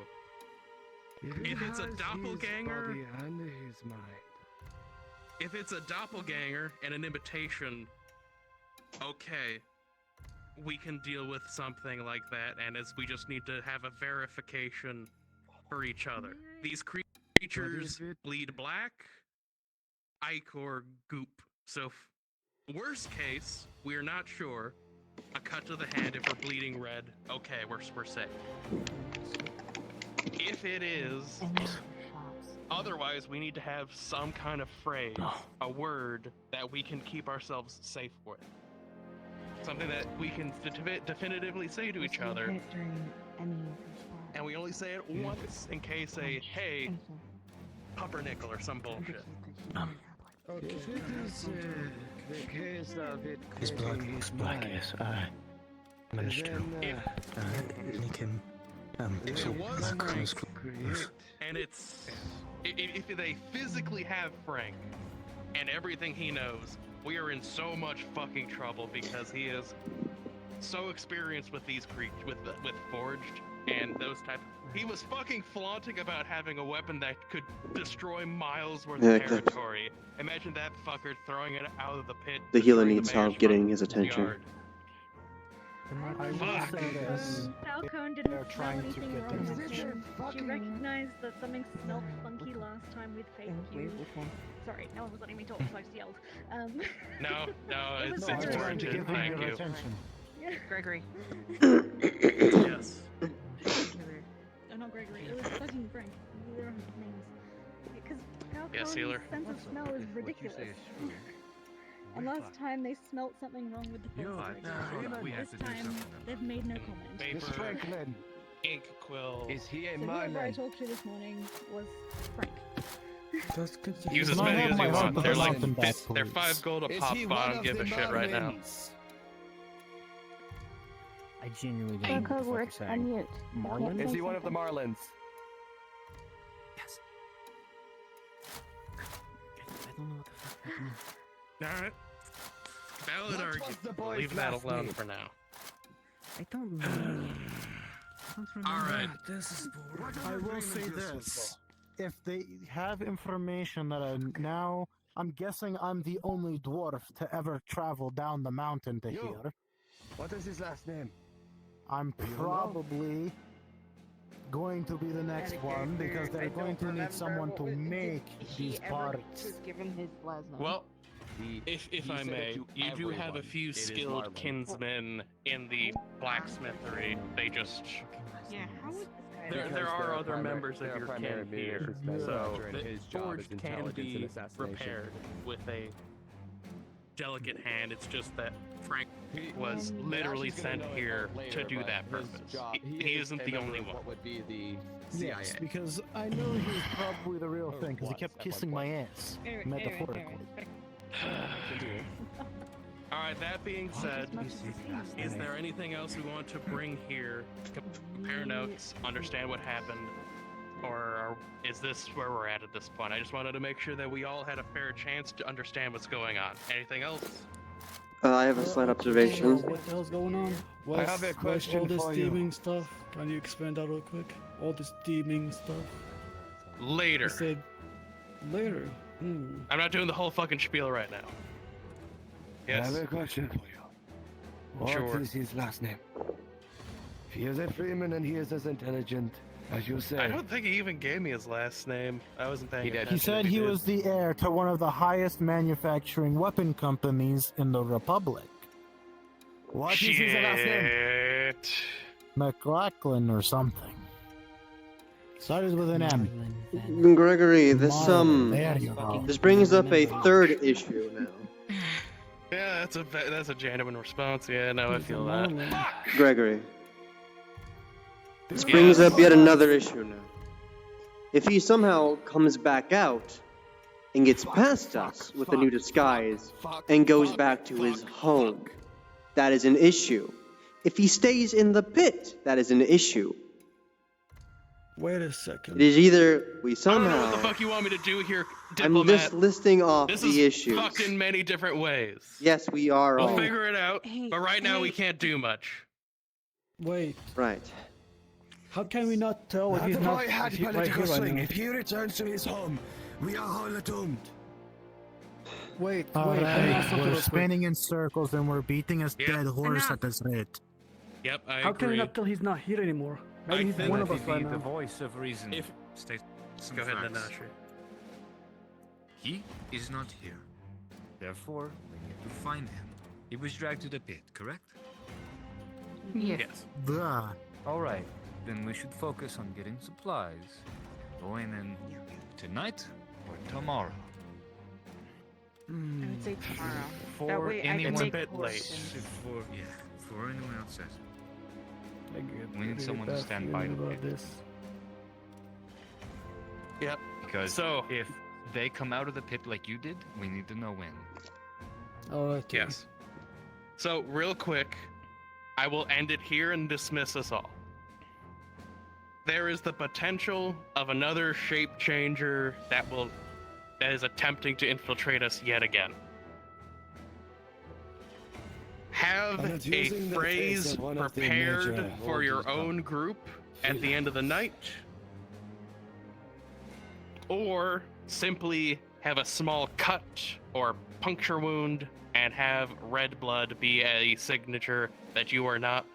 He if it's a has his doppelganger, body and his mind. if it's a doppelganger and an imitation, okay, we can deal with something like that, and as we just need to have a verification for each other. These creatures bleed black, ichor, goop. So, worst case, we're not sure. A cut to the hand if we're bleeding red. Okay, we're safe. If it is, otherwise we need to have some kind of phrase, a word that we can keep ourselves safe with. Something that we can definitively say to each other. During any of your spells. and we only say it once in case hey, pumpernickel or some bullshit. If it is the case of it His blood creating looks his black, mind, yes. I managed to make him If it was Frank, create. and if they physically have Frank and everything he knows, we are in so much fucking trouble because he is so experienced with these creatures, with Forged and those types. He was fucking flaunting about having a weapon that could destroy miles worth of territory. Imagine that fucker throwing it out of the pit. The healer destroying needs the mayor's help getting front his attention. yard. I will say this. Falcone didn't They're smell trying to anything get wrong them with to him. She recognized that something smelled funky last time with fake you. Which one? Sorry, no one was letting me talk, so I just yelled. No, It was it's trying to warranted. give him Thank your you. attention. Gregory. Yes. Oh, not Gregory. It was fucking Frank. We don't have names. Because Yes, Falcone's healer. sense of smell is ridiculous. And last time they smelt something wrong with the filter. This time they've made no comment. Miss Paper, Franklin, ink, quill. is he a So whoever I Marlin? talked to this morning was Frank. Use as Can I many have as my you want. husband They're like mountain back, they're please? 5 gold a Is pop, he but I one don't of give the a shit right now. Marlins? I genuinely don't know what the fuck you're Works saying. unmute. Marlin? Is he one of the Marlins? Yes. I don't know what the fuck that means. Alright. Valid What argument. was the We'll boy's leave that last alone name? for now. I don't know. I don't remember. Alright. This is boring. What I will agreement say is this this. If they have information that I'm guessing I'm the only dwarf to ever travel down the mountain to You. here. What is his last name? I'm You don't know? probably going to be the next one because they're going to need someone to make these parts. Give him his last name. Well, if I may, you do have a few skilled kinsmen in the blacksmithery. They just Yeah, how would this guy there are other members of they're your primary kin here, munitions manufacturer, so and the his job forge is can intelligence and be assassination. repaired with a delicate hand. It's just that Frank was literally sent here to do that purpose. He isn't the only one. What would be the CIA? Yes, because I know he was probably the real thing because he kept kissing my ass, metaphorically. Alright, that being said, is there anything else we want to bring here? Compare notes, understand what happened, or is this where we're at this point? I just wanted to make sure that we all had a fair chance to understand what's going on. Anything else? I have a slight observation. What the hell's going on? I have a question all this for you. steaming stuff? Can you expand that real quick? All this steaming stuff. Later. I said later. I'm not doing the whole fucking spiel right now. I Yes. have a question for you. What is Sure. his last name? If he is a freeman and he is as intelligent as you say. I don't think he even gave me his last name. I wasn't paying attention. He said if he did. was the heir to one of the highest manufacturing weapon companies in the Republic. What is his last name? Shit. McLachlan or something. Started with an M. Gregory, this There you go. this brings up a third issue now. Yeah, that's a genuine response. Yeah, no, I feel that. Gregory, this brings up yet another issue now. If he somehow comes back out and gets past us with a new disguise and goes back to his home, that is an issue. If he stays in the pit, that is an issue. Wait a second. It is either we I don't know what the somehow. fuck you want me to do here, I'm diplomat. just listing off This the is issues. fucking many different ways. Yes, we are We'll all. figure it out, but right now we can't do much. Wait. Right. How can we not tell if Now he's the not boy had right here political right swing. now? If he returns to his home, we are all doomed. Wait, Alright, we're spinning in circles and we're beating a dead horse at this rate. Yep, I How can we agree. not tell he's not here anymore? Maybe he's think one of I us think right the now. voice of reason If- states some Go ahead, facts. Nanashi. He is not here. Therefore, we need to find him. He was dragged to the pit, correct? Yes. Duh. Alright, then we should focus on getting supplies. Going in tonight or tomorrow. I would say tomorrow. For That way I can anyone make bit late. horses. For anyone else says. We need someone to stand by the pit. this. Yep. Because So- if they come out of the pit like you did, we need to know when. Okay. Yes. So, real quick, I will end it here and dismiss us all. There is the potential of another shape changer that is attempting to infiltrate us yet again. Have I'm not a using the face phrase of one of the prepared major for your orders, own group at the end of the night, or simply have a small cut or puncture wound and have red blood be a signature that you are not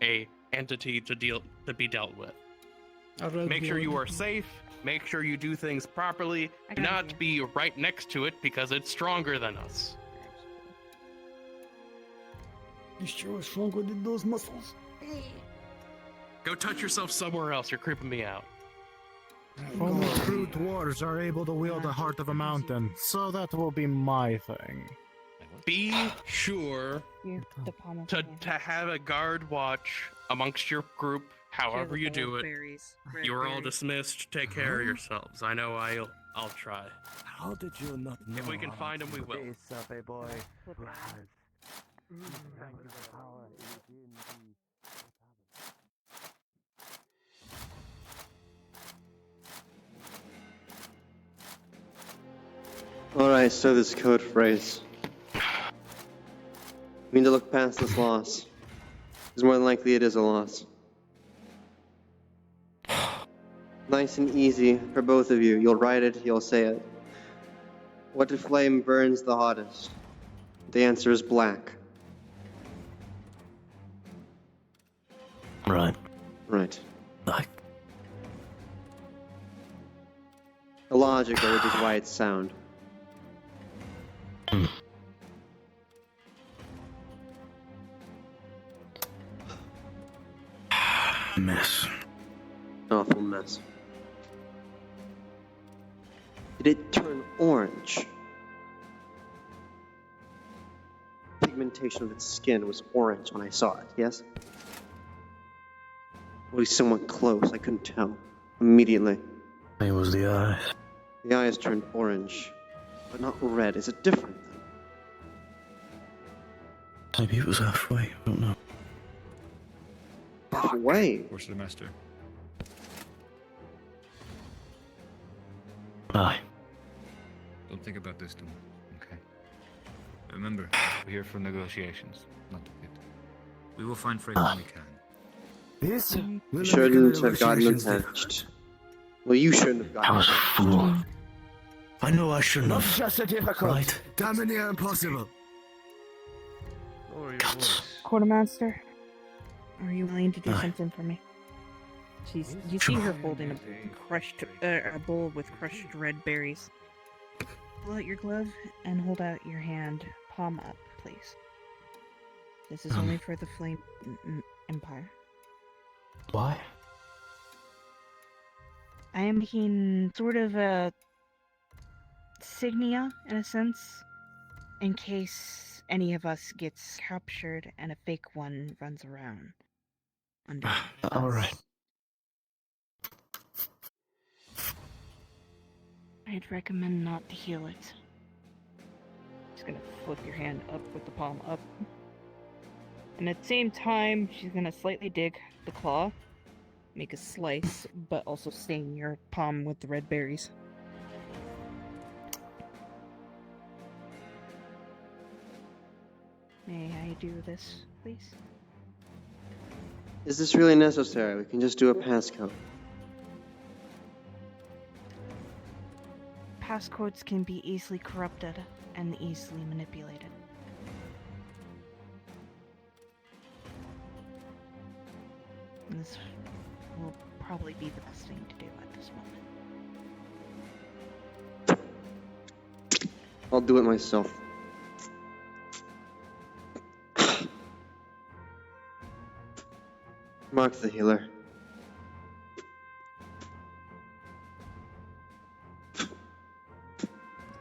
a entity to be dealt with. Make sure you are safe. Make sure you do things properly. I Do got not you. be right next to it because it's stronger than us. You sure stronger than those muscles? Go touch yourself somewhere else. You're creeping me out. Only true dwarves are able to wield the heart of a mountain, so that will be my thing. Be sure The palm of to my hand. have a guard watch amongst your group, however you do it. You're all dismissed. Take care of yourselves. I know I'll try. How did you not know? If we can find him, we will. Face of a boy who has Alright, so this code phrase. We need to look past this loss. Because more than likely it is a loss. Nice and easy for both of you. You'll write it, you'll say it. What flame burns the hottest? The answer is black. Right. Right. Like, Illogical, which is why it's sound. mess. Awful mess. Did it turn orange? Pigmentation of its skin was orange when I saw it, yes? At least somewhat close, I couldn't tell. Immediately. It was the eyes. The eyes turned orange, but not red. Is it different then? Maybe it was halfway, I don't know. Halfway? Where's the master? Aye. Don't think about this too much, okay? Remember, we're here for negotiations, not the pit. We will find Frey when we can. This You shouldn't have gotten attached. Well, you shouldn't have gotten I was a fool. I know I shouldn't Not have. just a difficult, Right. damn near impossible. Quartermaster, are you willing to do something for me? You see her holding a bowl with crushed red berries. Pull out your glove and hold out your hand, palm up, please. This is only for the Flame Empire. Why? I am making sort of a signia, in a sense, in case any of us gets captured and a fake one runs around. Alright. I'd recommend not to heal it. Just gonna flip your hand up with the palm up. And at the same time, she's gonna slightly dig the claw, make a slice, but also stain your palm with the red berries. May I do this, please? Is this really necessary? We can just do a passcode. Passcodes can be easily corrupted and easily manipulated. This will probably be the best thing to do at this moment. I'll do it myself. Mark the healer.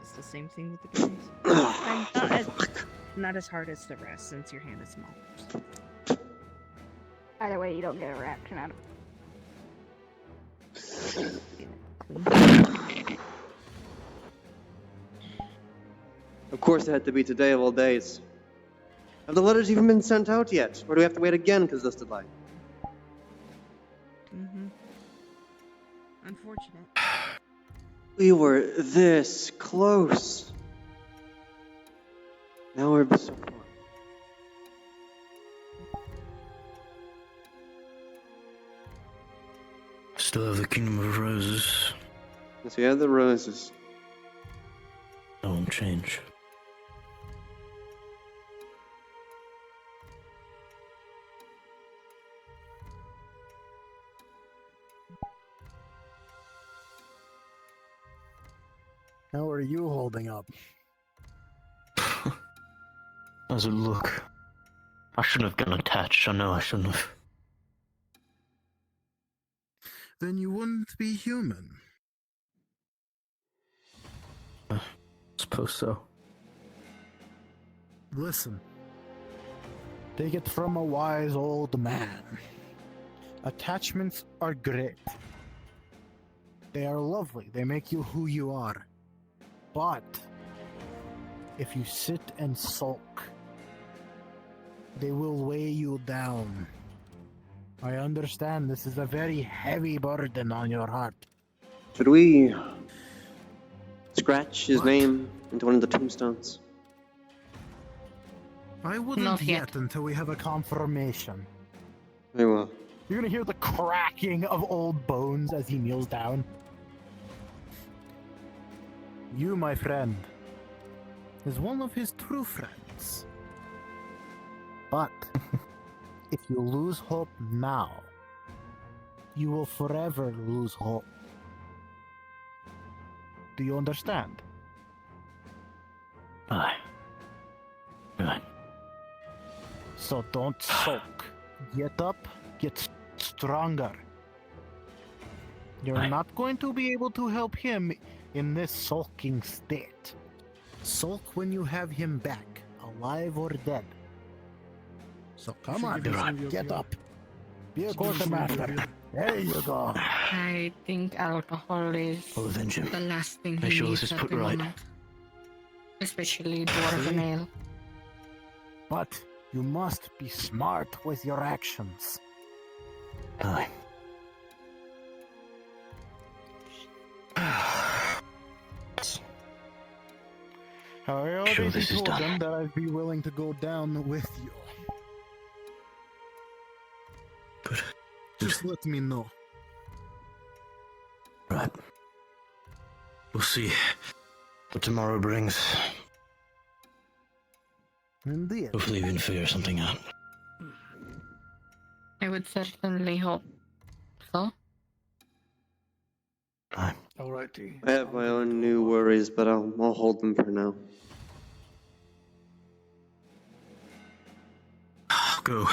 It's the same thing with the berries. not as hard as the rest, since your hand is small. Either way, you don't get a reaction out of Of course it had to be today of all days. Have the letters even been sent out yet? Or do we have to wait again because of this delay? Mm-hmm. Unfortunate. We were this close. Now we're so far. Still have the Kingdom of Roses. Yes, we have the roses. That won't change. How are you holding up? How's it look? I shouldn't have gotten attached. I know I shouldn't have. Then you wouldn't be human. Suppose so. Listen. Take it from a wise old man. Attachments are great. They are lovely. They make you who you are. But if you sit and sulk, they will weigh you down. I understand this is a very heavy burden on your heart. Should we scratch his name into one of the tombstones? I wouldn't Not yet yet. until we have a confirmation. Very well. You're gonna hear the cracking of old bones as he kneels down. You, my friend, is one of his true friends. But if you lose hope now, you will forever lose hope. Do you understand? Aye. Good. So don't sulk. Get up, get stronger. You're not going to be able to help him in this sulking state. Sulk when you have him back, alive or dead. So come on, get up. Be a quartermaster. There you go. I think alcohol is I'll avenge him. the last thing Make he sure needs this is at put the right. moment. Especially dwarven ale. But you must be smart with your actions. Aye. I already told them that I'd be willing to go down with you. Good. Just let me know. Right. We'll see what tomorrow brings. Indeed. Hopefully we can figure something out. I would certainly hope so. Alrighty. I have my own new worries, but I'll hold them for now. Go.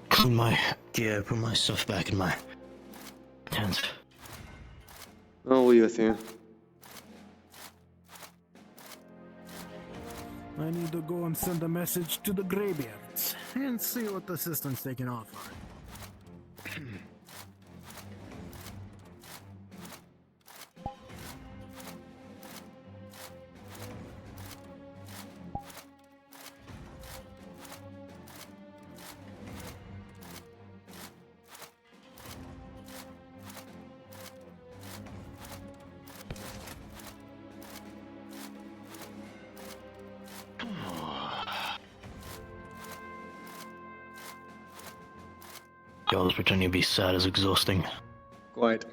Clean my gear, put my stuff back in my tent. I'll be with you. I need to go and send a message to the Greybeards and see what assistance they can offer. Y'all pretending to be sad is exhausting. Quite.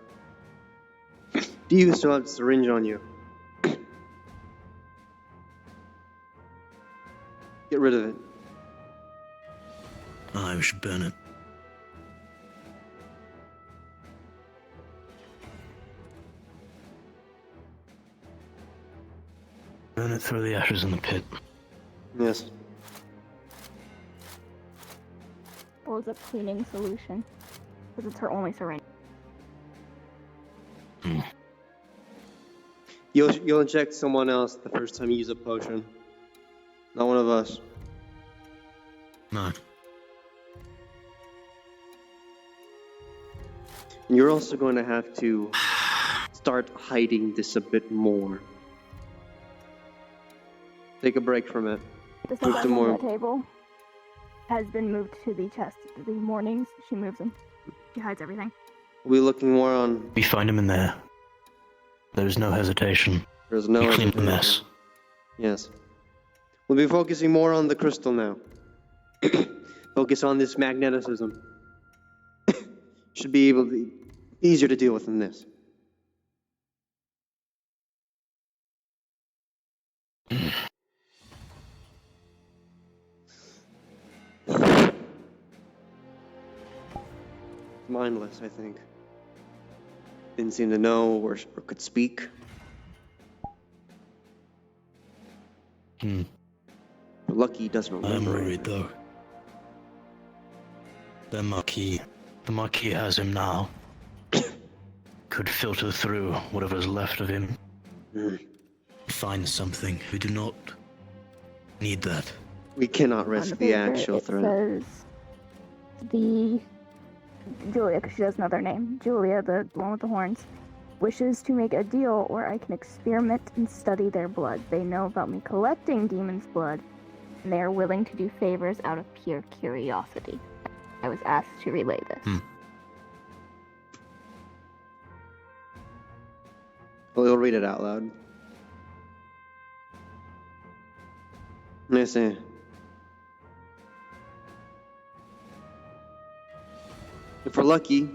Do you still have the syringe on you? Get rid of it. I should burn it. Burn it, throw the ashes in the pit. Yes. What was a cleaning solution? Because it's her only syringe. You'll inject someone else the first time you use a potion. Not one of us. No. And you're also going to have to start hiding this a bit more. Take a break from it. The Put stuff some on more. the table has been moved to the chest. The mornings, she moves them. She hides everything. We'll be looking more on. We find him in there. There's no hesitation. There's no We clean the hesitation. mess. Yes. We'll be focusing more on the crystal now. Focus on this magneticism. Should be able to be easier to deal with than this. Mindless, I think. Didn't seem to know or could speak. But Lucky doesn't remember. I'm worried though. The Marquis has him now. Could filter through whatever's left of him. Find something. We do not need that. We cannot On risk the the paper, actual it threat. says Julia, because she doesn't know their name. Julia, the one with the horns, wishes to make a deal where I can experiment and study their blood. They know about me collecting demons' blood, and they are willing to do favors out of pure curiosity. I was asked to relay this. We'll read it out loud. I see. If we're lucky,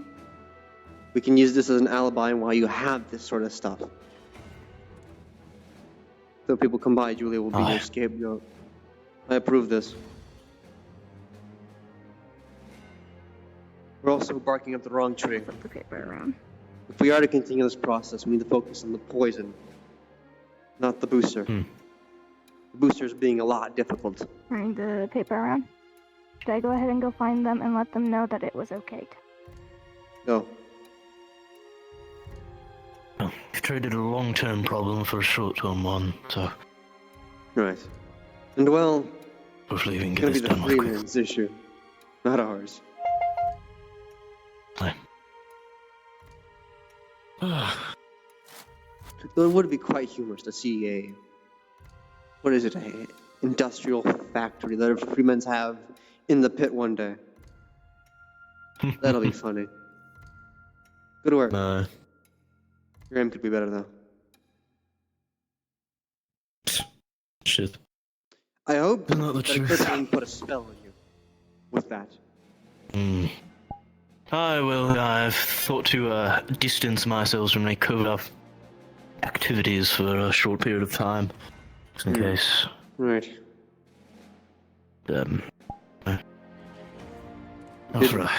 we can use this as an alibi while you have this sort of stuff. So people come by, Julia will be your scapegoat. I approve this. We're also barking up the wrong tree. Flip the paper around. If we are to continue this process, we need to focus on the poison, not the booster. The booster is being a lot difficult. Turning the paper around. Should I go ahead and go find them and let them know that it was okay? Go. Well, you've traded a long-term problem for a short-term one, so Right. And well, hopefully we can it's get gonna this be the done with quick. Freeman's issue, not ours. Though it would be quite humorous to see a, what is it, a industrial factory that Freemen's have in the pit one day. That'll be funny. Good work. No. Your aim could be better though. Shit. I hope Isn't that the that truth? Eclipse put a spell on you with that. I've thought to distance myself from any covert activities for a short period of time, just in case. Right. After a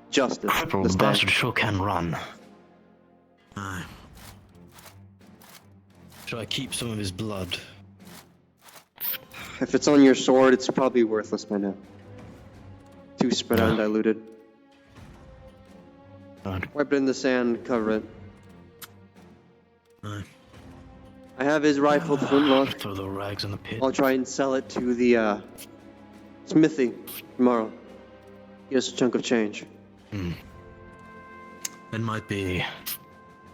Justice. crippled This bastard sure can run. Should I keep some of his blood? If it's on your sword, it's probably worthless by now. Too spread out and diluted. Wipe it in the sand, cover it. I have his rifle flintlock. Throw the rags in the pit. I'll try and sell it to the smithy tomorrow. Get us a chunk of change. It might be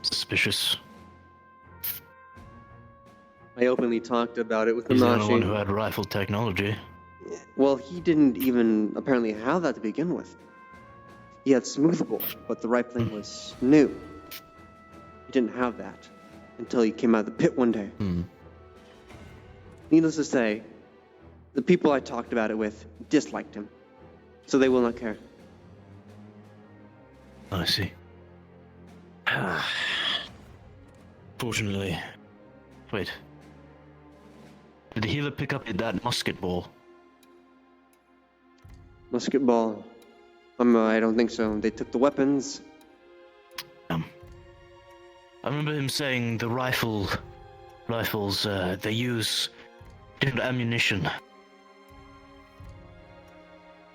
suspicious. I openly talked about it with He's the only one Nanashi. who had rifle technology. Well, he didn't even apparently have that to begin with. He had smoothbore, but the rifling was new. He didn't have that until he came out of the pit one day. Needless to say, the people I talked about it with disliked him, so they will not care. I see. Fortunately. Wait. Did the healer pick up that musket ball? Musket ball. I don't think so. They took the weapons. I remember him saying the rifles, they use different ammunition.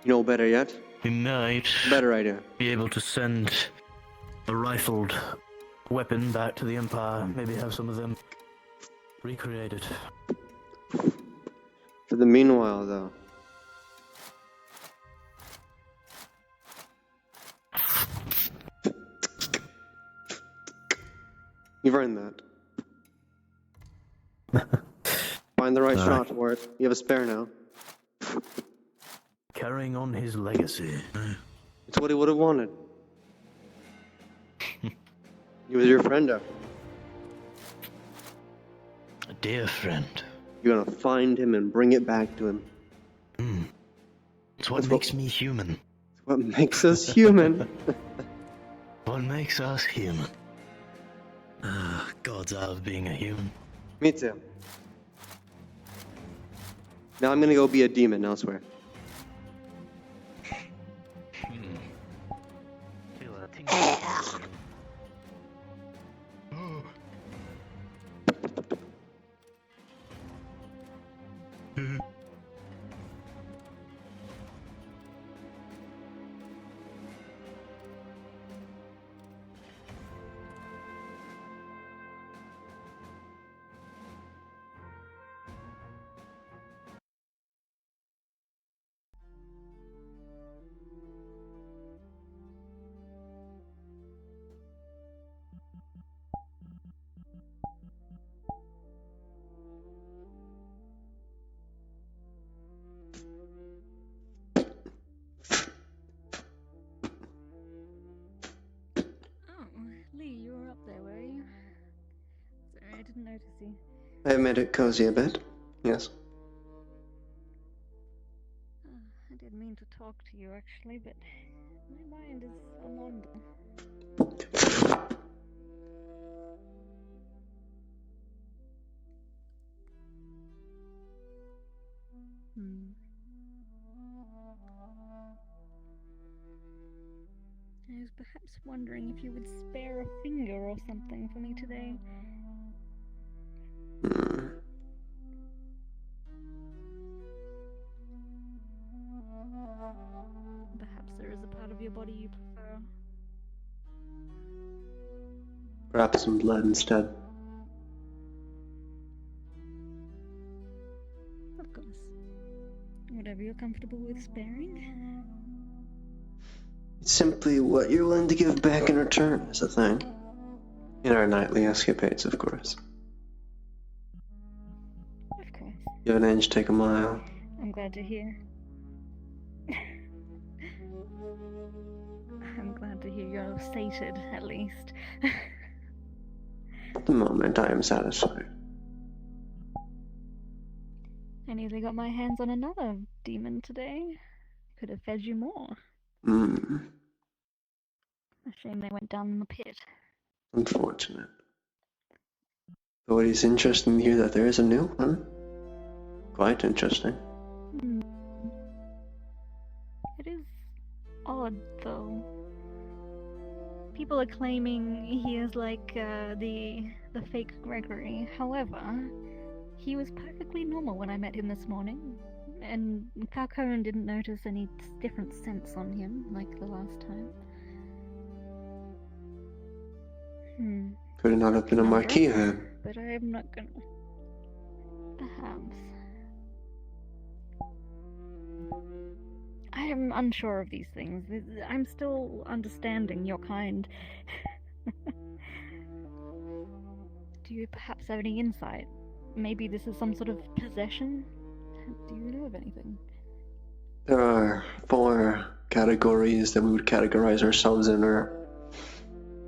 You know better yet? We might Better idea. be able to send a rifled weapon back to the Empire, maybe have some of them recreated. For the meanwhile, though. You've earned that. Find the right Aye. shot for it. You have a spare now. Carrying on his legacy. It's what he would have wanted. He was your friend after. A dear friend. You're gonna find him and bring it back to him. It's what makes me human. It's what makes us human. What makes us human? God's eye of being a human. Me too. Now I'm gonna go be a demon elsewhere. Feel that tingle. Oh, Lee, you were up there, were you? Sorry, I didn't notice you. I've made it cozy a bit. Yes. I didn't mean to talk to you, actually, but my mind is a wander. I was perhaps wondering if you would spare a finger or something for me today. Perhaps there is a part of your body you prefer. Perhaps some blood instead. Of course. Whatever you're comfortable with sparing. It's simply what you're willing to give back in return is the thing. In our nightly escapades, of course. Of course. Give an inch, take a mile. I'm glad to hear. I'm glad to hear you're sated, at least. At the moment, I am satisfied. I nearly got my hands on another demon today. Could have fed you more. A shame they went down in the pit. Unfortunate. Though it is interesting to hear that there is a new one. Quite interesting. It is odd, though. People are claiming he is like the fake Gregory. However, he was perfectly normal when I met him this morning, and Falcone didn't notice any different scents on him like the last time. Could it not have been a marquis then? But I am not gonna. Perhaps. I am unsure of these things. I'm still understanding your kind. Do you perhaps have any insight? Maybe this is some sort of possession? Do you know of anything? There are 4 categories that we would categorize ourselves in, or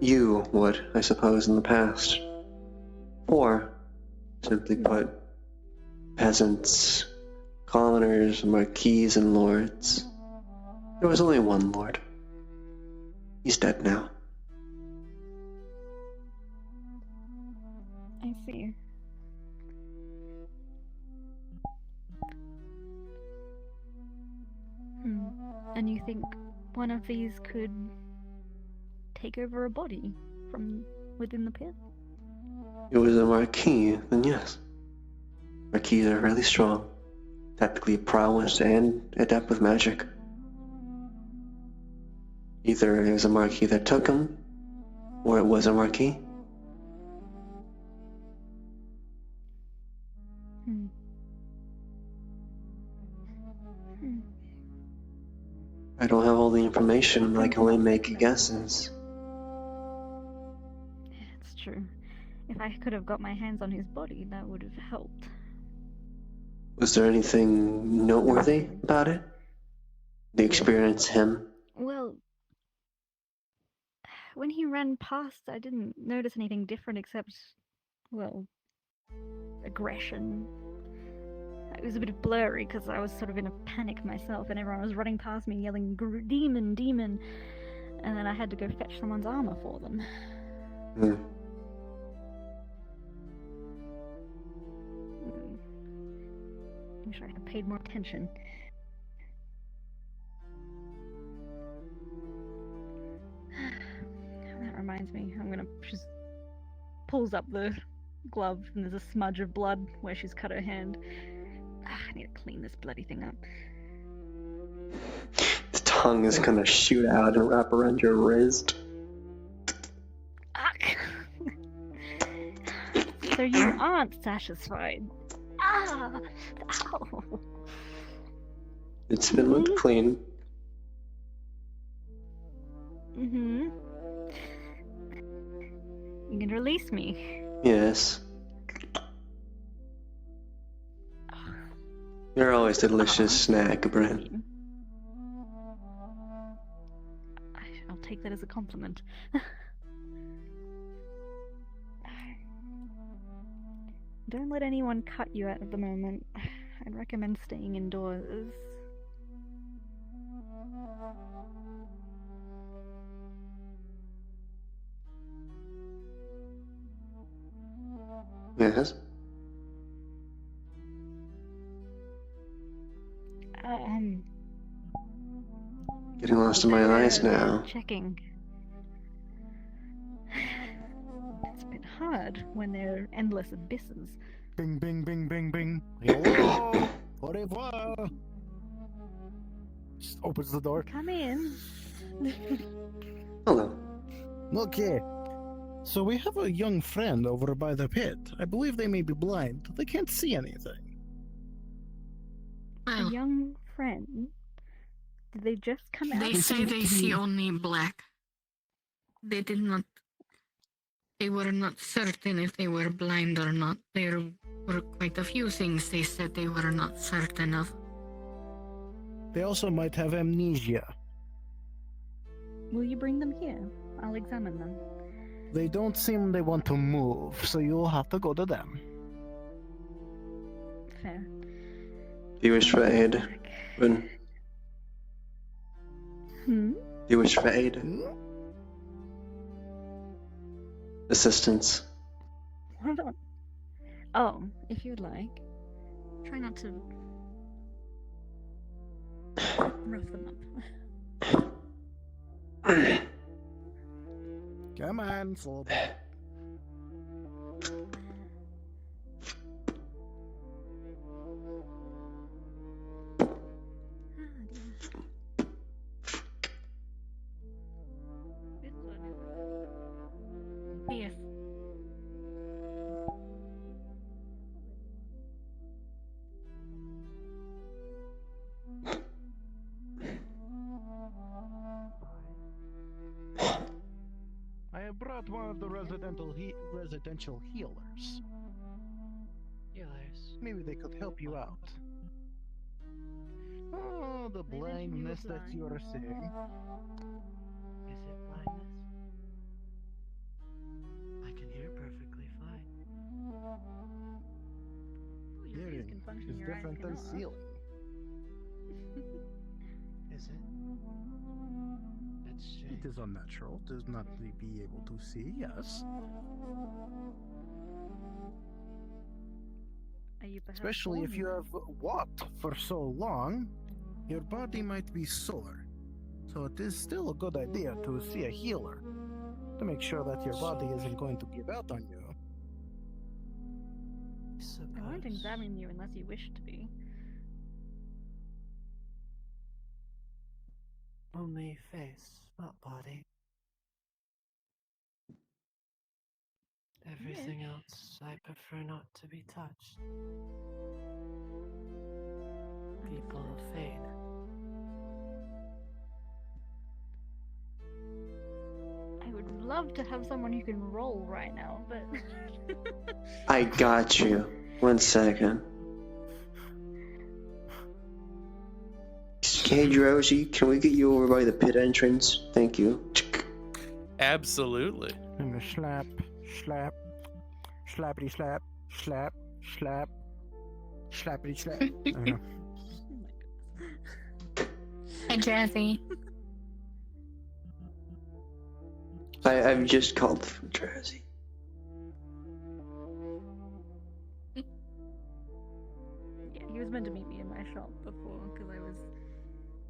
you would, I suppose, in the past. 4, simply put, peasants, commoners, marquises, and lords. There was only one lord. He's dead now. I see. And you think one of these could take over a body from within the pit? It was a marquis, then yes. Marquises are really strong. Technically prowess and adept with magic. Either it was a marquis that took him, or it was a marquis. I don't have all the information, I can only make guesses. It's true. If I could have got my hands on his body, that would have helped. Was there anything noteworthy about it? The experience, him? Well, when he ran past, I didn't notice anything different except, well, aggression. It was a bit blurry because I was sort of in a panic myself, and everyone was running past me yelling, "Demon, demon!" And then I had to go fetch someone's armor for them. Wish I had paid more attention. That reminds me, she's pulls up the glove and there's a smudge of blood where she's cut her hand. I need to clean this bloody thing up. The tongue is gonna shoot out and wrap around your wrist. So you aren't satisfied. Ah! Ow! It's been looked clean. You can release me. Yes. You're always a delicious snack, Brent. I'll take that as a compliment. Don't let anyone cut you out at the moment. I'd recommend staying indoors. Yes? Getting lost in my eyes now. Checking. It's a bit hard when they're endless abysses. Bing, bing, bing, bing, bing. Hello. Au revoir. Just opens the door. Come in. Hello. Okay. So we have a young friend over by the pit. I believe they may be blind. They can't see anything. A young friend? Did they just come out? They say they see only black. They did not. They were not certain if they were blind or not. There were quite a few things they said they were not certain of. They also might have amnesia. Will you bring them here? I'll examine them. They don't seem they want to move, so you'll have to go to them. Fair. Do you wish for aid, Brent? Do you wish for aid? Assistance. Hold on. Oh, if you'd like. Try not to rough them up. Come on, full back. Yes. I have brought one of the residential healers. Healers? Maybe they could help you out. Oh, the blindness that you are seeing. Is it blindness? I can hear perfectly fine. Hearing is different than seeing. Is it? That's strange. It is unnatural to not be able to see, yes. Are you perhaps Especially if you have walked for so long, your body might be sore. So it is still a good idea to see a healer to make sure that your body isn't going to give out on you. I won't examine you unless you wish to be. Only face, not body. Everything else I prefer not to be touched. People fade. I would would love to have someone who can roll right now, but I got you. 1 second. Hey, Drowsy, can we get you over by the pit entrance? Thank you. Absolutely. And a slap, slap, slappity slap, slap, slap, slappity slap. I know. Hi, Jazzy. I've just called for Drowsy. yeah, he was meant to meet me in my shop before because I was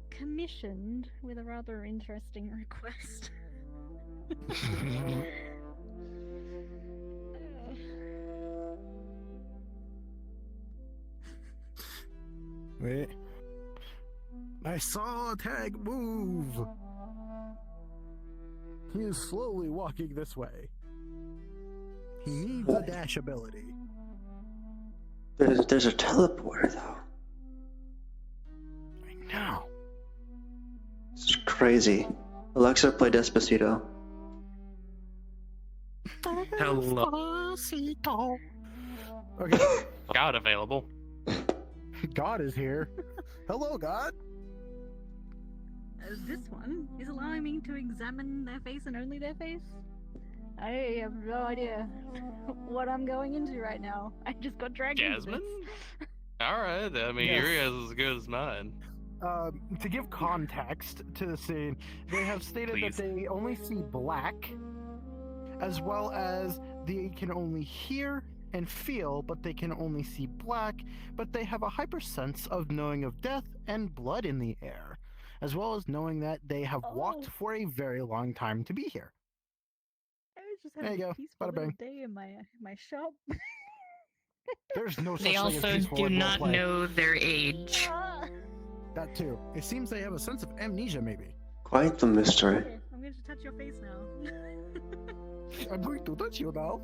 commissioned with a rather interesting request. Wait. I saw a tag move. He is slowly walking this way. He needs a dash ability. There's a teleporter though. I know. It's crazy. Alexa, play Despacito. Hello. Despacito. Okay. God available. God is here. Hello, God. This one is allowing me to examine their face and only their face. I have no idea what I'm going into right now. I just got dragged into Jasmine? this. Alright, I mean, Yes. your guess is as good as mine. To give context to the scene, they have stated Please. that they only see black, as well as they can only hear and feel, but they can only see black, but they have a hypersense of knowing of death and blood in the air, as well as knowing that they have walked for a very long time to be here. I was just There having you a go. peaceful Bada little bing. day in my shop. There's no such They thing as also peaceful do in not roleplay. know their age. That too. It seems they have a sense of amnesia, maybe. Quite the mystery. Okay, I'm going to touch your face now. I'm going to touch you now.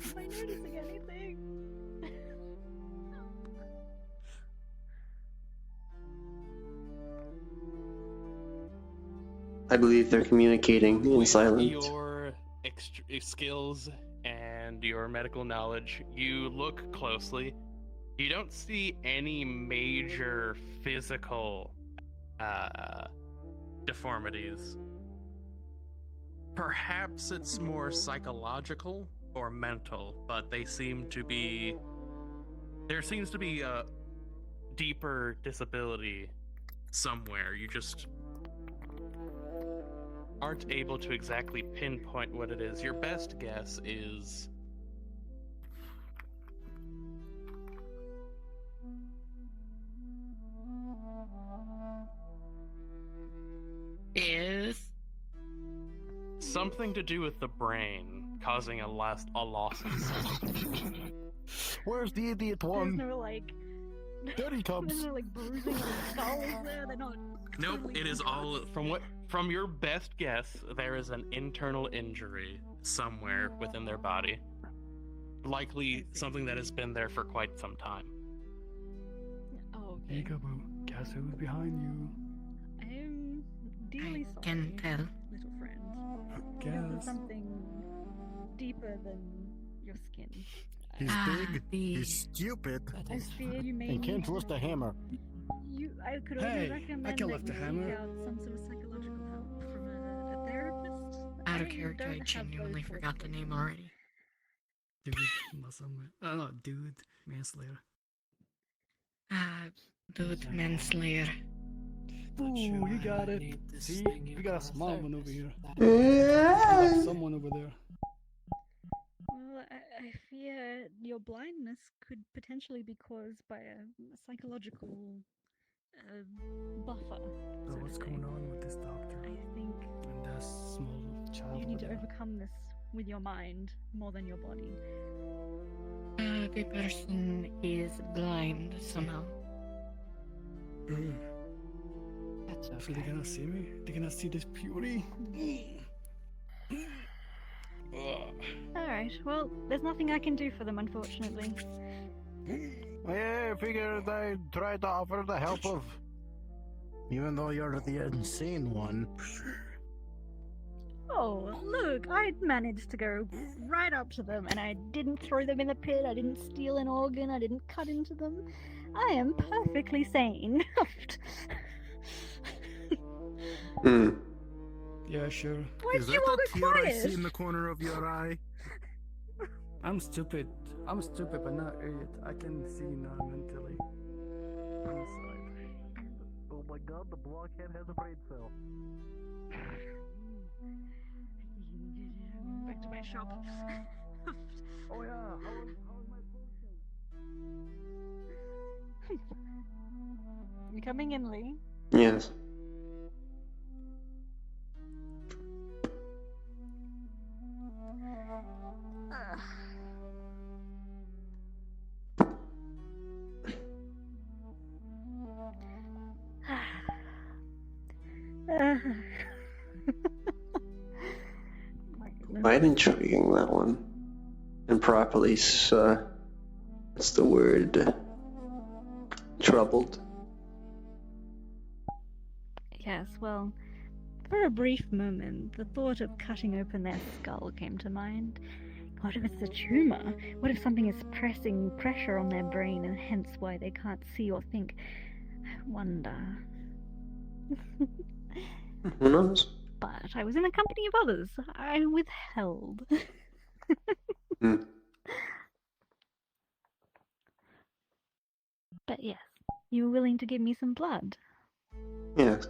Am I noticing anything? I believe they're communicating in With silence. your skills and your medical knowledge, you look closely. You don't see any major physical deformities. Perhaps it's more psychological or mental, but they seem to be. There seems to be a deeper disability somewhere. You just aren't able to exactly pinpoint what it is. Your best guess is something to do with the brain causing a loss of system. Where's the idiot There's one? no like. There he comes. There's no like bruising of the skulls there. They're not. Nope, totally it is all from your best guess, there is an internal injury somewhere within their body. Likely something that has been there for quite some time. Oh, okay. Peekaboo, guess who's behind you? I'm dearly sorry, Can tell. little friend. Guess. This is something deeper than your skin. He's big, he's stupid, I fear you may and can't need lift a hammer. I could only Hey, I recommend can that lift you a hammer. seek out some sort of psychological help from a therapist. Out of I character, don't I have genuinely those forgot the name already. Dude, no, dude, manslayer. Dude, manslayer. Ooh, you got it. See, we got a small one over here. Yeah. We got someone over there. Well, I fear your blindness could potentially be caused by a psychological buffer. So what's going on with this doctor? I think And that small child you need to over there. overcome this with your mind more than your body. The person is blind somehow. That's okay. So they're gonna see me? They're gonna see this beauty? Alright, well, there's nothing I can do for them, unfortunately. Yeah, I figured I'd try to offer the help of Even though you're the insane one. Oh, look, I managed to go right up to them and I didn't throw them in the pit, I didn't steal an organ, I didn't cut into them. I am perfectly sane. Yeah, sure. Why Is did that you all the go tear I quiet? see in the corner of your eye? I'm stupid. I'm stupid, but not idiot. I can see now mentally. Inside. Oh my god, the blockhead has a brain cell. Back to my shop. Oh yeah, how's my potion? You coming in, Lee? Yes. Quite intriguing, that one. And properly, what's the word? Troubled. Yes, well, for a brief moment, the thought of cutting open their skull came to mind. What if it's a tumor? What if something is pressing pressure on their brain and hence why they can't see or think? I wonder. Who knows? But I was in the company of others. I withheld. But yes, you were willing to give me some blood. Yes.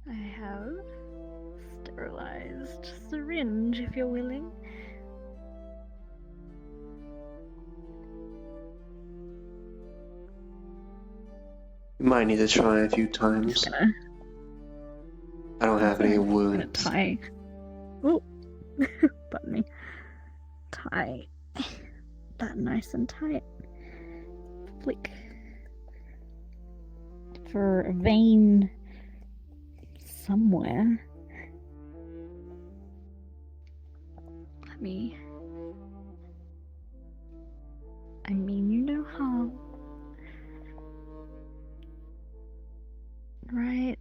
I have sterilized syringe if you're willing. You might need to try a few times. I don't have any wounds. Tie. Oh, pardon me. Tie that nice and tight. Flick. For a vein somewhere. Let me. I mean, you know how. Right.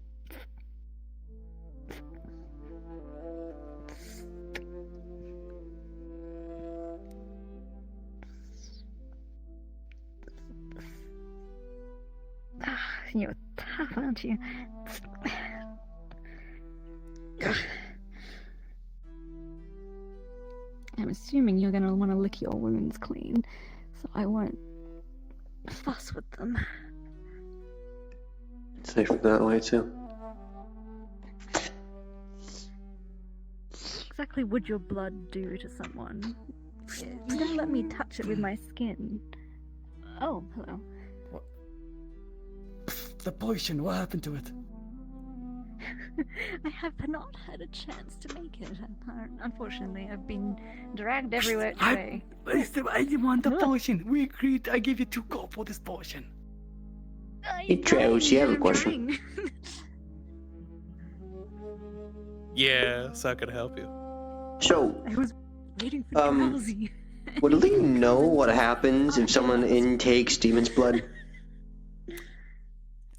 You're tough, aren't you? I'm assuming you're gonna want to lick your wounds clean, so I won't fuss with them. Safer that way too. Exactly would your blood do to someone? You're gonna let me touch it with my skin. Oh, hello. The potion, what happened to it? I have not had a chance to make it. Unfortunately, I've been dragged everywhere today. I didn't want the potion. We agreed. I gave you 2 gold for this potion. Hey, Travis, you have a question? Yeah, so I could help you. So, I was waiting for Drowsy. would Lee know what happens if someone intakes demon's blood?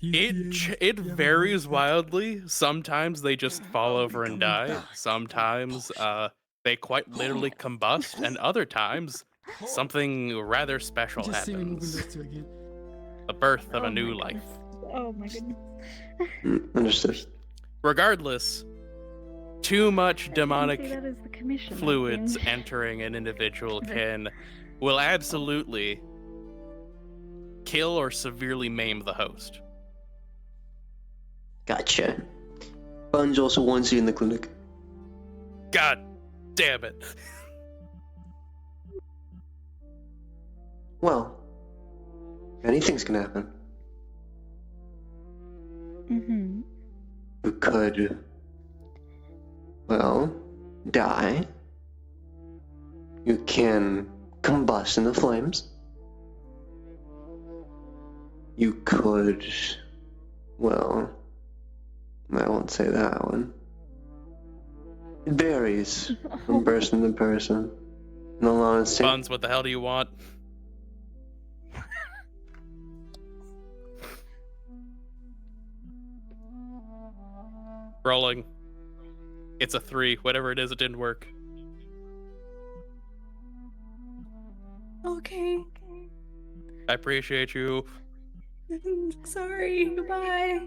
It varies wildly. Sometimes they just fall over and die. Sometimes they quite literally combust, and other times something rather special happens. The birth of a new life. Oh my goodness. Understood. Regardless, too much demonic that is the commission, fluids entering an individual will absolutely kill or severely maim the host. Gotcha. Bunge also wants you in the clinic. God damn it. Well, many things can happen. Mm-hmm. You could, well, die. You can combust in the flames. You could, well, I won't say that one. It varies from person to person. In all honesty. Buns, what the hell do you want? Rolling. It's a 3. Whatever it is, it didn't work. Okay. I appreciate you. Sorry. Goodbye.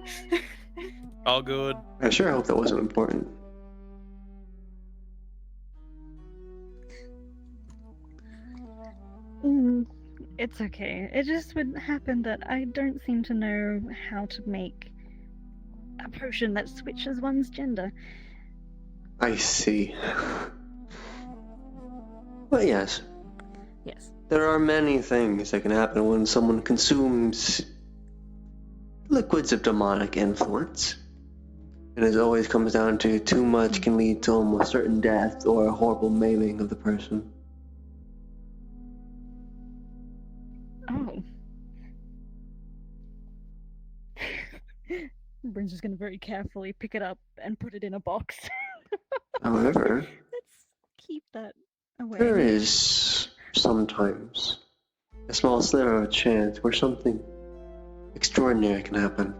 All good. I sure hope that wasn't important. It's okay. It just would happen that I don't seem to know how to make a potion that switches one's gender. I see. But yes. Yes. There are many things that can happen when someone consumes liquids of demonic influence. And it always comes down to too much can lead to almost certain death or a horrible maiming of the person. Oh. Bryn's just gonna very carefully pick it up and put it in a box. However, Let's keep that away. there is sometimes a small sliver of a chance where something extraordinary can happen.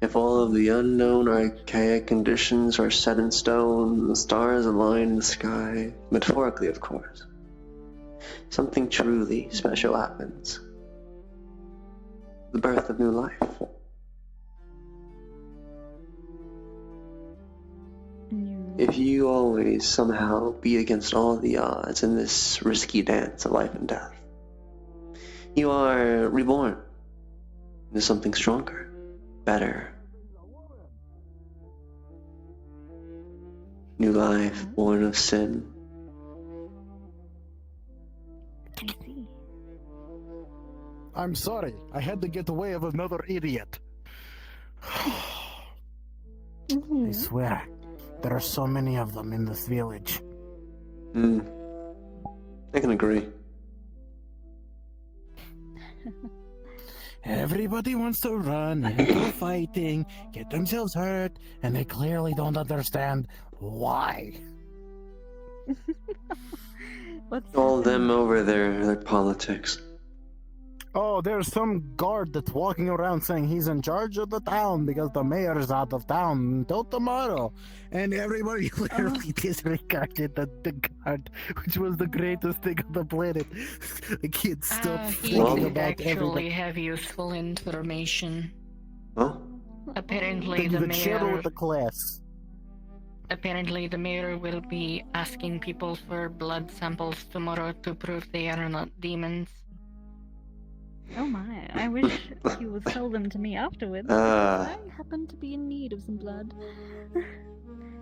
If all of the unknown archaic conditions are set in stone, the stars align in the sky, metaphorically of course, something truly special happens. The birth of new life. If you always somehow beat against all the odds in this risky dance of life and death, you are reborn into something stronger, better. New life born of sin. I'm sorry. I had to get away of another idiot. I swear, there are so many of them in this village. I can agree. Everybody wants to run into fighting, get themselves hurt, and they clearly don't understand why. All them over there, their politics. Oh, there's some guard that's walking around saying he's in charge of the town because the mayor is out of town until tomorrow. And everybody literally disregarded the guard, which was the greatest thing on the planet. The kids stop He thinking did about actually everything. have useful information. Huh? Apparently Then the you could share it mayor... with the class. Apparently the mayor will be asking people for blood samples tomorrow to prove they are not demons. Oh my, I wish you would sell them to me afterwards, because I happen to be in need of some blood.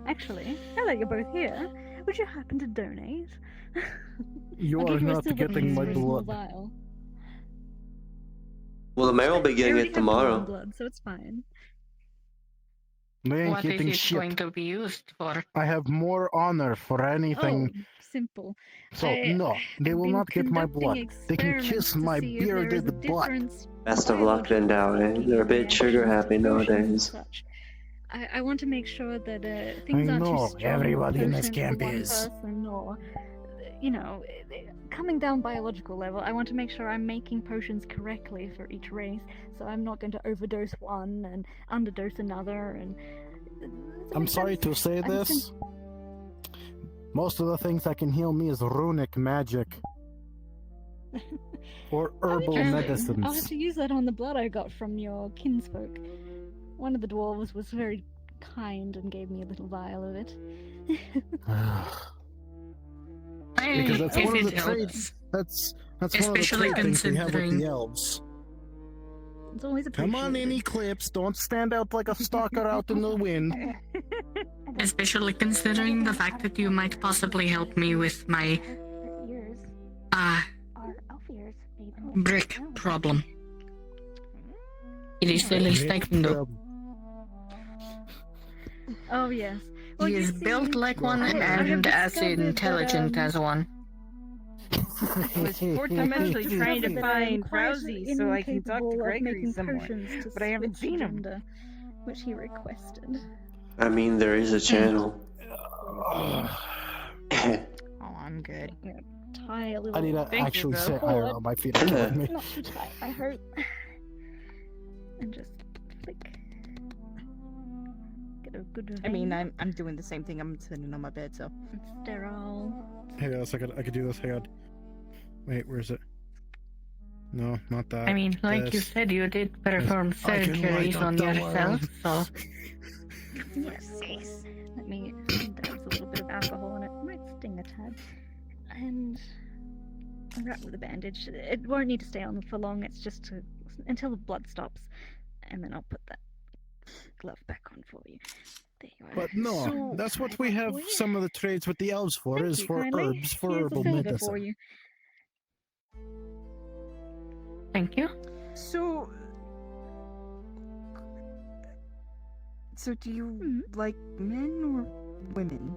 Actually, now that you're both here, would you happen to donate? You I'll are give you a not silver getting piece my for a small blood. vial. Well, the mayor will be I getting already it have your own tomorrow. blood, so it's fine. They ain't What is getting it shit. going to be used for? I have more honor for anything. Oh, simple. So, no, they will not get my blood. They can kiss my bearded butt. Best of luck then, Dowdy. They're a bit trigger happy nowadays. I want to make sure that I things aren't know, too strong. everybody in this potent for camp one is. person or, you know, coming down biological level, I want to make sure I'm making potions correctly for each race, so I'm not going to overdose one and underdose another. And I'm sorry to say this. Most of the things that can heal me is runic magic. Or herbal I'll have medicines. to use that on the blood I got from your kinsfolk. One of the dwarves was very kind and gave me a little vial of it. Because that's If one of the it traits. helps. That's one of the Especially trait things we have with the considering- elves. It's always Come on in, Eclipse. Don't stand out like a stalker out in the wind. Especially considering the fact that you might possibly help me with my brick problem. It is still expecting though. Oh yes. Well, He you is see, built like one I have and as discovered intelligent that, as one. I was fundamentally trying to find Rousey so I can talk to Gregory some more, but I haven't seen him. Gender, which he requested. I mean, there is a channel. Oh, I'm good. Tie a little. I need to Thank you, actually bro. sit higher on my feet. Are killing me. Not too tight, I hope. And just flick. They're good. I mean, I'm doing the same thing. I'm sitting on my bed, so. It's sterile. Hey, a second. I could do this. Hang on. Wait, where is it? No, not that. I mean, like you This. said, you did perform I can light surgeries up on the yourself, world. so. Yes. Let me dab a little bit of alcohol on it. It might sting a tad. And I'll wrap with a bandage. It won't need to stay on for long. It's just until the blood stops, and then I'll put that glove back on for you. There you are. But no, So, that's what we have some of the trades with the elves for, Thank is you for kindly. herbs, for Here's herbal the silver medicine. for you. Thank you. So do you like men or women?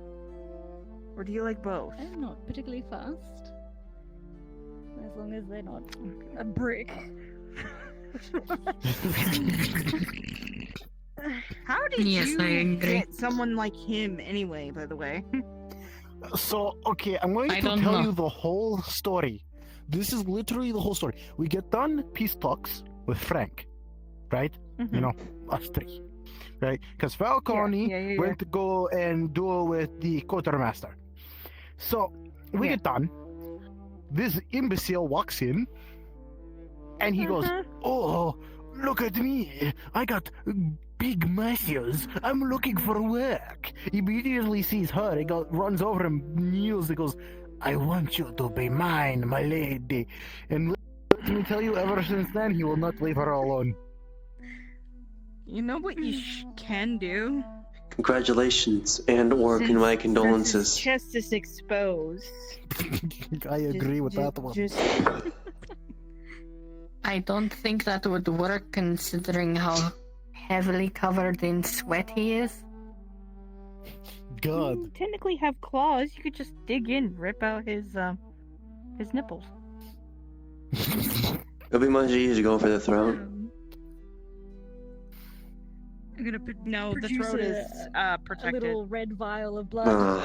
Or do you like both? I'm not particularly fast. As long as they're not a brick. How did Yes, I you agree. get someone like him anyway, by the way? So, okay, I'm going I to don't tell know. you the whole story. This is literally the whole story. We get done peace talks with Frank, right? You know, us three, right? Because Falcone yeah. went to go and duel with the quartermaster. So, we get done. This imbecile walks in, and he goes, "Oh, look at me. I got big muscles. I'm looking for work." He immediately sees her. He runs over and kneels. He goes, "I want you to be mine, my lady." And let me tell you, ever since then, he will not leave her alone. You know what you can do? Congratulations and/or my Since condolences. his chest is exposed. I agree with that one. I don't think that would work considering how heavily covered in sweat he is. God. You technically have claws. You could just dig in, rip out his nipples. It'll be much easier to go for the throat. I'm gonna the throat is protected. A little red vial of blood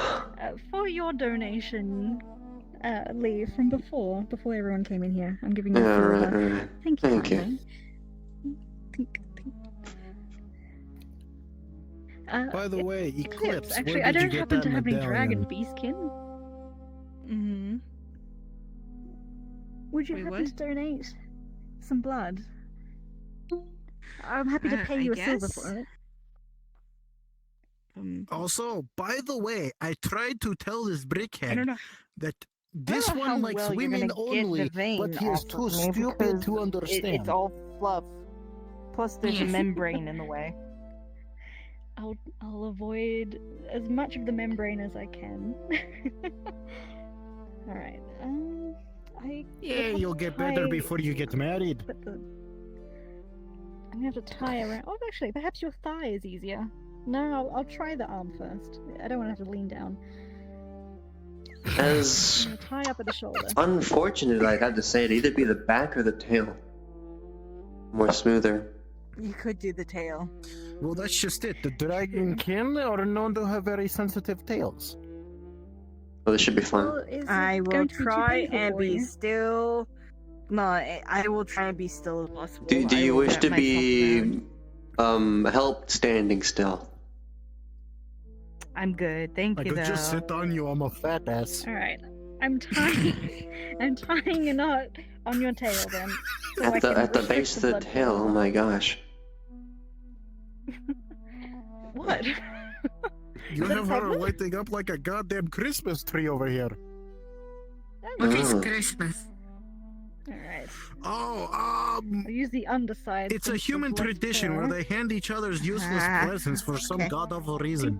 for your donation, Lee, from before everyone came in here. I'm giving you a silver. Right. Thank you. Thank you. kindly. By the way, Eclipse, Actually, where I did you don't get happen that to have any medallion? dragon bee skin. Mm-hmm. Would you Wait, happen what? to donate some blood? I'm happy to pay you a silver for it. Also, by the way, I tried to tell this brickhead know. that this know how one likes well you're women gonna get only, the vein but he is off too of me stupid because to understand. It's all fluff. Plus, there's a Yes. membrane in the way. I'll avoid as much of the membrane as I can. All right. Yeah, you'll get better before you get married. I'm gonna have to tie around. Oh, actually, perhaps your thigh is easier. No, I'll try the arm first. I don't want to have to lean down. As I'm gonna tie up at the shoulder. unfortunate, I'd have to say it either be the back or the tail. More smoother. You could do the tail. Well, that's just it. The dragon can are known to have very sensitive tails. Well, this should be fun. I will going to be too try painful and for be you? still. No, I will try and be still as possible. Do I you will wish wrap to myself be around. helped standing still? I'm good, thank I you. could Though. just sit on you. I'm a fat ass. All right. I'm tying a knot on your tail then. So I At the can restrict base of the blood tail. flow. Oh my gosh. What? You Is that a have her problem? lighting up like a goddamn Christmas tree over here. What is Oh. Christmas? Alright. Oh, I'll use the underside. it's a since human there's less tradition where fur. they hand each other's useless presents for some okay. god awful reason.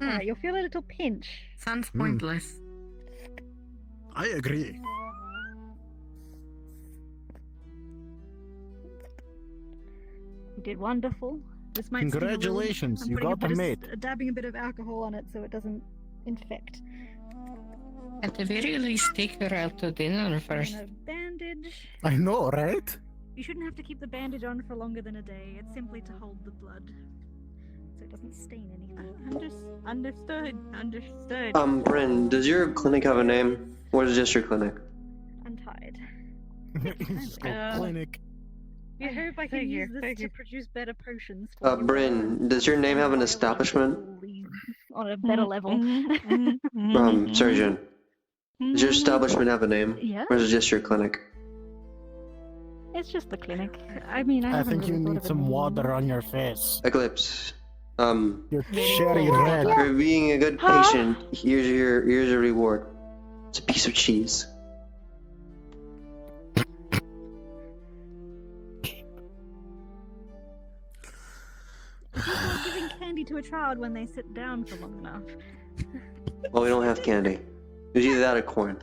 Alright, you'll feel a little pinch. Sounds pointless. I agree. You did wonderful. This might sting a little. Congratulations, I'm you putting got the mate. dabbing a bit of alcohol on it so it doesn't infect. At the very least, take her out to dinner first. And a bandage. I know, right? You shouldn't have to keep the bandage on for longer than a day. It's simply to hold the blood, so it doesn't stain anything. Understood. Bryn, does your clinic have a name? What is just your clinic? Untied. It's called clinic. I hope I can use this to produce better potions. For you, Bryn, does your name have an establishment? on a better level. Surgeon, does your establishment have a name? Yeah. Or is it just your clinic? It's just the clinic. I mean, I I haven't think you really thought need of a some name. water on your face. Eclipse. You're cherry red. For being a good patient, here's your reward. It's a piece of cheese. People are giving candy to a child when they sit down for long enough. Well, we don't have candy. It was either that or corn.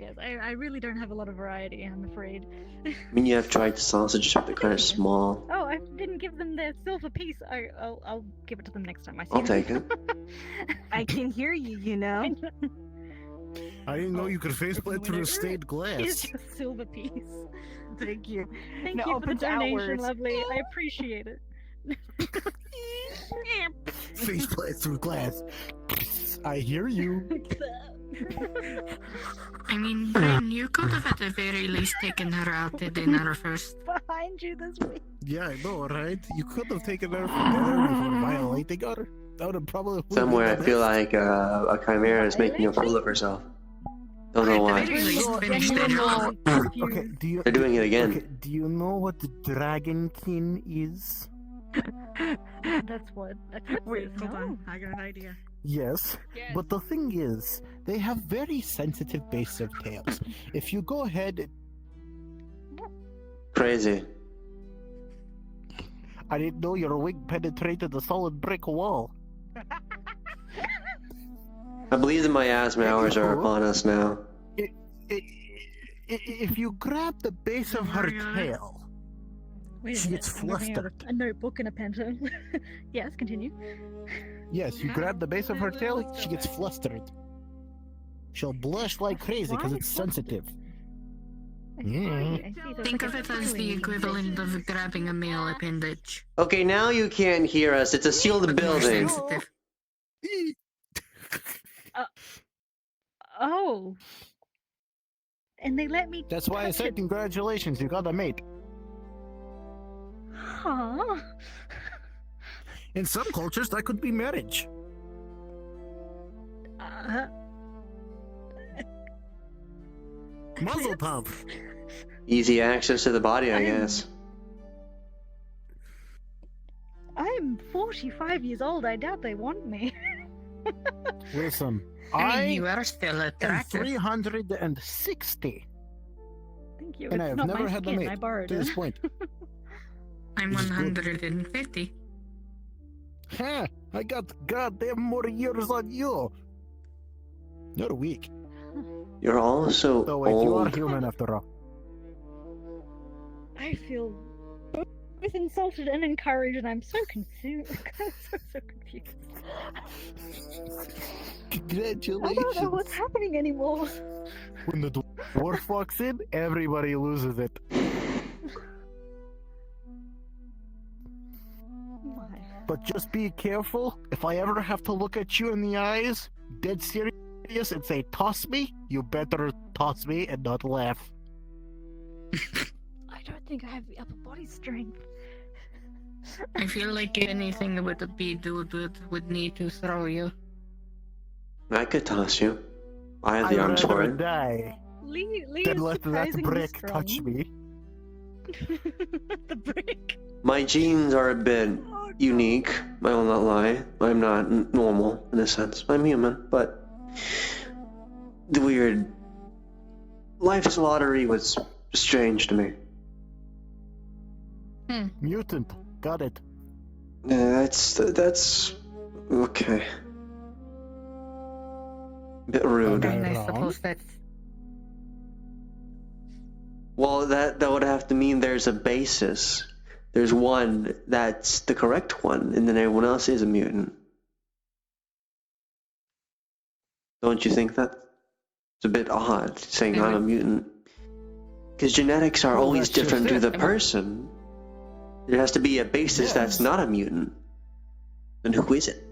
Yes, I really don't have a lot of variety, I'm afraid. I mean, you have tried sausage, but they're kind of small. Oh, I didn't give them their silver piece. I'll give it to them next time I see I'll them. take it. I can hear you, you know. I didn't know you could faceplant through a stained glass. Here's your silver piece. Thank you. Thank Now you for the opens donation, outwards. lovely. I appreciate it. Faceplant through glass. I hear you. I mean, Bryn, you could have at the very least taken her out to dinner first. Behind you this week. Yeah, I know, right? You could have taken her for dinner before violating her. That would have probably been Somewhere I the feel best. like a chimera is making a fool of herself. Don't know why. Okay, do you, They're doing it again. Okay, do you know what the dragonkin is? That's what. Wait, hold on. I got an idea. Yes, but the thing is, they have very sensitive base of tails. If you go ahead, Crazy. I didn't know your wing penetrated a solid brick wall. I believe that my asthma hours are upon us now. If you grab the base of her tail, Wait a she minute, gets I'm looking at flustered. a notebook and a pen. Yes, continue. Yes, you grab the base of her tail, she gets flustered. She'll blush like crazy because it's sensitive. Yeah. Think of it as the equivalent of grabbing a male appendage. Okay, now you can't hear us. It's a sealed building. Sensitive. Oh. And they let me. That's why I said congratulations, you got a mate. Huh? In some cultures, that could be marriage. Muzzle tov. Easy access to the body, I guess. I'm 45 years old. I doubt they want me. Listen, I mean, you are still am attractive. 360. Thank you. And It's I have not never my had a skin. mate I borrowed to this it. point. I'm This is good. 150. Ha! I got goddamn more years on you. You're weak. You're also Oh wait, you are old. human after all. I feel both insulted and encouraged, and I'm so confused. so confused. Congratulations. I don't know what's happening anymore. When the dwarf walks in, everybody loses it. But just be careful. If I ever have to look at you in the eyes, dead serious, and say, toss me, you better toss me and not laugh. I don't think I have the upper body strength. I feel like anything that would be dude would need to throw you. I could toss you. I have the I'd arms for rather it. die Lee than is let that surprisingly brick strong. touch me. The brick. My genes are a bit unique. I will not lie. I'm not normal in a sense. I'm human, but the weird life's lottery was strange to me. Mutant. Got it. That's okay. Bit rude. And I suppose that's Well, that would have to mean there's a basis. There's one that's the correct one, and then everyone else is a mutant. Don't you think that? It's a bit odd saying I'm a mutant. Because genetics are Well, always that's just different to it. the person. There has to be a basis that's not a mutant. Then who is it?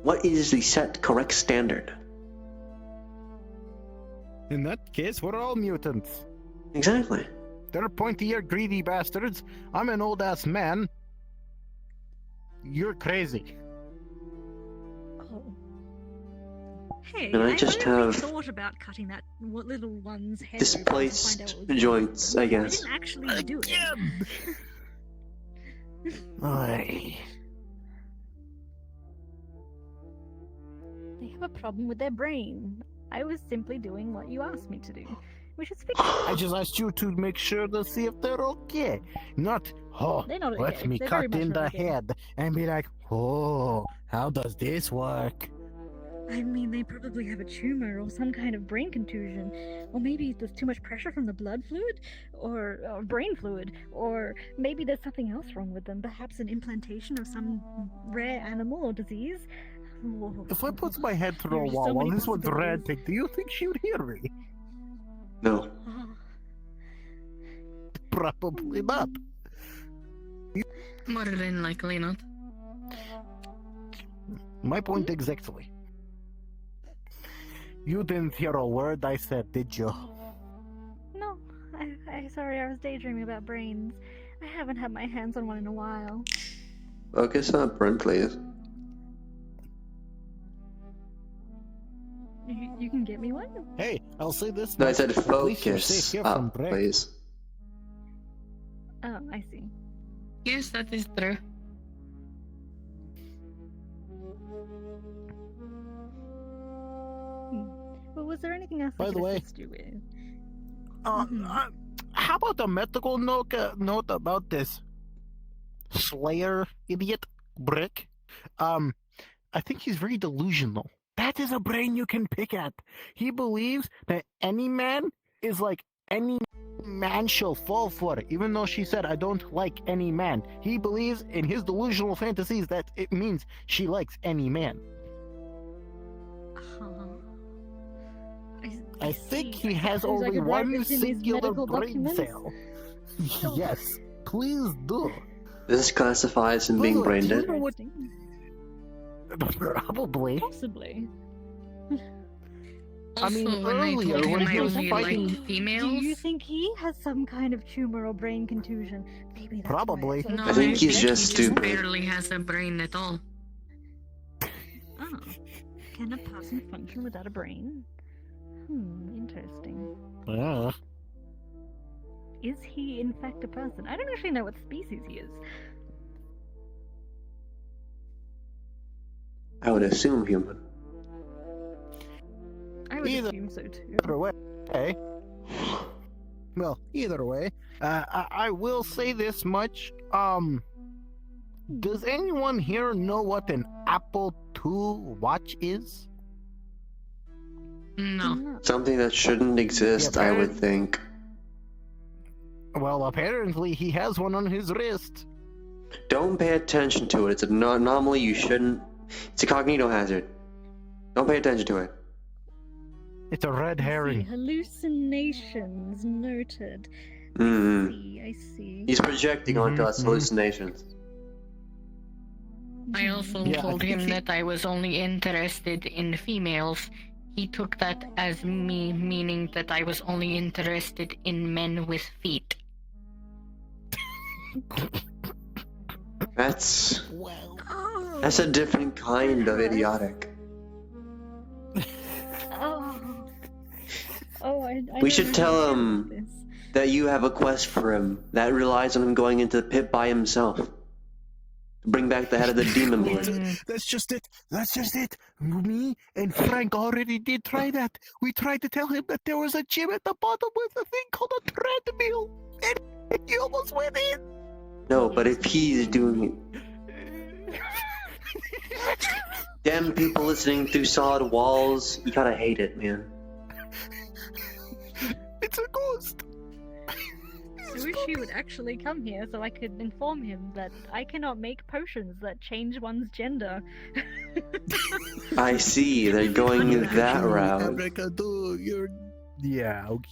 What is the set correct standard? In that case, we're all mutants. Exactly. They're pointy-ear greedy bastards. I'm an old-ass man. You're crazy. Oh. Hey, Can I just only have thought about cutting that little one's head open to find out displaced what was going joints, on. I I guess. didn't actually do it. Aye. They have a problem with their brain. I was simply doing what you asked me to do, which is fix I just asked you to make sure to see if they're okay. Not, They're not let okay. me They're very cut much in not the okay. head and be like, oh, how does this work? I mean, they probably have a tumor or some kind of brain contusion. Or maybe there's too much pressure from the blood fluid, or brain fluid, or maybe there's something else wrong with them. Perhaps an implantation of some rare animal or disease. If I put my head through a There's so wall while many this one's possibilities. ranting, do you think she would hear me? No. Probably not. More than likely not. My point exactly. You didn't hear a word I said, did you? No, sorry, I was daydreaming about brains. I haven't had my hands on one in a while. Focus up, Brent, please. You can get me one? Hey, I'll say this. No, I much. said At least you're safe focus here from up, Breck. please. Oh, I see. Yes, that is true. Well, was there anything else By I the could way, assist you with? How about a medical note about this Slayer idiot Brick? I think he's very delusional. That is a brain you can pick at. He believes that any man is like any man she'll fall for, even though she said, I don't like any man. He believes in his delusional fantasies that it means she likes any man. I think he has suppose I only could write one this in these singular medical brain documents? cell. Yes, please do. This classifies in being brain dead. Probably. Possibly. I mean, Also, when I earlier told when him he I was only fighting, liked females, Do you think he has some kind of tumor or brain contusion? Maybe that's Probably. Why it's no, all I think he's he just stupid. barely has a brain at all. Oh. Can a person function without a brain? Interesting. yeah. Is he in fact a person? I don't actually know what species he is. I would assume human. I would Either- assume so too. Either way, well, either way, I will say this much. Does anyone here know what an Apple II watch is? No. Something that shouldn't exist, I would think. Well, apparently he has one on his wrist. Don't pay attention to it. It's an anomaly you shouldn't... It's a cognito hazard. Don't pay attention to it. It's a red See, herring. hallucinations noted. Mm. I see. He's projecting onto us hallucinations. I also Yeah, I told think him he- that I was only interested in females. He took that as me meaning that I was only interested in men with feet. That's a different kind of idiotic. I We don't should know tell how to him deal with this. that you have a quest for him that relies on him going into the pit by himself. To bring back the head of the demon lord. That's just it. That's just it. Me and Frank already did try that. We tried to tell him that there was a gym at the bottom with a thing called a treadmill. And he almost went in. No, but if he's doing it... Damn people listening through solid walls, you gotta hate it, man. It's a ghost. I wish he would actually come here so I could inform him that I cannot make potions that change one's gender. I see, they're going that route. Abracadoo, you're... Yeah, okay.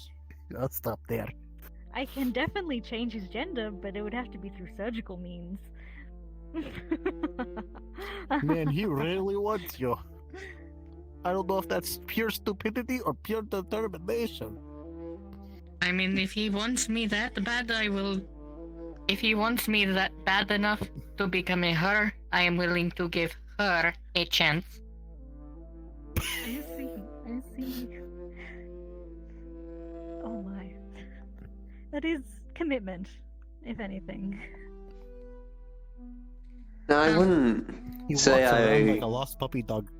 I'll stop there. I can definitely change his gender, but it would have to be through surgical means. Man, he really wants you. I don't know if that's pure stupidity or pure determination. I mean, if he wants me that bad, I will. If he wants me that bad enough to become a her, I am willing to give her a chance. I see. Oh my. That is commitment, if anything. Now, I wouldn't He say walks around I like a lost puppy dog.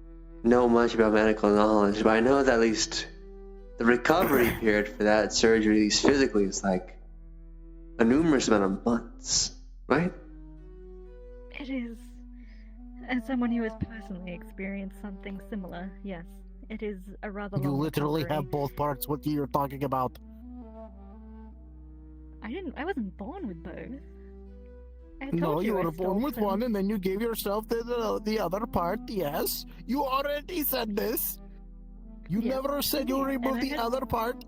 know much about medical knowledge, but I know that at least the recovery period for that surgery, at least physically, is like a numerous amount of months, right? It is. As someone who has personally experienced something similar, yes, it is a rather You long literally recovery. have both parts. What you're talking about? I wasn't born with both. I No, told you I were born stole with them. one, and then you gave yourself the other part. Yes, you already said this. You Yes, never said you and removed I the had- other part.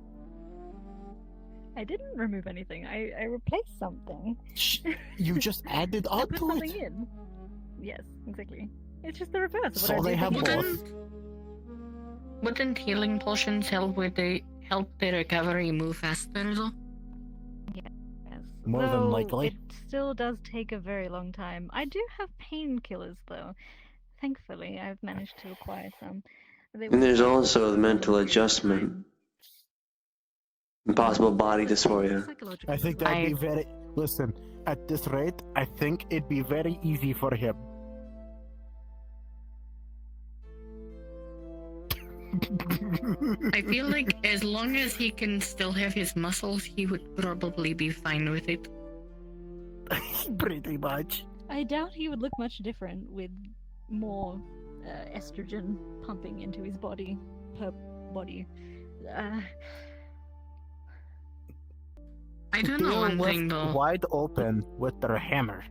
I didn't remove anything. I replaced something. You just added I on put to something it. in. Yes, exactly. It's just the reverse of what So I they did have before. both. Wouldn't healing potions help the recovery move faster though? Yes. More than Though likely. it still does take a very long time. I do have painkillers though. Thankfully, I've managed to acquire some. They And will there's still take also the some mental period of adjustment. time. Impossible body That's the dysphoria. psychological I think as well. that'd be very. Listen, at this rate, I think it'd be very easy for him. I feel like as long as he can still have his muscles, he would probably be fine with it. Pretty much. I doubt he would look much different with more estrogen pumping into his body per body. I do They know are one thing left though. wide open with their hammer.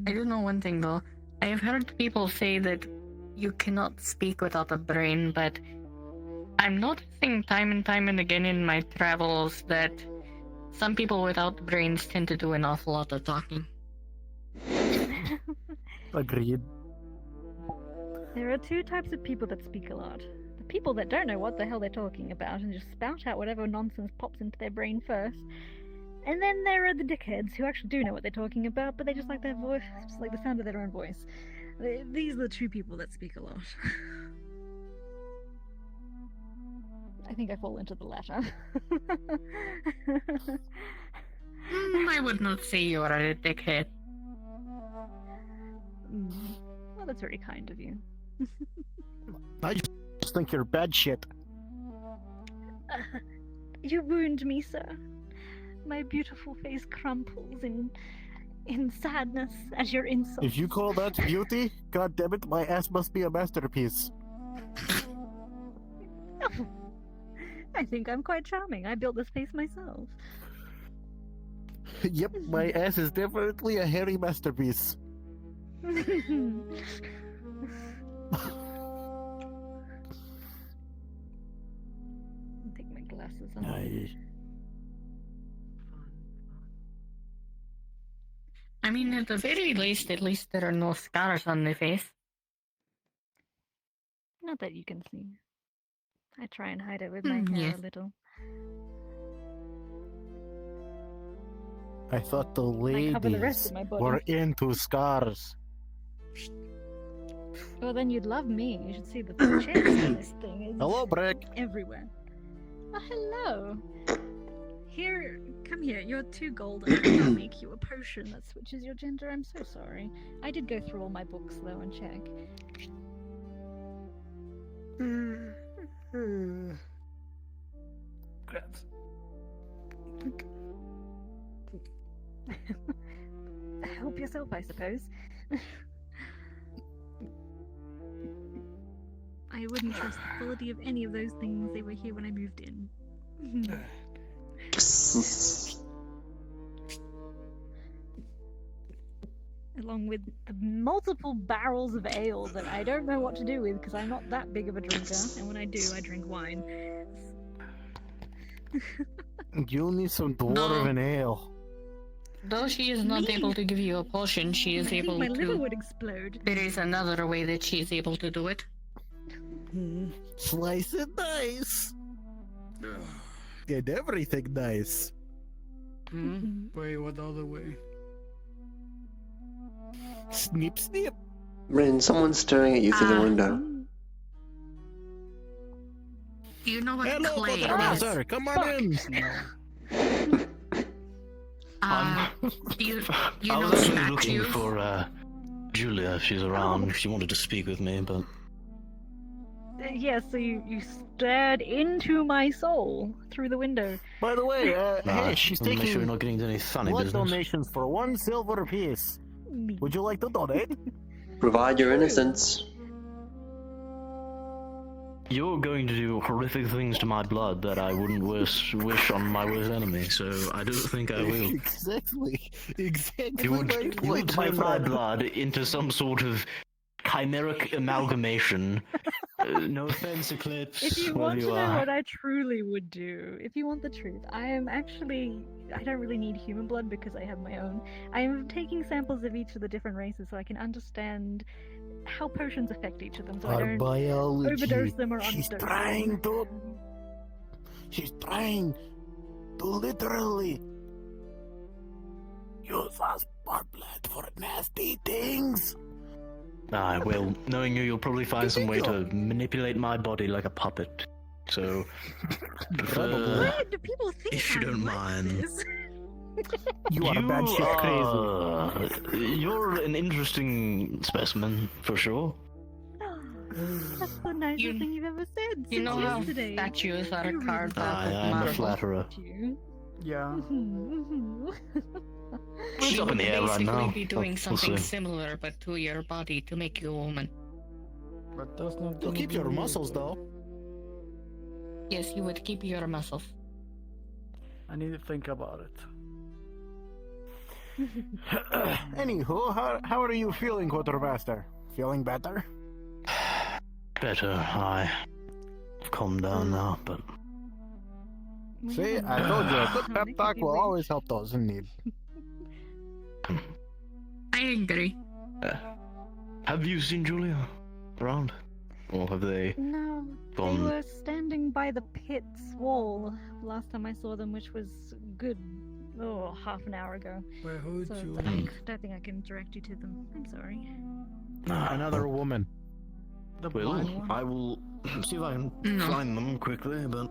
I do know one thing though. I have heard people say that you cannot speak without a brain, but I'm noticing time and time and again in my travels that some people without brains tend to do an awful lot of talking. Agreed. There are two types of people that speak a lot. The people that don't know what the hell they're talking about and just spout out whatever nonsense pops into their brain first. And then there are the dickheads who actually do know what they're talking about, but they just like their voice, just like the sound of their own voice. These are the two people that speak a lot. I think I fall into the latter. I would not say you are a dickhead. Well, that's very kind of you. I just think you're bad shit. You wound me, sir. My beautiful face crumples in sadness at your insult. If you call that beauty, god damn it, my ass must be a masterpiece. I think I'm quite charming. I built this face myself. Yep, my ass is definitely a hairy masterpiece. Take my glasses off. I mean, at the very least, at least there are no scars on the face. Not that you can see. I try and hide it with my hair yes. a little. I thought the I cover the rest ladies of my body. were into scars. Well, then you'd love me. You should see the chest on this thing. It's Hello, Brick. everywhere. Oh, hello. Here, come here. You're too golden. I can't make you a potion that switches your gender. I'm so sorry. I did go through all my books, though, and check. Help yourself, I suppose. I wouldn't trust the quality of any of those things. They were here when I moved in. Along with the multiple barrels of ale that I don't know what to do with because I'm not that big of a drinker, and when I do, I drink wine. You need some dwarven ale. Though she is not able to give you a potion, she is able my to. liver would explode. There is another way that she is able to do it. Slice it nice. Get everything nice. Wait, what other way? Snip, snip. Rin, someone's staring at you through the window. Do you know what Hello, clay is? Quartermaster. Come on in. Do you I know was actually looking statues? for Julia if she's around. She wanted to speak with me, but Yes, so you stared into my soul through the window. By the way, Nah, hey, she's wanna make taking sure you're not getting into any funny blood business. donations for 1 silver apiece. Would you like to donate? Provide your innocence. You're going to do horrific things to my blood that I wouldn't wish on my worst enemy, so I don't think I will. Exactly You would my point, turn my my friend. blood into some sort of chimeric amalgamation. No offense, Eclipse. If you wherever want to you know are. what I truly would do, if you want the truth, I don't really need human blood because I have my own. I am taking samples of each of the different races so I can understand how potions affect each of them, so I Our don't biology. overdose them or She's underdose trying them. to. She's trying to literally use us for blood for nasty things. Ah, well, knowing you, you'll probably find some way to manipulate my body like a puppet. So, Why do people think if you don't like mind. this? You are bad shit crazy. You're an interesting specimen, for sure. That's the nicest thing you've ever said You since know how yesterday. statues are You really carved out I of am a marble? flatterer. Yeah. It's She up in would the air right basically now. be doing We'll something see. similar, but to your body to make you a woman. But that's not You'll gonna keep be your real. muscles though. Yes, you would keep your muscles. I need to think about it. Anywho, how are you feeling, Quartermaster? Feeling better? Better, I've calmed down now, but See, I told you, a good pep talk will always help those in need. I agree. have you seen Julia around? Or have they No, they gone? were standing by the pit's wall last time I saw them, which was good, half an hour ago. Wait, who So you? I don't think I can direct you to them. I'm sorry. Another woman. The Well, blind one? I will see if I can No. find them quickly, but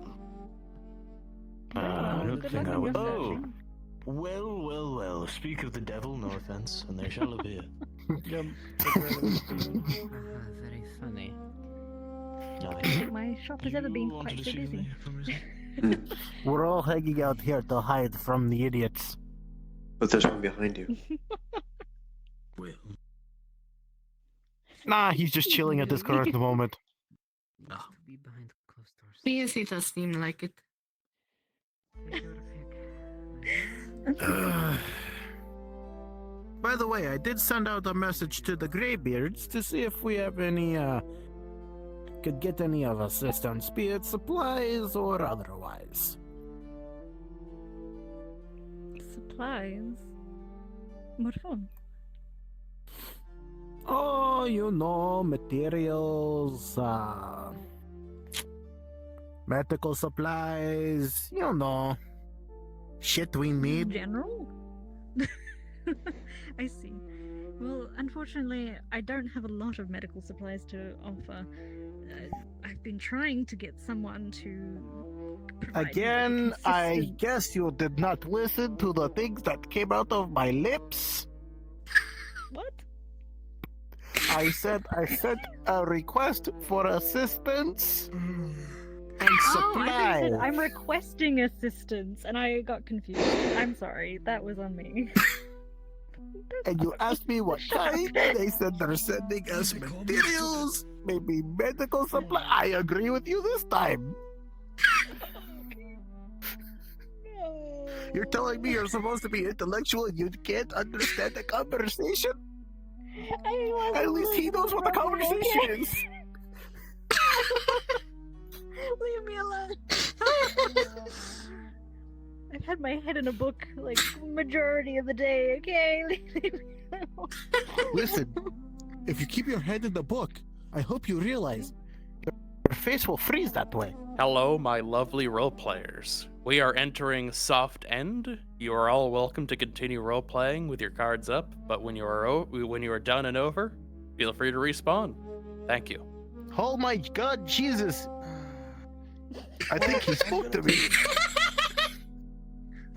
I don't Good think luck I on will. your Oh, searching. well. Speak of the devil, no offense, and they shall appear. Yep. Very funny. I think my shop has ever been quite so busy. We're all hanging out here to hide from the idiots. But there's one behind you. Well, Nah, he's just chilling at this current moment. Be behind closed doors. Yes, it does seem like it. By the way, I did send out a message to the Greybeards to see if we have any, could get any of assistance, be it supplies or otherwise. Supplies? What for? Oh, you know, materials, medical supplies, you know, shit we need. General? I see. Well, unfortunately, I don't have a lot of medical supplies to offer. I've been trying to get someone to provide Again, me with a I consistent- guess you did not listen to the things that came out of my lips. What? I sent a request for assistance and Oh, I supplies. said I'm requesting assistance, and I got confused. I'm sorry, that was on me. And you asked me what kind, and they said they're sending us materials, maybe medical supply. I agree with you this time. You're telling me you're supposed to be intellectual and you can't understand the conversation? At least he knows what the conversation is. Leave me alone. I've had my head in a book like majority of the day. Okay, leave me alone. Listen, if you keep your head in the book, I hope you realize your face will freeze that way. Hello, my lovely role players. We are entering soft end. You are all welcome to continue role playing with your cards up, but when you are done and over, feel free to respawn. Thank you. Oh my God, Jesus! I think he spoke to me.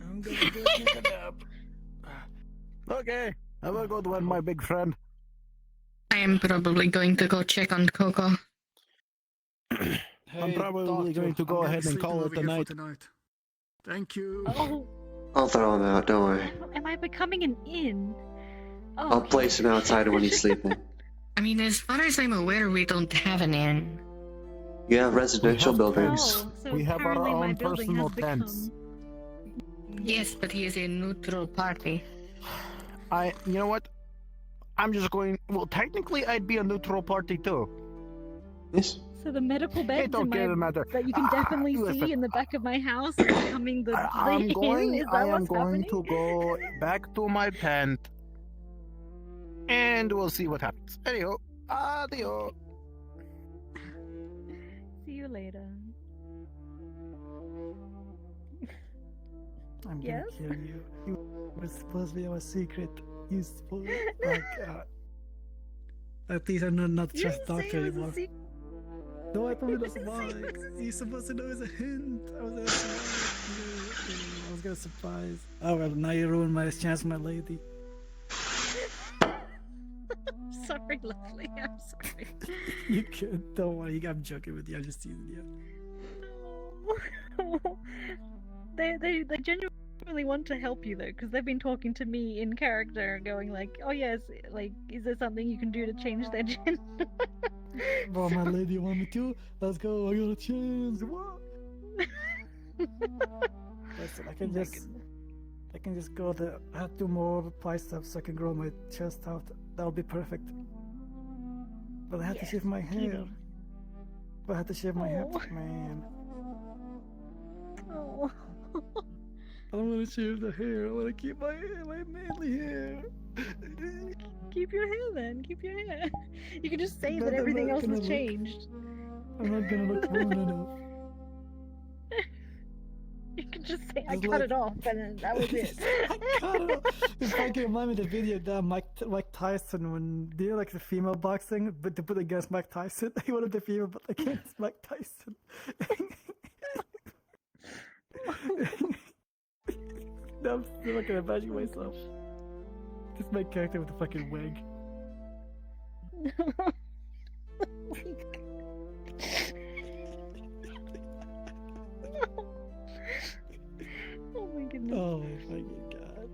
I'm gonna go take a nap. Okay, have a good one, my big friend. I am probably going to go check on Coco. I'm probably going to go ahead and call it a night. Thank you. Oh, I'll throw him out, don't worry. am I becoming an inn? Oh, I'll place him outside when he's sleeping. I mean, as far as I'm aware, we don't have an inn. You have residential buildings. Oh, so We have our apparently my own building personal has become- tents. Yes, but he is a neutral party. You know what? I'm just going. Well, technically, I'd be a neutral party too. Yes. So the medical beds don't in my, matter. that you can definitely listen. see in the back of my house is becoming the I'm inn? going. Is that I am what's going happening? to go back to my tent, and we'll see what happens. Anyhow, adios. See you later. I'm Yes? gonna kill you. You were supposed to be our secret. You supposed like at least I'm not You just didn't say doctor it was a anymore. secret. No, I told you You that's didn't say why. it was a You're supposed to know it's a hint. I was gonna surprise. Oh well, now you ruined my chance, my lady. Sorry, lovely. I'm sorry. You could. Don't worry. I'm joking with you. I'm just teasing you. No. They genuinely want to help you though, because they've been talking to me in character, going like, "Oh yes, like, is there something you can do to change their gender?" Well, my lady, you want me to? Let's go. I got a chance. What? Listen, I can just go there. I have 2 more biceps so I can grow my chest out. That'll be perfect. But I have to shave my hair. But I have to shave my hair, man. Oh. I don't want to shave the hair. I want to keep my hair, my manly hair. Keep your hair then. Keep your hair. You can just say But that I'm everything not else has gonna look- changed. I'm not gonna look grown enough. You can just say I It's cut like- it off and then that was it. I don't know. It's fucking remind me of the video that Mike Tyson when they like the female boxing, but to put against Mike Tyson, he wanted the female, but against Mike Tyson. Now I'm still not gonna imagine myself. Just my character with a fucking wig. Oh my goodness. Oh my fucking god.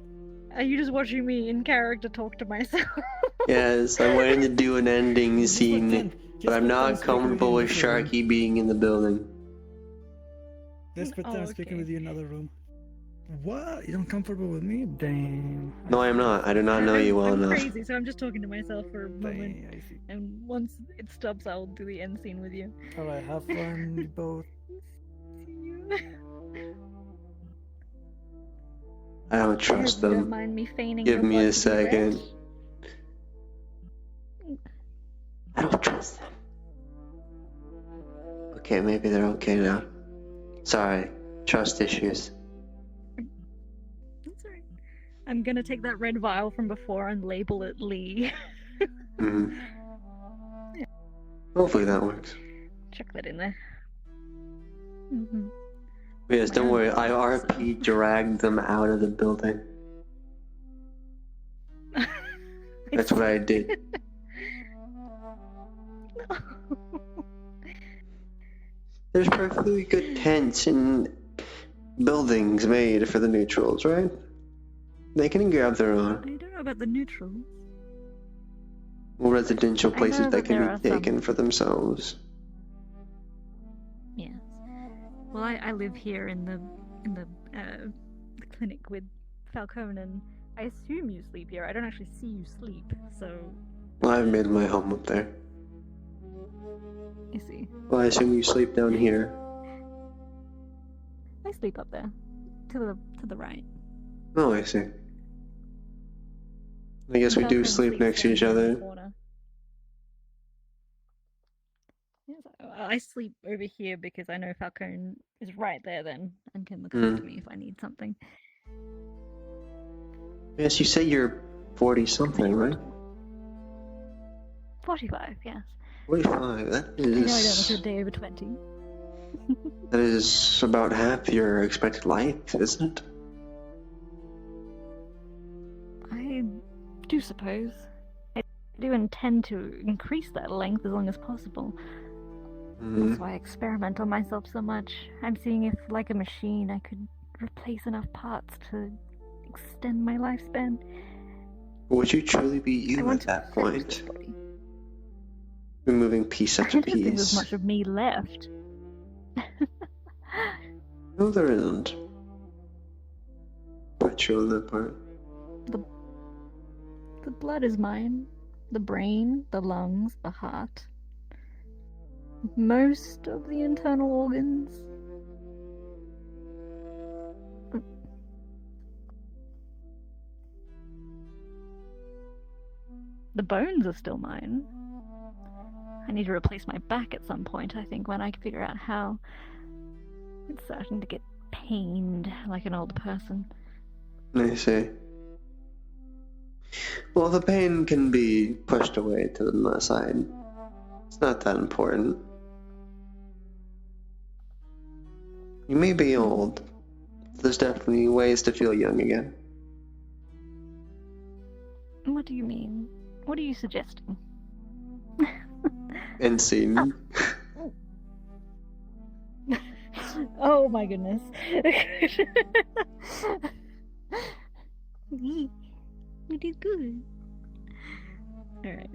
Are you just watching me in character talk to myself? Yes, I'm waiting to do an ending scene, but I'm not comfortable with Sharky being in the building. Let's pretend I'm Oh, speaking okay. with you in another room. What? You don't comfortable with me? Damn. No, I am not. I do not know you well I'm enough. crazy, so I'm just talking to myself for a moment. Dang, I see. And once it stops, I'll do the end scene with you. Alright, have fun, you both. See you. I don't I hope trust you don't them. mind me feigning Give the me blood a to be red. second. I don't trust them. Okay, maybe they're okay now. Sorry, trust issues. That's alright. I'm gonna take that red vial from before and label it Lee. Hmm. Hopefully that works. Chuck that in there. Mm-hmm. But yes, don't worry. I RP dragged them out of the building. That's what I did. There's perfectly good tents and buildings made for the neutrals, right? They can grab their own. I don't know about the neutrals. Well, residential I know places that that there can are be taken for themselves. Yes. Well, I live here in the clinic with Falcone, and I assume you sleep here. I don't actually see you sleep, so Well, I've made my home up there. I see. Well, I assume you sleep down here. I sleep up there, to the right. Oh, I see. I guess we do sleep next to each other. Yes, I sleep over here because I know Falcone is right there then and can look Hmm. after me if I need something. Yes, you say you're 40 something, right? 45, yes. 45. That I know I don't look is. a day over 20. That is about half your expected life, isn't it? I do suppose. I do intend to increase that length as long as possible. That's why I experiment on myself so much. I'm seeing if, like a machine, I could replace enough parts to extend my lifespan. Would you truly be you at that point? Removing piece I after don't think there's piece. much of me left. No, there isn't. Quite sure on that part. The blood is mine. The brain, the lungs, the heart. Most of the internal organs. The bones are still mine. I need to replace my back at some point, I think, when I can figure out how. It's starting to get pained like an old person. I see. Well, the pain can be pushed away to the side. It's not that important. You may be old. There's definitely ways to feel young again. What do you mean? What are you suggesting? And scene. Oh my goodness. We did good. Alright.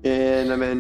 And I'm in